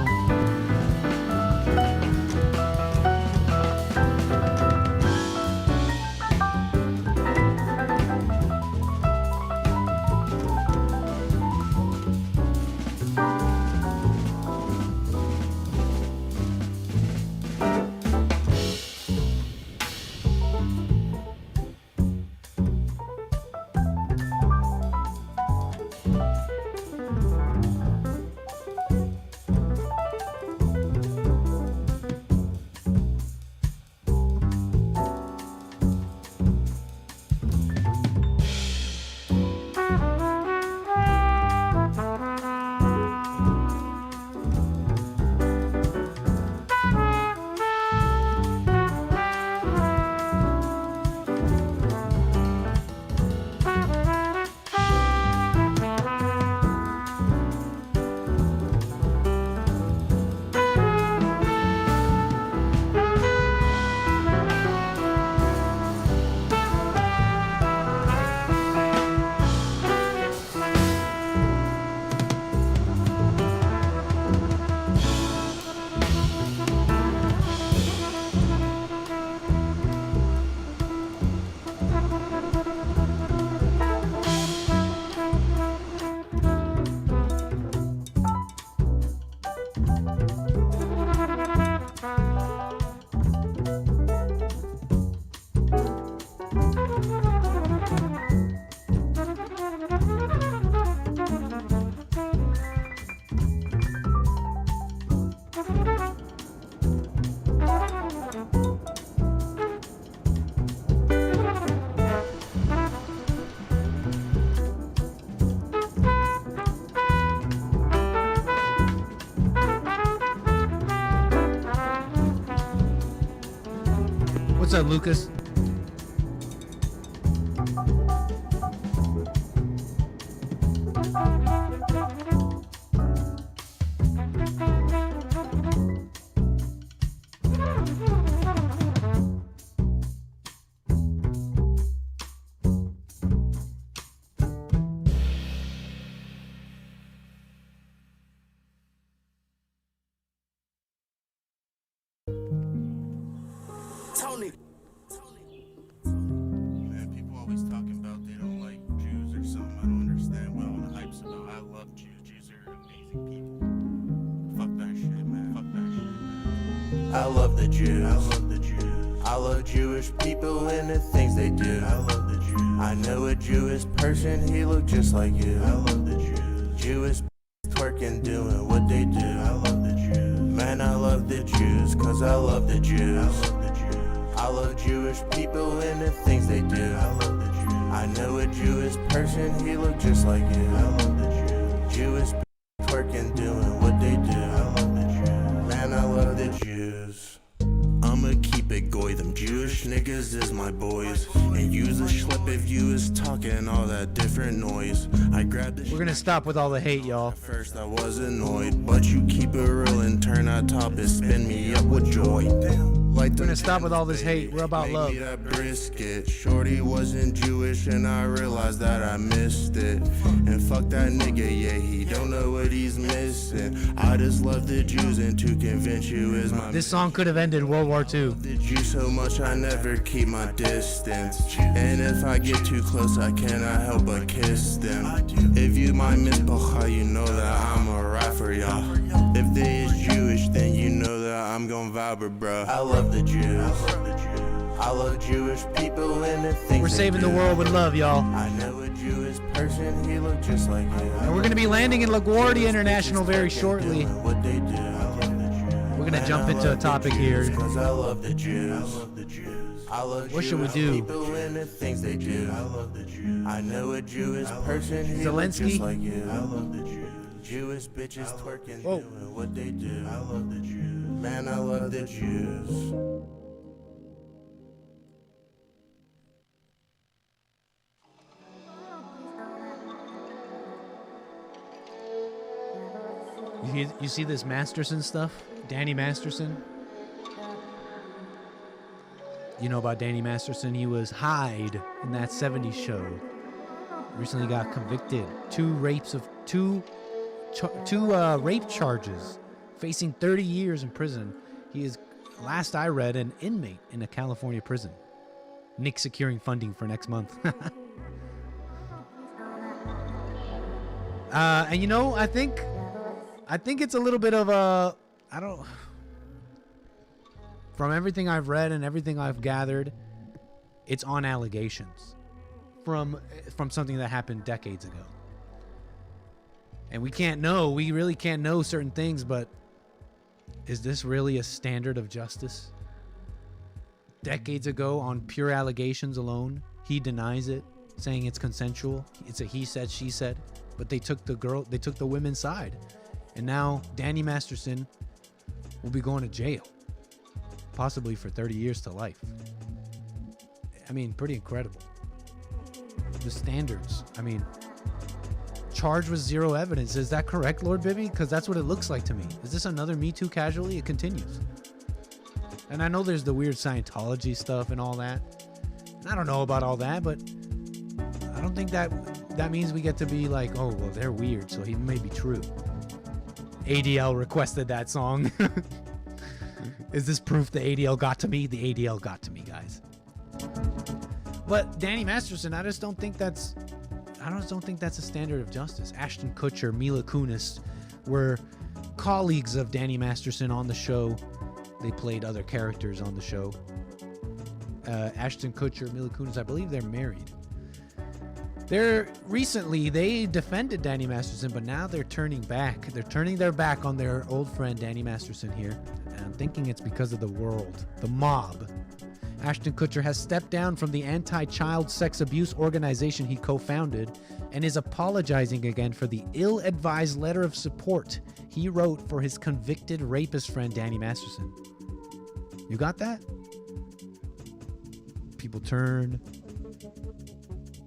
What's up, Lucas? Tony. Man, people always talking about they don't like Jews or something. I don't understand what all the hype's about. I love Jews. Jews are amazing people. Fuck that shit, man. Fuck that shit, man. I love the Jews. I love the Jews. I love Jewish people and the things they do. I love the Jews. I know a Jewish person, he look just like you. I love the Jews. Jewish twerking, doing what they do. I love the Jews. Man, I love the Jews, cause I love the Jews. I love the Jews. I love Jewish people and the things they do. I love the Jews. I know a Jewish person, he look just like you. I love the Jews. Jewish twerking, doing what they do. I love the Jews. Man, I love the Jews. I'ma keep it goy, them Jewish niggas is my boys. And use a schlep if you is talking all that different noise. I grabbed the We're gonna stop with all the hate, y'all. At first I was annoyed, but you keep it real and turn that top and spin me up with joy. Despite We're gonna stop with all this hate. We're about love. That brisket. Shorty wasn't Jewish and I realized that I missed it. And fuck that nigga, yeah, he don't know what he's missing. I just love the Jews and to convince you is my This song could have ended World War II. the Jews so much I never keep my distance. And if I get too close, I cannot help but kiss them. If you my 𝒏𝒊𝒄𝒌𝒔𝒕𝒓𝒆𝒂𝒎, you know that I'm a rap for y'all. If they is Jewish, then you know that I'm gon' vibe it, bro. I love the Jews. I love Jewish people and the things We're saving the world with love, y'all. I know a Jewish person, he look just like you. And we're gonna be landing in LaGuardia International very shortly. What they do. We're gonna jump into a topic here. Cause I love the Jews. I love What should we Jewish do? people and the things they do. I love the Jews. I know a Jewish person, he look Zelensky? just like you. I love the Jews. Jewish bitches twerking, doing what they do. I love the Jews. Man, I love the Jews. You see this Masterson stuff? Danny Masterson? You know about Danny Masterson? He was Hyde in that 70s show. Recently got convicted. Two rape charges. Facing 30 years in prison. He is, last I read, an inmate in a California prison. Nick securing funding for next month. And you know, I think it's a little bit of a, from everything I've read and everything I've gathered, it's on allegations from something that happened decades ago. And we really can't know certain things, but is this really a standard of justice? Decades ago, on pure allegations alone, he denies it, saying it's consensual. It's a he said, she said, but they took the women's side. And now Danny Masterson will be going to jail, possibly for 30 years to life. I mean, pretty incredible. The standards. I mean, charged with zero evidence. Is that correct, Lord Bibby? Because that's what it looks like to me. Is this another Me Too casualty? It continues. And I know there's the weird Scientology stuff and all that. And I don't know about all that, but I don't think that means we get to be like, oh, well, they're weird, so he may be true. ADL requested that song. Is this proof the ADL got to me? The ADL got to me, guys. But Danny Masterson, I just don't think that's a standard of justice. Ashton Kutcher, Mila Kunis were colleagues of Danny Masterson on the show. They played other characters on the show. Ashton Kutcher, Mila Kunis, I believe they're married. Recently they defended Danny Masterson, but now they're turning back. They're turning their back on their old friend Danny Masterson here. And I'm thinking it's because of the world, the mob. Ashton Kutcher has stepped down from the anti-child sex abuse organization he co-founded and is apologizing again for the ill-advised letter of support he wrote for his convicted rapist friend Danny Masterson. You got that? People turned.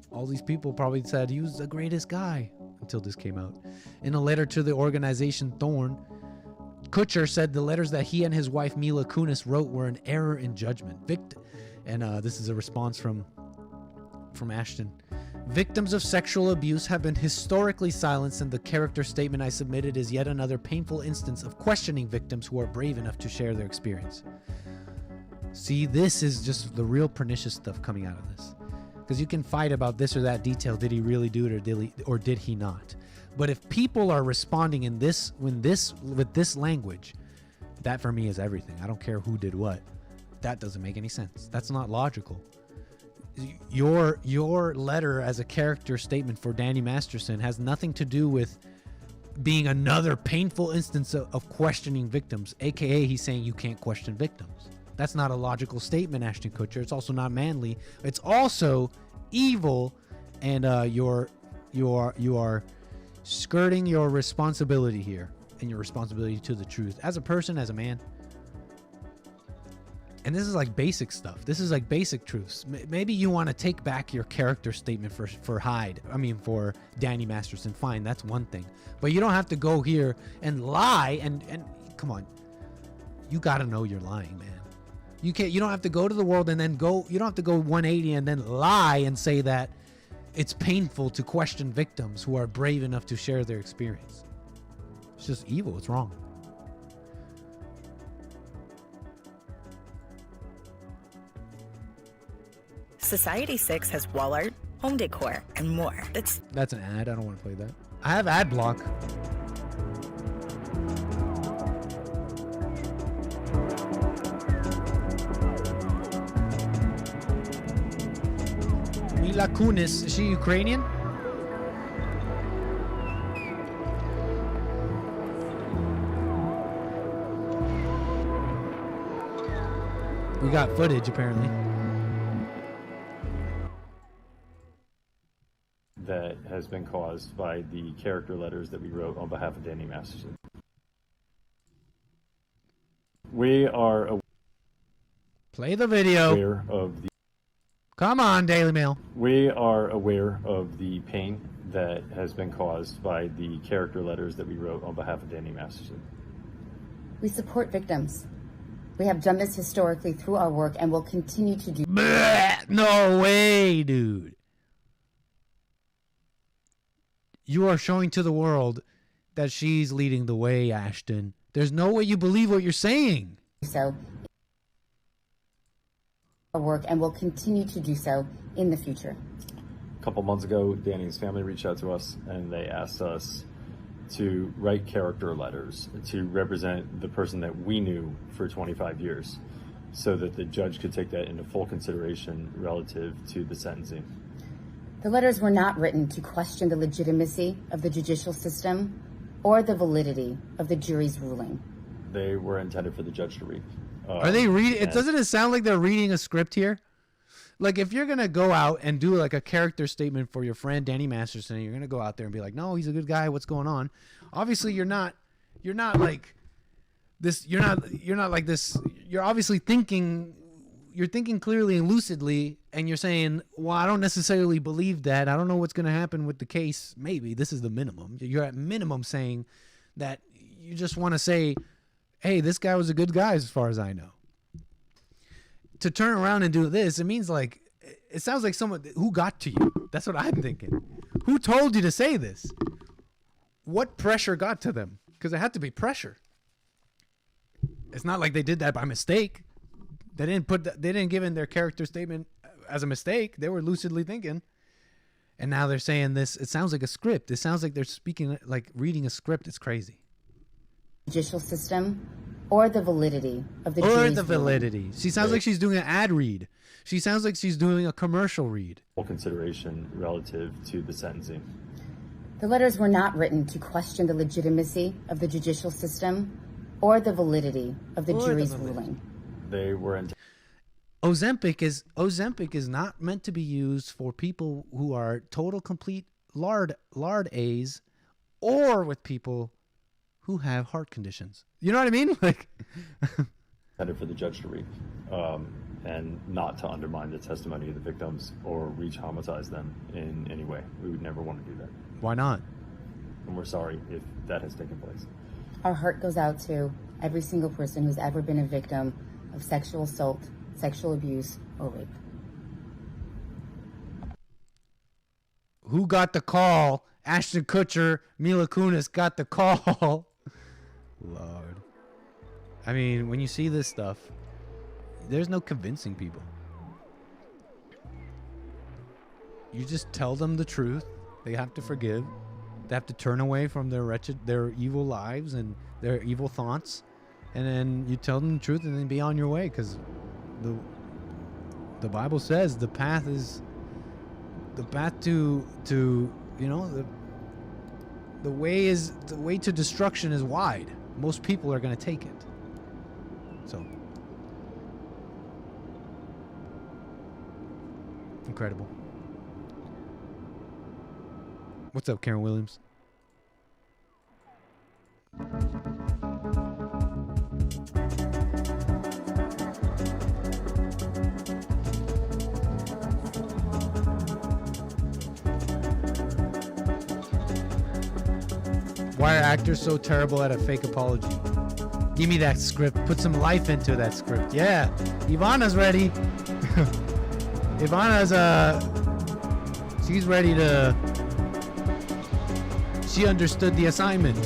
All these people probably said he was the greatest guy until this came out. In a letter to the organization Thorn, Kutcher said the letters that he and his wife Mila Kunis wrote were an error in judgment. And this is a response from Ashton. Victims of sexual abuse have been historically silenced, and the character statement I submitted is yet another painful instance of questioning victims who are brave enough to share their experience. See, this is just the real pernicious stuff coming out of this. Because you can fight about this or that detail. Did he really do it or did he not? But if people are responding with this language, that for me is everything. I don't care who did what. That doesn't make any sense. That's not logical. Your letter as a character statement for Danny Masterson has nothing to do with being another painful instance of questioning victims, aka he's saying you can't question victims. That's not a logical statement, Ashton Kutcher. It's also not manly. It's also evil, and you are skirting your responsibility here, and your responsibility to the truth as a person, as a man. And this is like basic stuff. This is like basic truths. Maybe you want to take back your character statement for Danny Masterson. Fine, that's one thing. But you don't have to go here and lie and come on. You got to know you're lying, man. You don't have to go to the world and then go. You don't have to go 180 and then lie and say that it's painful to question victims who are brave enough to share their experience. It's just evil. It's wrong. Society6 has wall art, home decor, and more. That's an ad. I don't want to play that. I have ad block. Mila Kunis, is she Ukrainian? We got footage apparently. That has been caused by the character letters that we wrote on behalf of Danny Masterson. We are Play the video. aware of the Come on, Daily Mail. We are aware of the pain that has been caused by the character letters that we wrote on behalf of Danny Masterson. We support victims. We have done this historically through our work and will continue to do. Bleh, no way, dude. You are showing to the world that she's leading the way, Ashton. There's no way you believe what you're saying. So, our work and will continue to do so in the future. A couple months ago, Danny's family reached out to us and they asked us to write character letters to represent the person that we knew for 25 years so that the judge could take that into full consideration relative to the sentencing. The letters were not written to question the legitimacy of the judicial system or the validity of the jury's ruling. They were intended for the judge to read. Are they reading? Doesn't it sound like they're reading a script here? Like if you're gonna go out and do like a character statement for your friend Danny Masterson, you're gonna go out there and be like, "No, he's a good guy. What's going on?" Obviously, you're not like this. You're not like this. You're obviously thinking. You're thinking clearly and lucidly, and you're saying, "Well, I don't necessarily believe that. I don't know what's gonna happen with the case. Maybe this is the minimum." You're at minimum saying that you just want to say, "Hey, this guy was a good guy as far as I know." To turn around and do this, it means like, it sounds like someone who got to you. That's what I'm thinking. Who told you to say this? What pressure got to them? Because it had to be pressure. It's not like they did that by mistake. They didn't give in their character statement as a mistake. They were lucidly thinking. And now they're saying this. It sounds like a script. It sounds like they're speaking, like reading a script. It's crazy. Judicial system or the validity of the Or jury's the validity. ruling. She sounds like she's doing an ad read. She sounds like she's doing a commercial read. Full consideration relative to the sentencing. The letters were not written to question the legitimacy of the judicial system or the validity of the jury's ruling. They were intended. Ozempic is not meant to be used for people who are total complete lard A's or with people who have heart conditions. You know what I mean? Like Intended for the judge to read, and not to undermine the testimony of the victims or re-traumatize them in any way. We would never want to do that. Why not? And we're sorry if that has taken place. Our heart goes out to every single person who's ever been a victim of sexual assault, sexual abuse, or rape. Who got the call? Ashton Kutcher, Mila Kunis got the call. Lord. I mean, when you see this stuff, there's no convincing people. You just tell them the truth. They have to forgive. They have to turn away from their evil lives and their evil thoughts. And then you tell them the truth and then be on your way, because the Bible says the path to you know, the way to destruction is wide. Most people are going to take it. So incredible. What's up, Karen Williams? Why are actors so terrible at a fake apology? Give me that script. Put some life into that script. Yeah. Ivana's ready. Ivana's, she's ready to... She understood the assignment.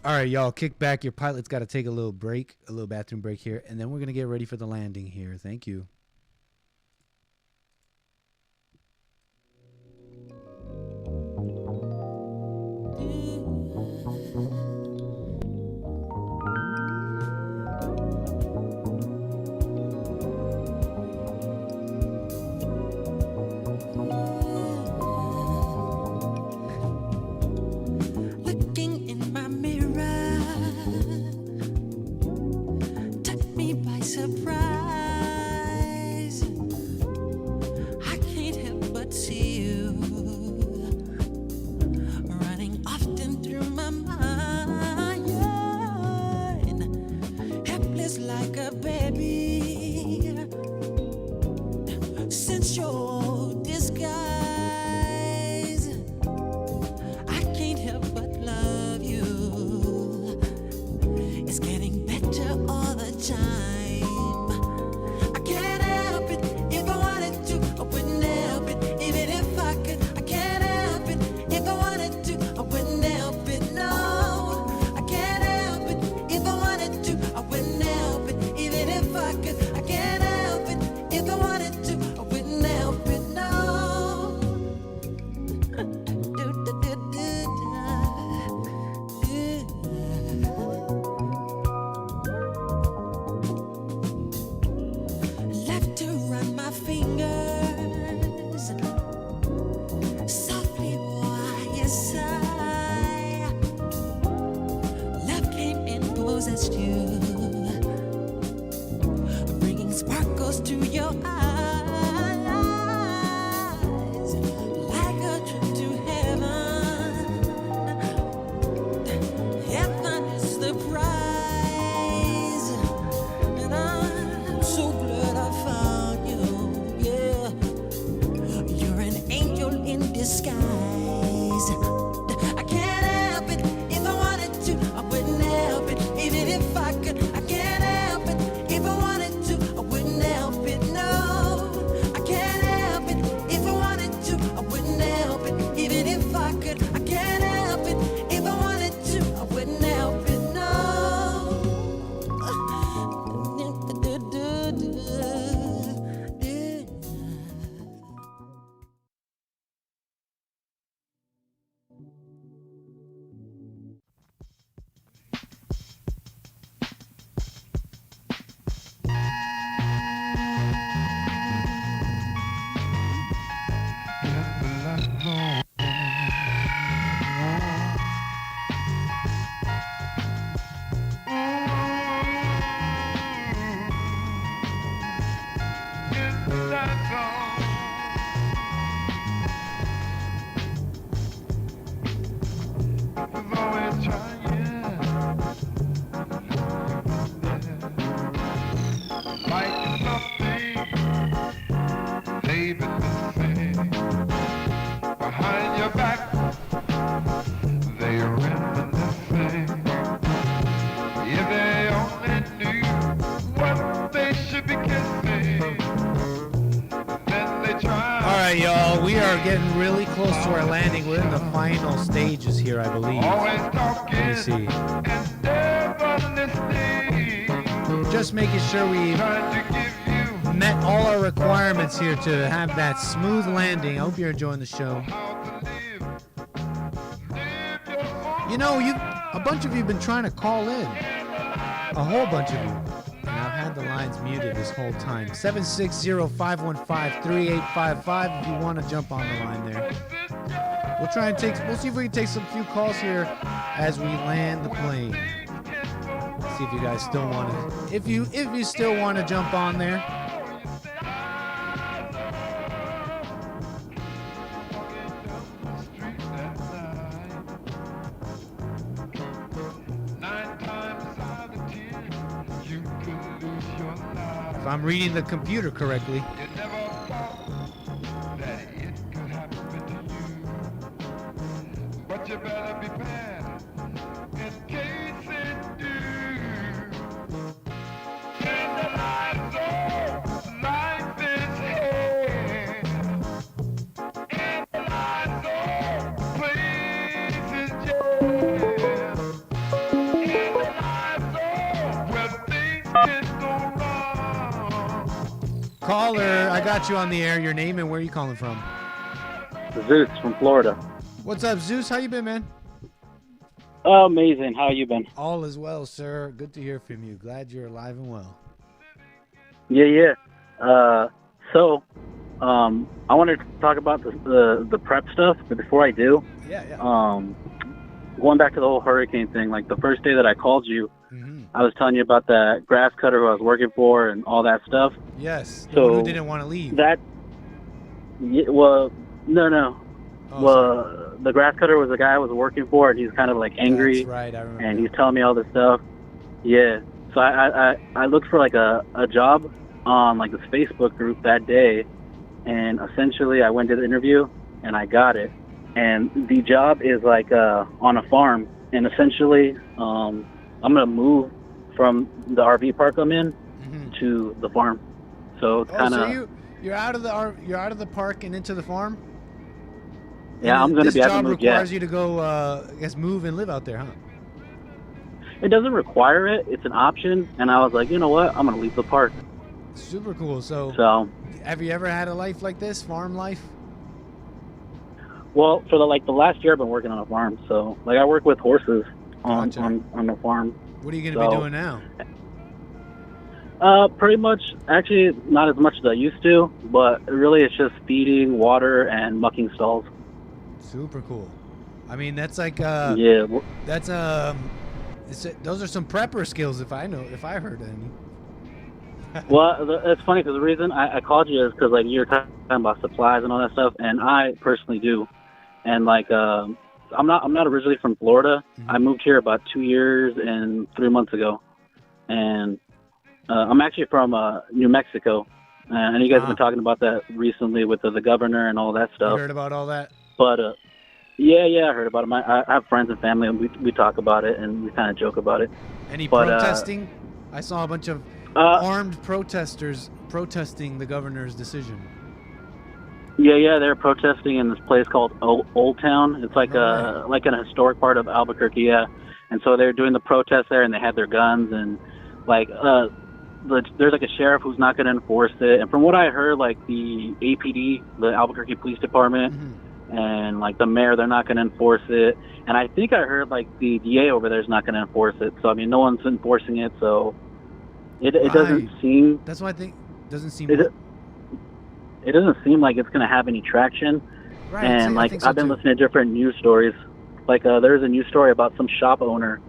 All right, y'all, kick back. Your pilot's got to take a little break, a little bathroom break here, and then we're going to get ready for the landing here. Thank you. Surprise, I can't help but see you running often through my mind, helpless like a baby, since your disguise, I can't help but love you, it's getting better all the time. Getting really close to our landing. We're in the final stages here, I believe. Let me see. Just making sure we met all our requirements here to have that smooth landing. I hope you're enjoying the show. You know, A bunch of you have been trying to call in. A whole bunch of you. And I've had the lines muted this whole time. 760-515-3855 if you want to jump on the line there. We'll see if we can take some few calls here as we land the plane. See if you guys still want to, if you still want to jump on there. If I'm reading the computer correctly. Caller, I got you on the air. Your name and where are you calling from? Zeus from Florida. What's up, Zeus? How you been, man? Oh, amazing. How you been? All is well, sir. Good to hear from you. Glad you're alive and well. Yeah. So, I wanted to talk about the prep stuff, but before I do, going back to the whole hurricane thing, like the first day that I called you, I was telling you about that grass cutter who I was working for and all that stuff. Yes. The So one who didn't want to leave. no. Oh, well, the grass cutter was the guy I was working for, and he's kind of like angry. That's right, I remember. And he's telling me all this stuff. Yeah. So I looked for like a job on like this Facebook group that day, and essentially I went to the interview and I got it. And the job is like on a farm, and essentially I'm gonna move from the RV park I'm in to the farm. So it's kind of so you're out of the park and into the farm. Yeah, I'm gonna be having to move. This job requires you to go, I guess, move and live out there, huh? It doesn't require it; it's an option. And I was like, you know what? I'm gonna leave the park. Super cool. So have you ever had a life like this, farm life? Well, for the last year, I've been working on a farm. So like I work with horses on the farm. What are you gonna be doing now? Pretty much, actually, not as much as I used to, but really it's just feeding, water, and mucking stalls. Super cool. I mean, that's like yeah. That's those are some prepper skills if I heard any. Well, it's funny because the reason I called you is because like you're talking about supplies and all that stuff, and I personally do. And like I'm not originally from Florida. I moved here about 2 years and 3 months ago, and I'm actually from New Mexico, and you guys have been talking about that recently with the governor and all that stuff. You heard about all that? But yeah, I heard about it. I have friends and family, and we talk about it, and we kind of joke about it. Any protesting? I saw a bunch of armed protesters protesting the governor's decision. Yeah, they're protesting in this place called Old Town. It's like like an historic part of Albuquerque, yeah. And so they're doing the protest there, and they had their guns, and like there's like a sheriff who's not going to enforce it. And from what I heard, like the APD, the Albuquerque Police Department, and like the mayor, they're not going to enforce it. And I think I heard like the DA over there is not going to enforce it. So I mean, no one's enforcing it, so it doesn't seem. That's why I think doesn't seem. It doesn't seem like it's going to have any traction. Right, and like I've been listening to different news stories. Like there's a news story about some shop owner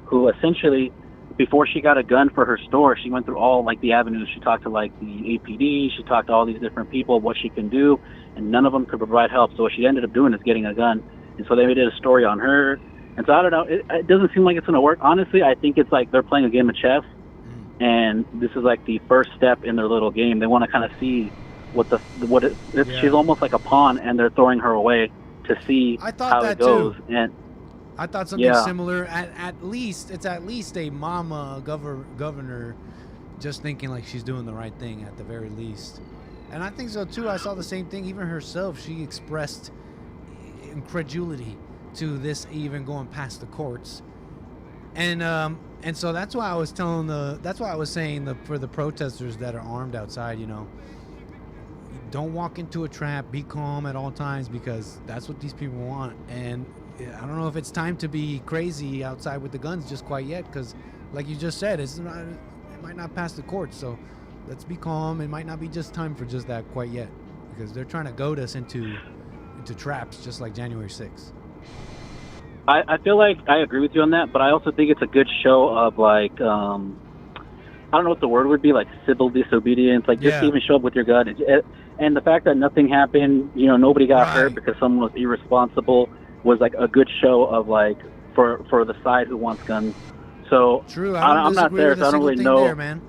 who essentially, before she got a gun for her store, she went through all like the avenues. She talked to like the APD, she talked to all these different people, what she can do, and none of them could provide help. So what she ended up doing is getting a gun. And so they did a story on her. And so I don't know, it doesn't seem like it's going to work. Honestly, I think it's like they're playing a game of chess, and this is like the first step in their little game. They want to kind of see she's almost like a pawn, and they're throwing her away to see how it goes. Too. And I thought something similar. At least it's at least a mama governor just thinking like she's doing the right thing at the very least. And I think so too. I saw the same thing. Even herself, she expressed incredulity to this even going past the courts. And so that's why I was saying for the protesters that are armed outside, you know, don't walk into a trap, be calm at all times, because that's what these people want. And I don't know if it's time to be crazy outside with the guns just quite yet, because like you just said, it might not pass the courts. So let's be calm. It might not be just time for just that quite yet, because they're trying to goad us into traps just like January 6th. I feel like I agree with you on that, but I also think it's a good show of like I don't know what the word would be, like civil disobedience, like just even show up with your gun. And the fact that nothing happened, you know, nobody got hurt because someone was irresponsible, was like a good show of like for the side who wants guns. So true, I'm not there, so I don't really know. There, man.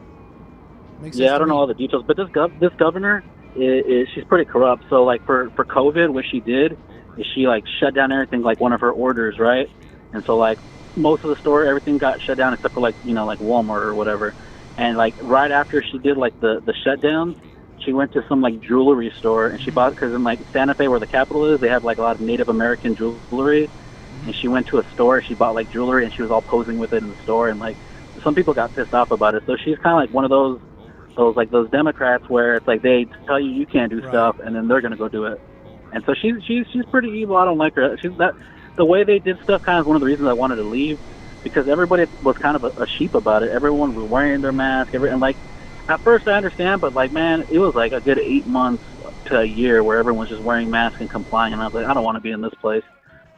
I don't know all the details, but this governor she's pretty corrupt. So like for COVID, what she did is she like shut down everything, like one of her orders, right? And so like most of the store, everything got shut down except for like, you know, like Walmart or whatever. And like right after she did like the shutdown, she went to some like jewelry store and she bought, because in like Santa Fe where the capital is, they have like a lot of Native American jewelry. And she went to a store, she bought like jewelry and she was all posing with it in the store, and like some people got pissed off about it. So she's kind of like one of those those Democrats where it's like they tell you can't do stuff and then they're gonna go do it. And so she's pretty evil. I don't like her. The way they did stuff kind of one of the reasons I wanted to leave, because everybody was kind of a sheep about it. Everyone was wearing their mask. And like at first I understand, but like man, it was like a good 8 months to a year where everyone was just wearing masks and complying, and I was like, I don't want to be in this place.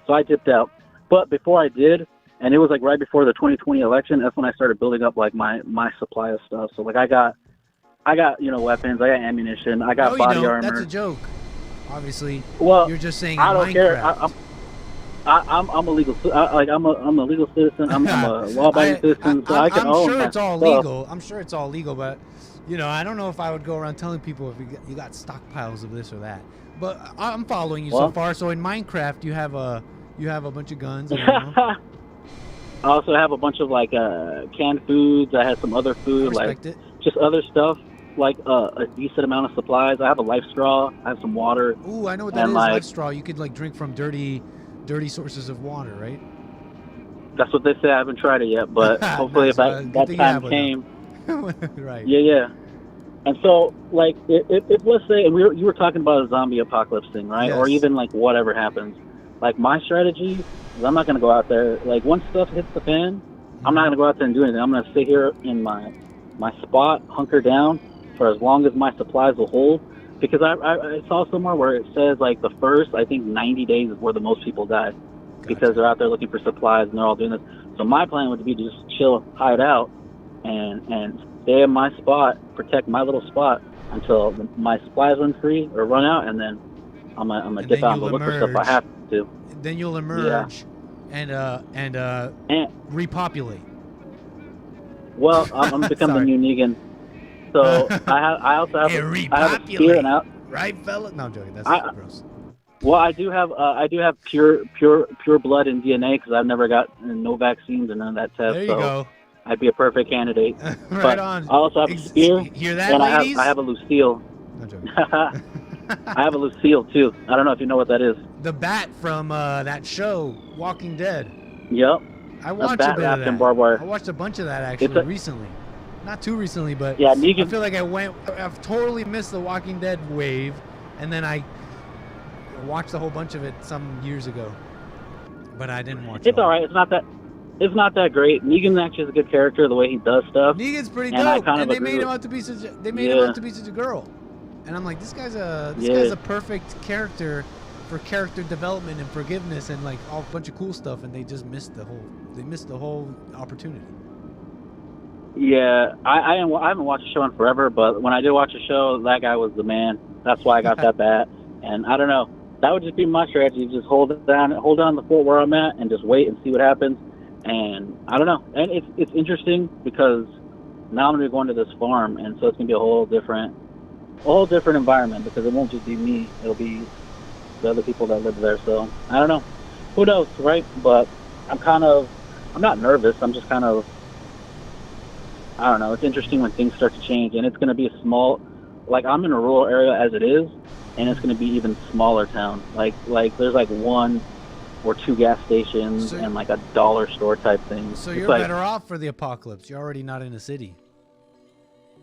So I dipped out. But before I did, and it was like right before the 2020 election, that's when I started building up like my supply of stuff. So like I got you know weapons, I got ammunition, I got body armor. That's a joke. Obviously, well, you're just saying. I don't care. I'm a legal. I'm a legal citizen. I'm a law-abiding citizen. So I can own sure my it's all stuff. legal. I'm sure it's all legal, but you know, I don't know if I would go around telling people if you got stockpiles of this or that. But I'm following you so far. So in Minecraft, you have a bunch of guns. And, you know. I also have a bunch of like canned foods. I have some other food, like just other stuff, like a decent amount of supplies. I have a life straw. I have some water. Ooh, I know what that is. Life straw. You could like drink from dirty sources of water, right? That's what they say. I haven't tried it yet, but hopefully if that time came. Right. Yeah. And so, like, if let's say, and you were talking about a zombie apocalypse thing, right? Yes. Or even like whatever happens. Like my strategy is I'm not gonna go out there. Like once stuff hits the fan, I'm not gonna go out there and do anything. I'm gonna sit here in my spot, hunker down for as long as my supplies will hold. Because I saw somewhere where it says like the first, I think 90 days is where the most people die, because they're out there looking for supplies and they're all doing this. So my plan would be to just chill, hide out, and stay in my spot, protect my little spot until my supplies run free or run out, and then I'm gonna dip out and look for stuff I have to. Then you'll emerge and repopulate. Well, I'm gonna become the new Negan. So I also have a spear and right, fella? No, I'm joking. That's gross. Well, I do have pure blood and DNA because I've never got no vaccines and none of that test. There you so go. I'd be a perfect candidate. Right but on. I also have a spear. Hear that, and ladies? I have a Lucille. No joking. I have a Lucille too. I don't know if you know what that is. The bat from that show, Walking Dead. Yep. I watched a bat bit wrapped of in that. barbed wire. I watched a bunch of that actually recently. Not too recently, but yeah, I feel like I've totally missed the Walking Dead wave, and then I watched a whole bunch of it some years ago, but I didn't watch it. It's all right. It's not that great. Negan's actually a good character, the way he does stuff. Negan's pretty and dope, and they made him out to be such a girl, and I'm like, this guy's a perfect character for character development and forgiveness and like a bunch of cool stuff, and they just missed the whole opportunity. Yeah, I haven't watched a show in forever, but when I did watch a show, that guy was the man. That's why I got that bat. And I don't know, that would just be my strategy: just hold down the fort where I'm at, and just wait and see what happens. And I don't know, and it's interesting because now I'm gonna be going to this farm, and so it's gonna be a whole different environment because it won't just be me; it'll be the other people that live there. So I don't know, who knows, right? But I'm not nervous. I'm just kind of. I don't know. It's interesting when things start to change, and it's going to be a small, like I'm in a rural area as it is, and it's going to be even smaller town. Like there's like 1 or 2 gas stations and like a dollar store type thing. So you're better off for the apocalypse. You're already not in a city.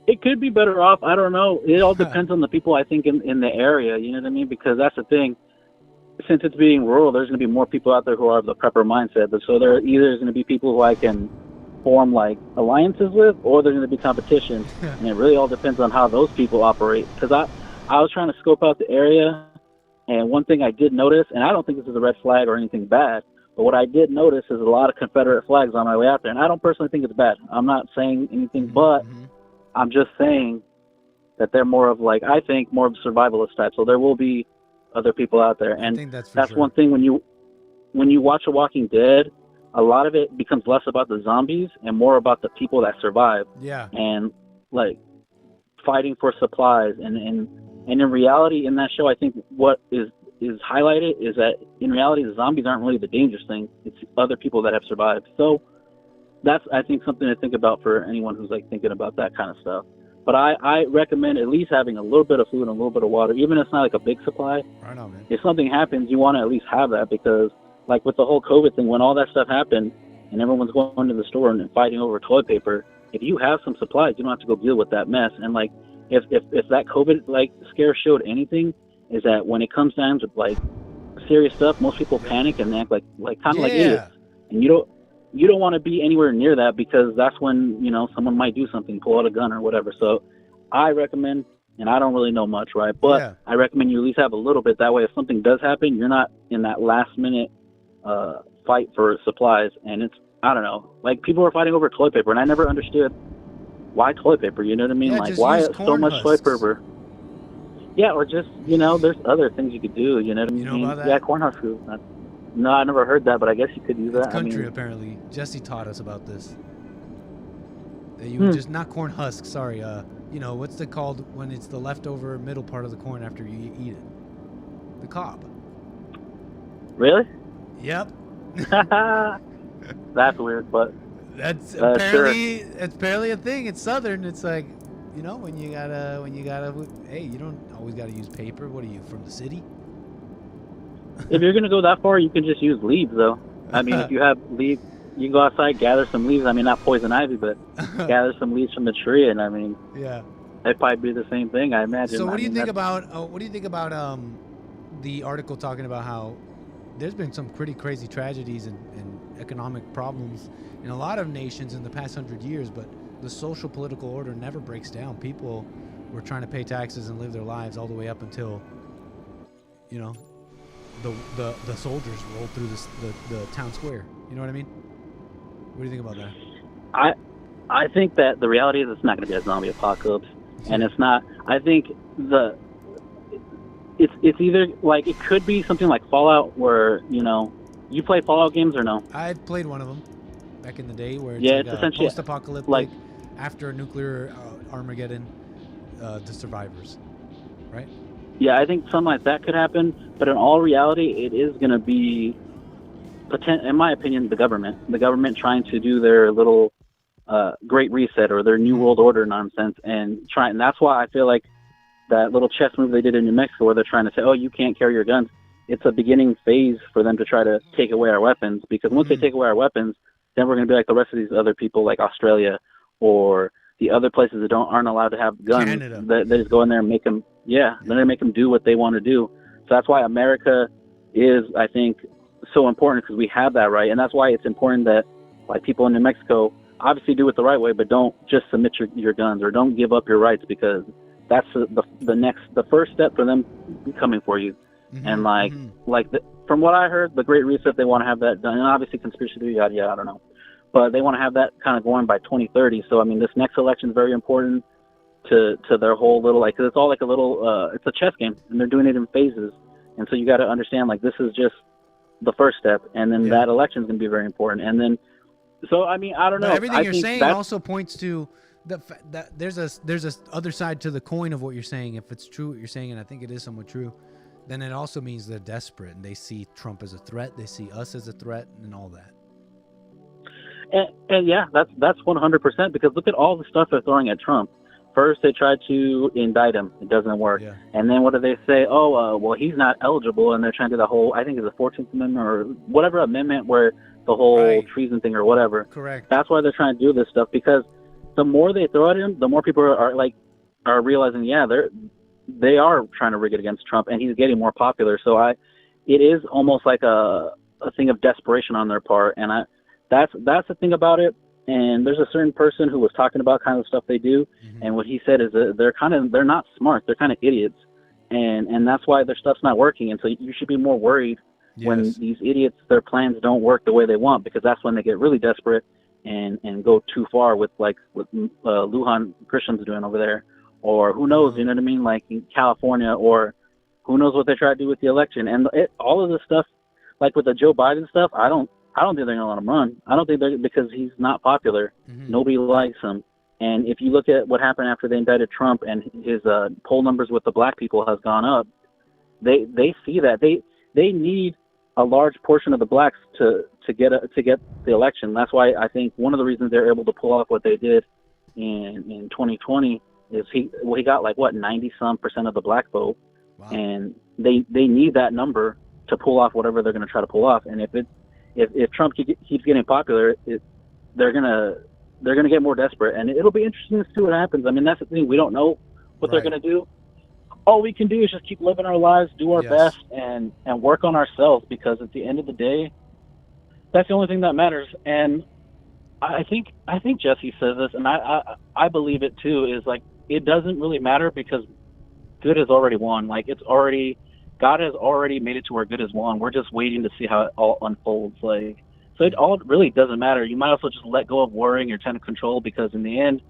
It could be better off. I don't know. It all depends on the people I think in the area. You know what I mean? Because that's the thing. since it's being rural, there's going to be more people out there who are of the prepper mindset. So there either is going to be people who I can form like alliances with, or there's going to be competition, and it really all depends on how those people operate. Because I was trying to scope out the area, and one thing I did notice, and I don't think this is a red flag or anything bad, but what I did notice is a lot of Confederate flags on my way out there, and I don't personally think it's bad. I'm not saying anything, but I'm just saying that they're more of like, I think more of survivalist type. So there will be other people out there, and I think that's sure. One thing when you watch The Walking Dead, a lot of it becomes less about the zombies and more about the people that survive. Yeah. And like fighting for supplies, and in reality, in that show, I think what is highlighted is that in reality, the zombies aren't really the dangerous thing. It's other people that have survived. So that's, I think, something to think about for anyone who's like thinking about that kind of stuff. But I recommend at least having a little bit of food and a little bit of water, even if it's not like a big supply. Right on, man. If something happens, you want to at least have that, because like with the whole COVID thing, when all that stuff happened and everyone's going to the store and fighting over toilet paper, if you have some supplies, you don't have to go deal with that mess. And like if that COVID like scare showed anything, is that when it comes down to like serious stuff, most people panic and act like kind of like idiots. And you don't want to be anywhere near that, because that's when, you know, someone might do something, pull out a gun or whatever. So I recommend, and I don't really know much, right? But I recommend you at least have a little bit. That way, if something does happen, you're not in that last minute fight for supplies. And it's, I don't know, like people are fighting over toilet paper, and I never understood why toilet paper, you know what I mean? Yeah, like why so much toilet paper? Yeah, or just, you know, there's other things you could do, you know what I mean? You know about that? Yeah, corn husks. No, I never heard that, but I guess you could use that. It's country, I mean, apparently. Jesse taught us about this. That you would just, not corn husk, sorry. You know, what's it called when it's the leftover middle part of the corn after you eat it? The cob. Really? Yep. That's weird, but that's sure. apparently a thing. It's Southern. It's like, you know, when you gotta, hey, you don't always gotta use paper. What are you, from the city? If you're gonna go that far, you can just use leaves, though. I mean, if you have leaves, you can go outside, gather some leaves. I mean, not poison ivy, but gather some leaves from the tree, and I mean, yeah, it'd probably be the same thing, I imagine. So what do you think about? The article talking about how there's been some pretty crazy tragedies and economic problems in a lot of nations in the past 100 years, but the social political order never breaks down. People were trying to pay taxes and live their lives all the way up until, you know, the soldiers rolled through the town square. You know what I mean? What do you think about that? I think that the reality is it's not going to be a zombie apocalypse, and it's not. I think it's either like it could be something like Fallout, where, you know, you play Fallout games or no? I've played one of them back in the day, where it's, it's like essentially post-apocalyptic, like after a nuclear Armageddon, the survivors, right? Yeah, I think something like that could happen, but in all reality, it is going to be, in my opinion, the government trying to do their little Great Reset or their New World Order nonsense, and that's why I feel like that little chess move they did in New Mexico, where they're trying to say, oh, you can't carry your guns. It's a beginning phase for them to try to take away our weapons, because once they take away our weapons, then we're going to be like the rest of these other people, like Australia or the other places that aren't allowed to have guns. Canada. They just go in there and make them, then they make them do what they want to do. So that's why America is, I think, so important, because we have that right. And that's why it's important that, like, people in New Mexico obviously do it the right way, but don't just submit your guns, or don't give up your rights, because that's the first step for them coming for you. And from what I heard, the Great Reset, they want to have that done. And obviously conspiracy theory, I don't know. But they want to have that kind of going by 2030. So, I mean, this next election is very important to their whole little, like, 'cause it's all like a little, it's a chess game, and they're doing it in phases. And so you got to understand, like, this is just the first step, and then that election is going to be very important. And then, so, I mean, I don't know. But everything you're saying also points to that there's a other side to the coin of what you're saying. If it's true what you're saying, and I think it is somewhat true, then it also means they're desperate, and they see Trump as a threat. They see us as a threat, and all that. And yeah, that's 100%, because look at all the stuff they're throwing at Trump. First, they tried to indict him. It doesn't work. Yeah. And then what do they say? Oh, well, he's not eligible, and they're trying to do the whole, I think it's the 14th Amendment or whatever amendment, where the whole treason thing or whatever. Correct. That's why they're trying to do this stuff, because the more they throw at him, the more people are realizing, they are trying to rig it against Trump, and he's getting more popular. So it is almost like a thing of desperation on their part. And that's the thing about it. And there's a certain person who was talking about kind of stuff they do. And what he said is that they're not smart. They're kind of idiots. And that's why their stuff's not working. And so you should be more worried when these idiots, their plans don't work the way they want, because that's when they get really desperate and go too far with what Lujan Grisham's doing over there, or who knows, you know what I mean, like in California, or who knows what they try to do with the election. And all of this stuff, like with the Joe Biden stuff, I don't think they're going to let him run. I don't think they're, because he's not popular. Nobody likes him. And if you look at what happened after they indicted Trump, and his poll numbers with the black people has gone up, they see that they need a large portion of the blacks to get the election. That's why I think one of the reasons they're able to pull off what they did in 2020 is he got like 90% of the black vote. Wow. And they need that number to pull off whatever they're going to try to pull off. And if Trump keeps getting popular, they're gonna get more desperate, and it'll be interesting to see what happens. I mean, that's the thing, we don't know what they're gonna do. All we can do is just keep living our lives, do our best, and work on ourselves, because at the end of the day, that's the only thing that matters. And I think Jesse says this, and I believe it too, is like, it doesn't really matter, because good has already won. Like, God has already made it to where good has won. We're just waiting to see how it all unfolds. Like, so it all really doesn't matter. You might also just let go of worrying or trying to control, because in the end,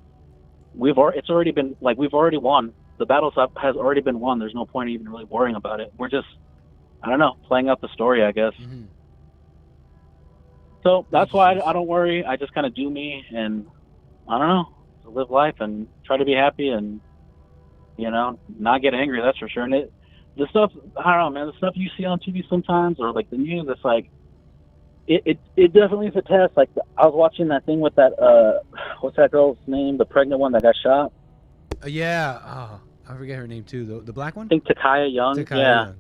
we've already won. The battle has already been won. There's no point even really worrying about it. We're just, I don't know, playing out the story, I guess. So that's why I don't worry. I just kind of do me, and I don't know, live life and try to be happy, and not get angry. That's for sure. And the stuff, I don't know, man, the stuff you see on TV sometimes, or like the news, it's like, it definitely is a test. Like, I was watching that thing with that, what's that girl's name? The pregnant one that got shot? I forget her name too. The black one? I think 𝒂𝒏 Young. Young.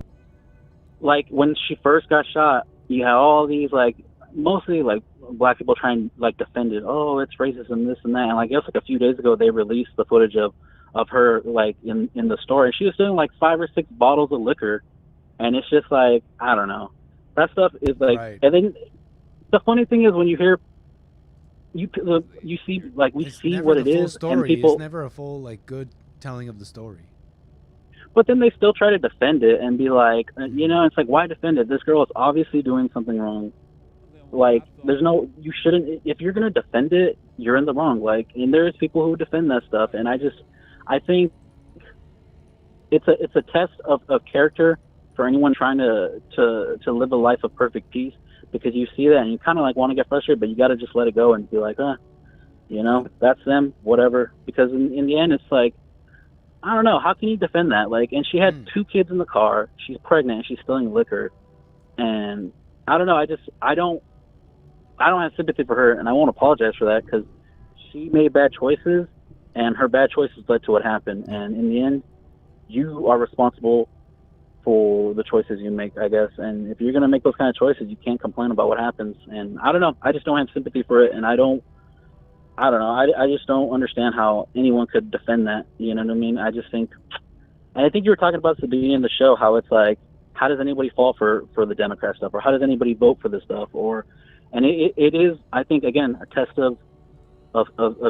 Like, when she first got shot, you had all these, like, mostly, like, black people trying, like, defend it. Oh, it's racism, this and that. And, like, I guess, like, a few days ago, they released the footage of her, like, in the store. And she was doing, like, 5 or 6 bottles of liquor. And it's just, like, I don't know. That stuff is, like, and then the funny thing is, when you hear, you see, like, we see what it is, and people, it's never a full, like, good telling of the story. But then they still try to defend it and be like, it's like, why defend it? This girl is obviously doing something wrong. Like, you shouldn't, if you're going to defend it, you're in the wrong. Like, and there's people who defend that stuff. And I think it's a test of character for anyone trying to live a life of perfect peace, because you see that and you kind of like want to get frustrated, but you got to just let it go and be like, that's them, whatever. Because in the end, it's like, I don't know, how can you defend that? Like, and she had 2 kids in the car, she's pregnant, and she's stealing liquor, and I don't know, I don't have sympathy for her, and I won't apologize for that, because she made bad choices, and her bad choices led to what happened. And in the end, you are responsible for the choices you make, I guess. And if you're going to make those kind of choices, you can't complain about what happens. And I don't know, I just don't have sympathy for it, and I don't know, I just don't understand how anyone could defend that. You know what I mean? I just think, and I think you were talking about at the beginning of the show, how it's like, how does anybody fall for the Democrat stuff, or how does anybody vote for this stuff? And it is, I think, again, a test of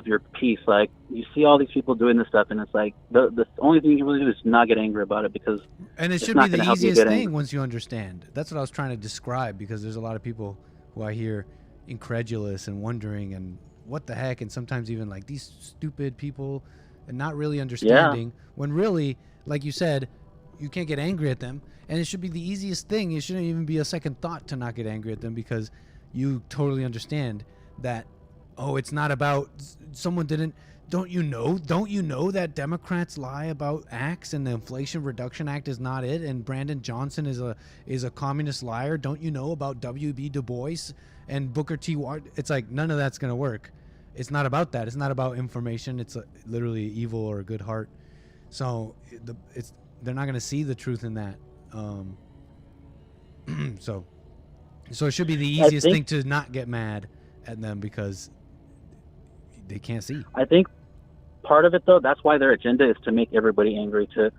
your peace. Like, you see all these people doing this stuff, and it's like, the only thing you can really do is not get angry about it, because and it should be the easiest thing once you understand. That's what I was trying to describe, because there's a lot of people who I hear incredulous and wondering and what the heck, and sometimes even like these stupid people, and not really understanding, when really, like you said, you can't get angry at them, and it should be the easiest thing. It shouldn't even be a second thought to not get angry at them, because you totally understand that, it's not about someone didn't, don't you know that Democrats lie about acts, and the Inflation Reduction Act is not it, and Brandon Johnson is a communist liar? Don't you know about W.B. Du Bois and Booker T. Washington? It's like, none of that's gonna work. It's not about that. It's not about information. It's literally evil or a good heart. So they're not gonna see the truth in that. So it should be the easiest thing to not get mad at them, because they can't see. I think part of it, though, that's why their agenda is to make everybody angry, to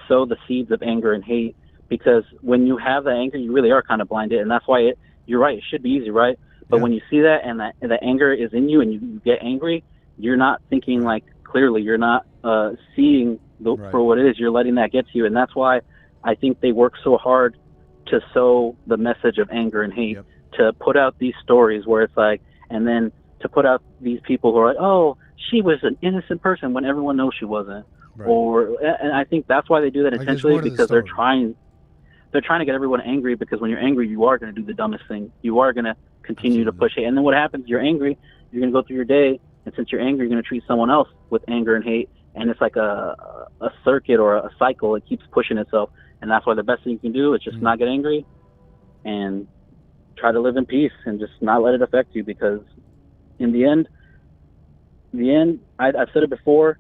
sow the seeds of anger and hate, because when you have that anger, you really are kind of blinded, and that's why you're right. It should be easy, right? But when you see that and the anger is in you and you get angry, you're not thinking like clearly. You're not seeing for what it is. You're letting that get to you, and that's why I think they work so hard to sow the message of anger and hate, to put out these stories where it's like, and then to put out these people who are like, oh, she was an innocent person when everyone knows she wasn't. And I think that's why they do that intentionally, because they're trying to get everyone angry, because when you're angry, you are going to do the dumbest thing. You are going to continue to push it. And then what happens, you're angry, you're going to go through your day, and since you're angry, you're going to treat someone else with anger and hate, and it's like a circuit or a cycle. It keeps pushing itself, and that's why the best thing you can do is just not get angry and try to live in peace and just not let it affect you, because in the end, I've said it before,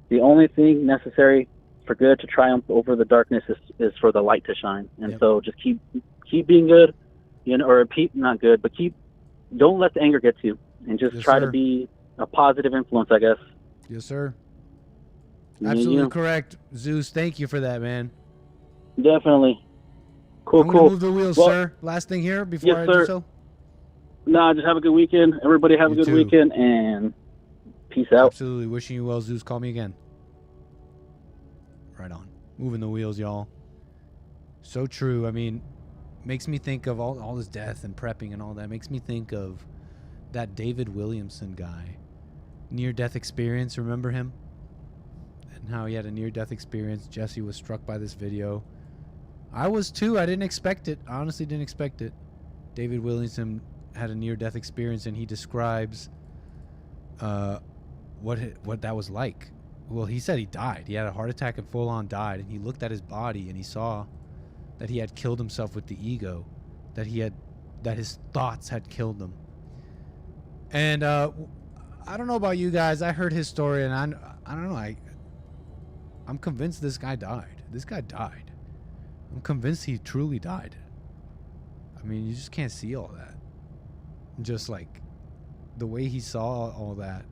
the only thing necessary for good to triumph over the darkness is for the light to shine. And so just keep being good, or not good, but don't let the anger get to you, and just try to be a positive influence, I guess. Yes, sir. Absolutely correct. Zeus, thank you for that, man. Definitely. Cool. I'm gonna move the wheels, sir. Last thing here before I do so. No, just have a good weekend. Everybody have a good weekend, and peace out. Absolutely. Wishing you well, Zeus. Call me again. Right on. Moving the wheels, y'all. So true. I mean, makes me think of all this death and prepping and all that. Makes me think of that David Williamson guy. Near-death experience. Remember him? And how he had a near-death experience. Jesse was struck by this video. I was too. I didn't expect it. I honestly didn't expect it. David Williamson had a near-death experience, and he describes what that was like. Well, he said he died. He had a heart attack and full-on died, and he looked at his body and he saw that he had killed himself with the ego, that his thoughts had killed him. And I don't know about you guys. I heard his story, and I don't know. I'm convinced this guy died. This guy died. I'm convinced he truly died. I mean, you just can't see all that. Just like the way he saw all that,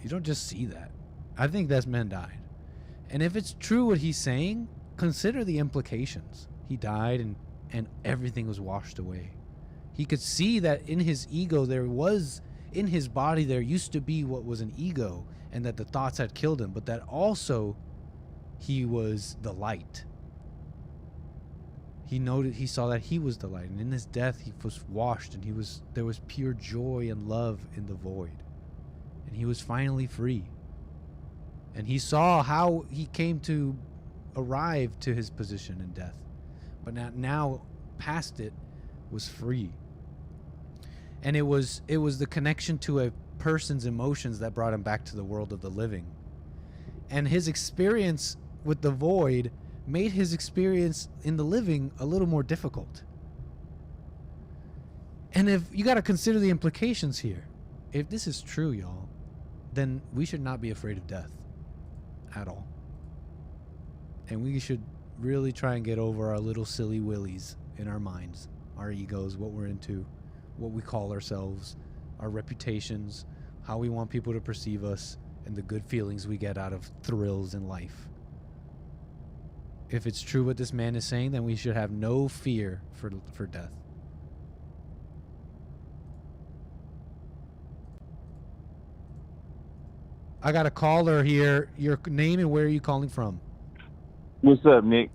you don't just see that. I think this man died. And if it's true what he's saying, consider the implications. He died and everything was washed away. He could see that in his ego in his body there used to be what was an ego, and that the thoughts had killed him, but that also he was the light. He saw that he was the light, and in his death he was washed, and there was pure joy and love in the void, and he was finally free. And he saw how he came to arrive to his position in death, but now past it was free. And it was the connection to a person's emotions that brought him back to the world of the living. And his experience with the void made his experience in the living a little more difficult. And if you got to consider the implications here, if this is true, y'all, then we should not be afraid of death at all. And we should really try and get over our little silly willies in our minds, our egos, what we're into, what we call ourselves, our reputations, how we want people to perceive us, and the good feelings we get out of thrills in life. If it's true what this man is saying, then we should have no fear for death. I got a caller here. Your name and where are you calling from? What's up, Nick?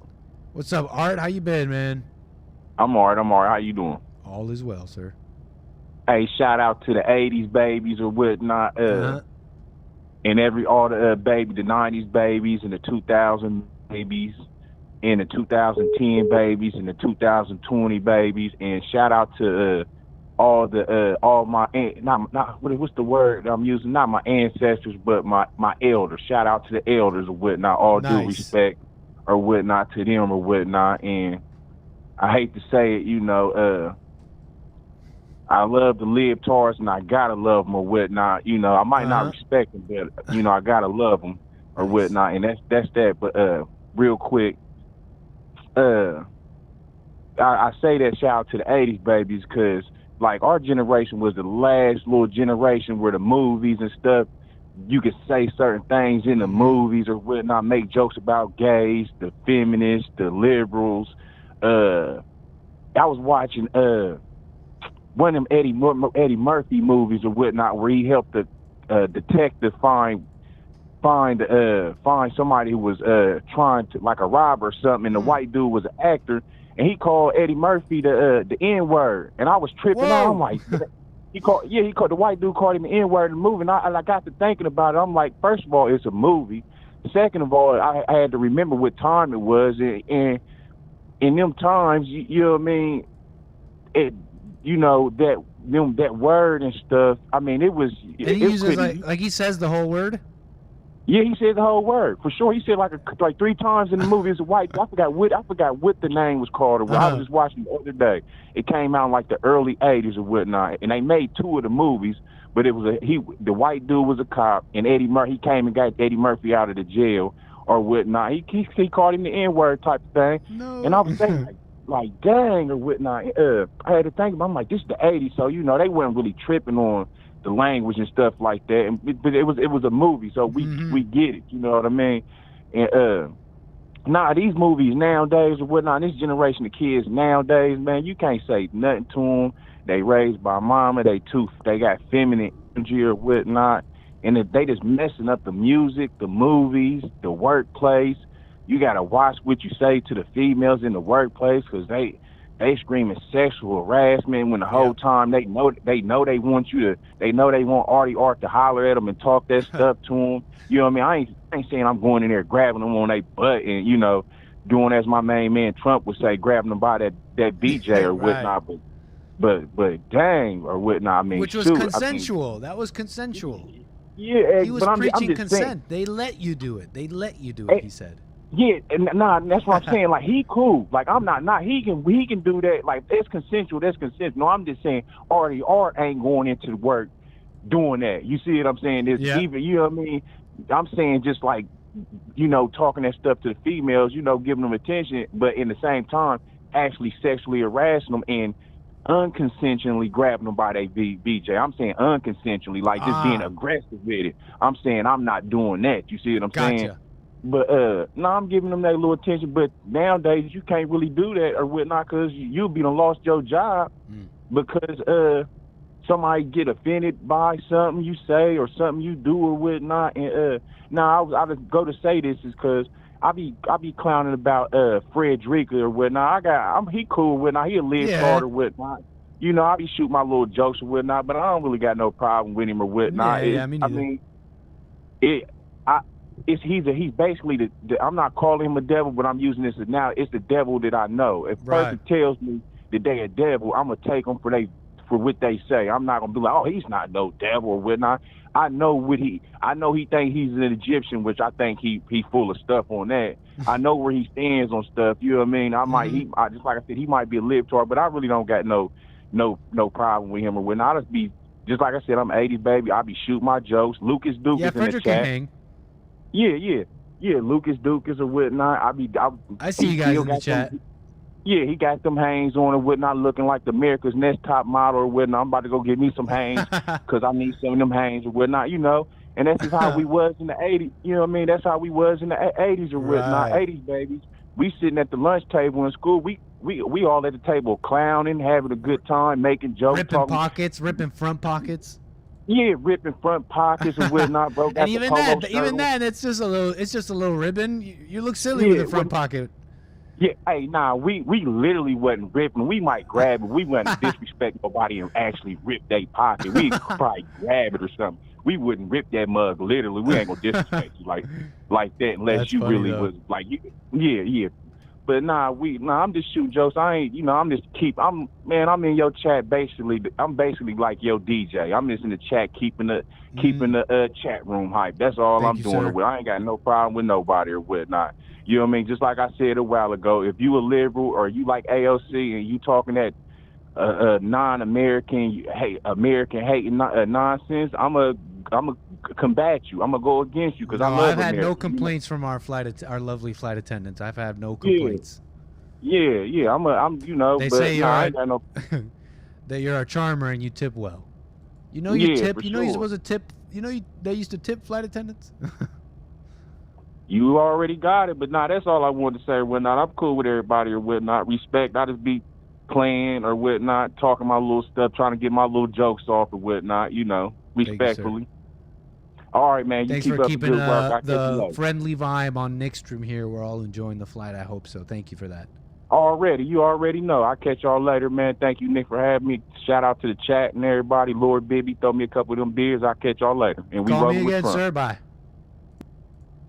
What's up, Art? How you been, man? I'm alright. How you doing? All is well, sir. Hey, shout out to the 80s babies or whatnot. And all the baby, the 90s babies and the 2000 babies and the 2010 babies and the 2020 babies. And shout out to all my what's the word I'm using? Not my ancestors, but my elders. Shout out to the elders or whatnot. All due respect or whatnot to them or whatnot. And I hate to say it, I love the libtards and I gotta love them or whatnot. I might not respect them, but I gotta love them or whatnot. And that's that. But real quick, I say that shout out to the 80s babies because like our generation was the last little generation where the movies and stuff you could say certain things in the movies or whatnot, make jokes about gays, the feminists, the liberals. I was watching one of them Eddie Murphy movies or whatnot, where he helped the detective find somebody who was trying to, like, a robber or something, and the white dude was an actor, and he called Eddie Murphy the N-word, and I was tripping out. I'm like, he called the white dude called him the N-word in the movie, and I got to thinking about it. I'm like, first of all, it's a movie. Second of all, I had to remember what time it was, and in them times, you know what I mean, that word and stuff. I mean, it was. And he uses like he says the whole word. Yeah, he said the whole word for sure. He said like 3 times in the movie. It's a white. I forgot what the name was called. I was just watching the other day. It came out in like the early '80s or whatnot, and they made 2 of the movies. But it was the white dude was a cop, and Eddie Murphy, he came and got Eddie Murphy out of the jail or whatnot. He called him the N-word type of thing. No. And I was thinking like dang or whatnot. I had to think about. I'm like, this is the '80s, so they weren't really tripping on the language and stuff like that, but it was a movie, so we get it, you know what I mean? And these movies nowadays or whatnot, this generation of kids nowadays, man, you can't say nothing to them. They raised by mama, they got feminine energy or whatnot, and they just messing up the music, the movies, the workplace. You gotta watch what you say to the females in the workplace, because they screaming sexual harassment when the whole time they know they want Artie Art to holler at them and talk that stuff to them. You know what I mean? I ain't saying I'm going in there grabbing them on their butt and doing as my main man Trump would say, grabbing them by that BJ or whatnot. But dang or whatnot. I mean, which was consensual. That was consensual. Yeah, he was preaching consent. They let you do it. He said. Yeah, and that's what I'm saying. Like, he cool. Like, I'm not. He can do that. Like, it's consensual. That's consensual. No, I'm just saying, Artie Art ain't going into work doing that. You see what I'm saying? Even, you know what I mean? I'm saying just like, talking that stuff to the females, giving them attention, but in the same time, actually sexually harassing them and unconsensually grabbing them by their BJ. I'm saying unconsensually, like just being aggressive with it. I'm saying I'm not doing that. You see what I'm saying? But I'm giving them that little attention. But nowadays you can't really do that or whatnot, because you'll be done lost your job because somebody get offended by something you say or something you do or whatnot. And I just go to say this is because I be clowning about Frederica or whatnot. He cool or whatnot. He a live card or whatnot. I be shooting my little jokes or whatnot, but I don't really got no problem with him or whatnot. He's basically I'm not calling him a devil, but I'm using this as now. It's the devil that I know. If a person tells me that they a devil, I'm gonna take them for what they say. I'm not gonna be like, oh, he's not no devil or whatnot. I know he think he's an Egyptian, which I think he full of stuff on that. I know where he stands on stuff. You know what I mean? Just like I said, he might be a libtard, but I really don't got no problem with him or whatnot. I just be just like I said, I'm 80s baby. I be shooting my jokes. Lucas Duke is in the chat. Yeah, Lucas Dukas or whatnot. I see you guys in the chat. He got them hangs on or whatnot, looking like the America's Next Top Model or whatnot. I'm about to go get me some hangs because I need some of them hangs or whatnot, And that's just how we was in the 80s. You know what I mean? That's how we was in the 80s or whatnot. 80s babies. We sitting at the lunch table in school. We all at the table clowning, having a good time, making jokes, ripping front pockets. Yeah, ripping front pockets and whatnot, bro. And even then, it's just a little ribbon. You look silly with the front pocket. Yeah, hey, we literally wasn't ripping. We might grab it. We wouldn't disrespect nobody and actually rip their pocket. We'd probably grab it or something. We wouldn't rip that mug. Literally, we ain't gonna disrespect you like that unless That's you funny, really though. was like, yeah. But I'm just shooting jokes. I'm in your chat basically. I'm basically like your DJ. I'm just in the chat keeping the chat room hype. That's all I'm doing. I ain't got no problem with nobody or whatnot. You know what I mean? Just like I said a while ago, if you a liberal or you like AOC and you talking that non-American, American hating nonsense, I'm a combat you. I'm gonna go against you because I love America. I've had no complaints from our lovely flight attendants. I've had no complaints. Yeah. They but say I ain't got no. that you're a charmer and you tip well. You tip. For You're supposed to tip they used to tip flight attendants. You already got it, but that's all I wanted to say or whatnot. I'm cool with everybody or whatnot. Respect. I just be playing or whatnot, talking my little stuff, trying to get my little jokes off or whatnot, respectfully. All right, man. Thanks you keep for up keeping the good work. the friendly vibe on Nick's stream here. We're all enjoying the flight. I hope so. Thank you for that. You already know. I'll catch y'all later, man. Thank you, Nick, for having me. Shout out to the chat and everybody. Lord Bibby, throw me a couple of them beers. I'll catch y'all later. And we Call me with again, Trump. sir. Bye.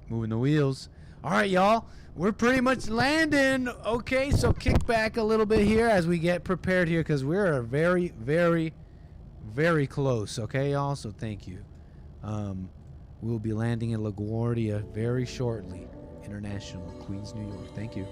Moving the wheels. All right, y'all. We're pretty much landing. Okay, so kick back a little bit here as we get prepared here because we're very, very, very close. Okay, y'all? So thank you. We'll be landing in LaGuardia very shortly. International, Queens, New York. Thank you.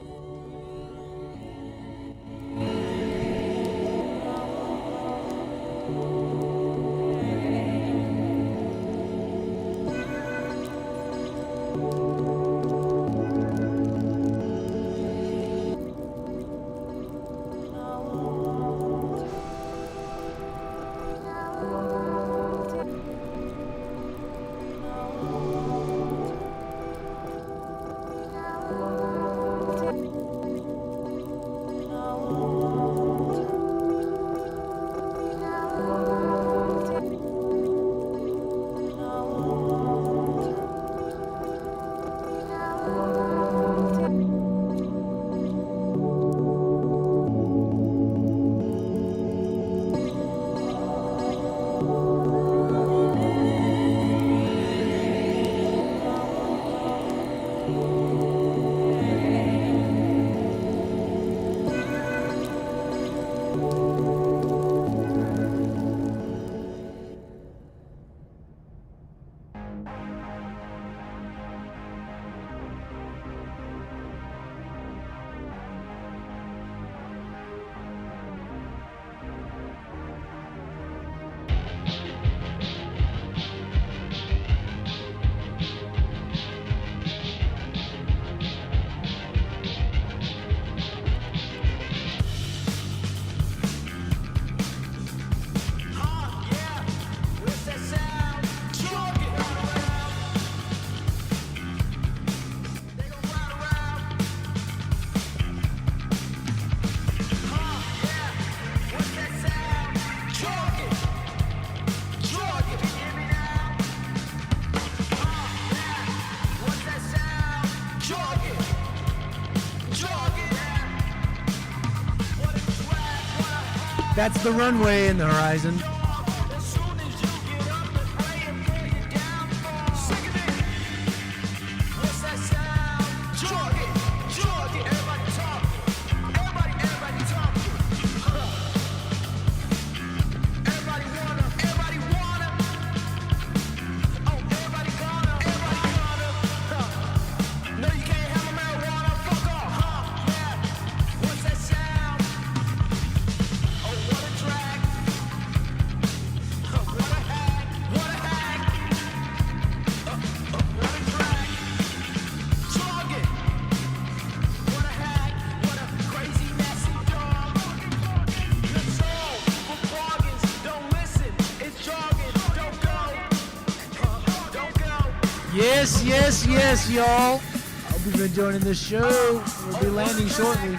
That's the runway in the horizon. Yes, y'all. I hope you've been enjoying the show. We'll be landing shortly.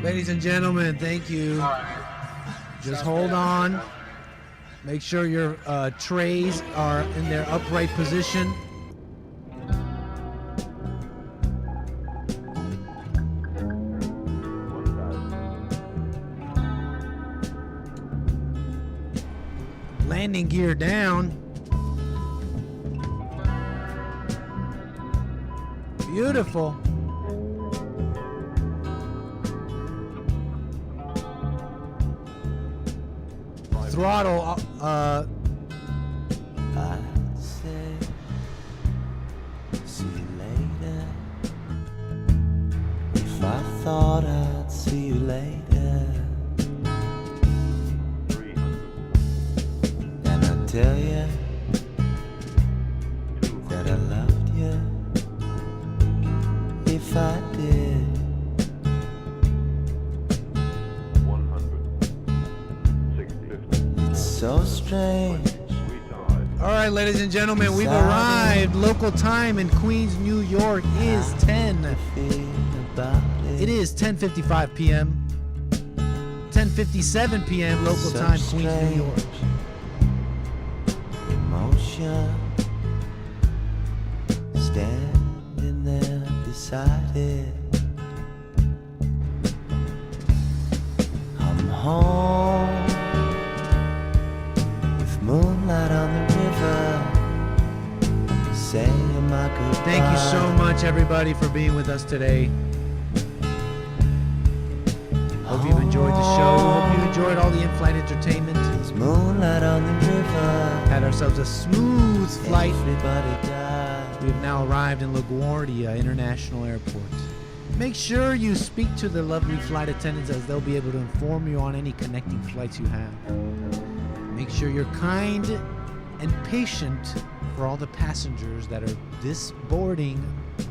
Ladies and gentlemen, thank you. Just hold on. Make sure your trays are in their upright position. Landing gear down. Beautiful. Throttle, I'd say, see you later. If I thought I'd see you later, and I'd tell you that I loved you. If I did. It's so strange. All right, ladies and gentlemen, we've arrived. Local time in Queens, New York is 10. It is 10:55 p.m. 10:57 p.m. local time, Queens, New York. Emotion standing there beside it. I'm home with moonlight on the river, saying my goodbye. Thank you so much, everybody, for being with us today. Hope you've enjoyed the show. Hope you enjoyed all the in-flight entertainment. There's moonlight on the river. Had ourselves a smooth flight. Everybody died. We have now arrived in LaGuardia International Airport. Make sure you speak to the lovely flight attendants, as they'll be able to inform you on any connecting flights you have. Make sure you're kind and patient for all the passengers that are disboarding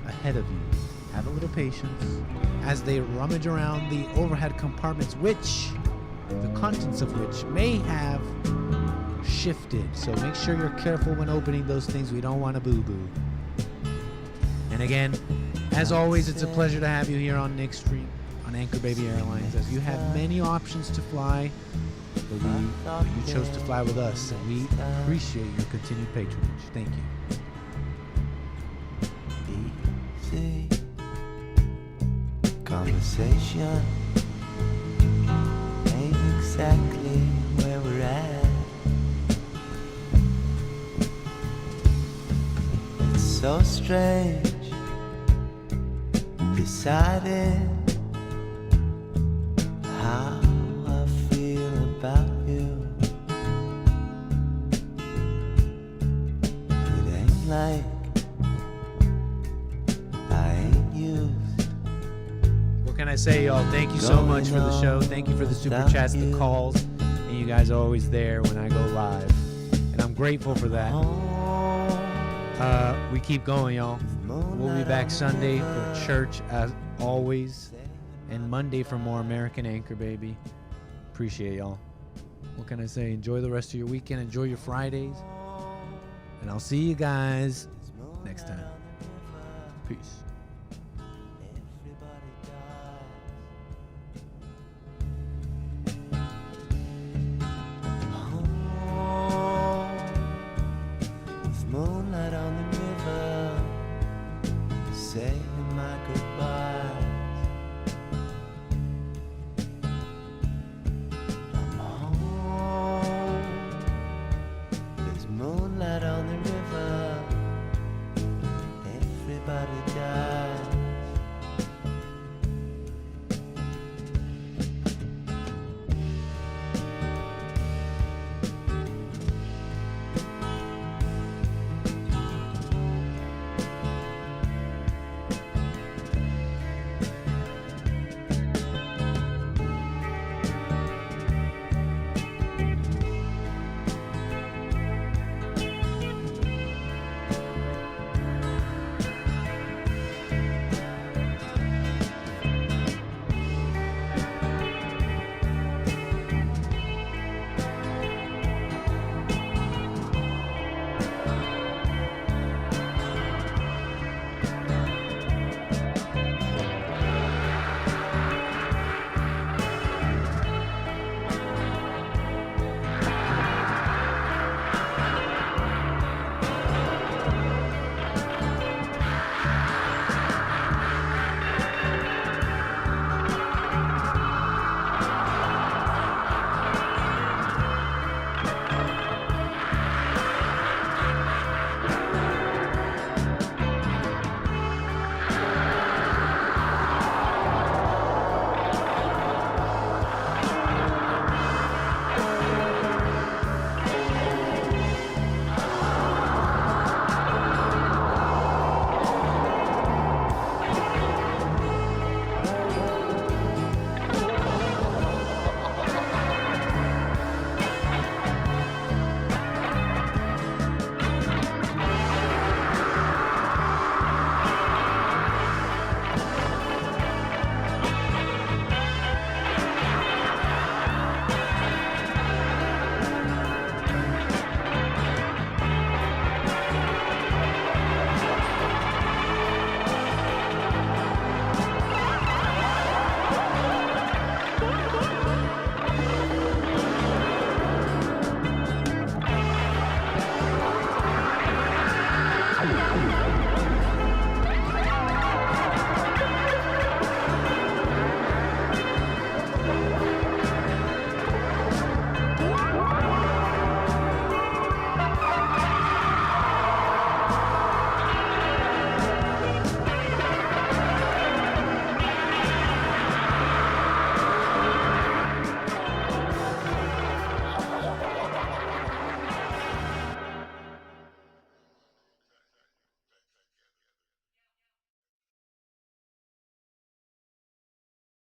ahead of you. Have a little patience as they rummage around the overhead compartments, which the contents of which may have shifted. So make sure you're careful when opening those things. We don't want to boo-boo. And again, as always, it's a pleasure to have you here on Nick Street on Anchorbaby Airlines, as you have many options to fly, but you chose to fly with us, and we appreciate your continued patronage. Thank you. Easy conversation ain't exactly where we're at. It's so strange deciding how I feel about you. It ain't like I ain't used. What can I say, y'all? Thank you so much for the show. Thank you for the super chats, the calls, and you guys are always there when I go live, and I'm grateful for that. We keep going, y'all. We'll be back Sunday for church as always, and Monday for more American Anchorbaby. Appreciate y'all. What can I say? Enjoy the rest of your weekend. Enjoy your Fridays, and I'll see you guys next time. Peace. Moonlight on the river, saying my goodbye.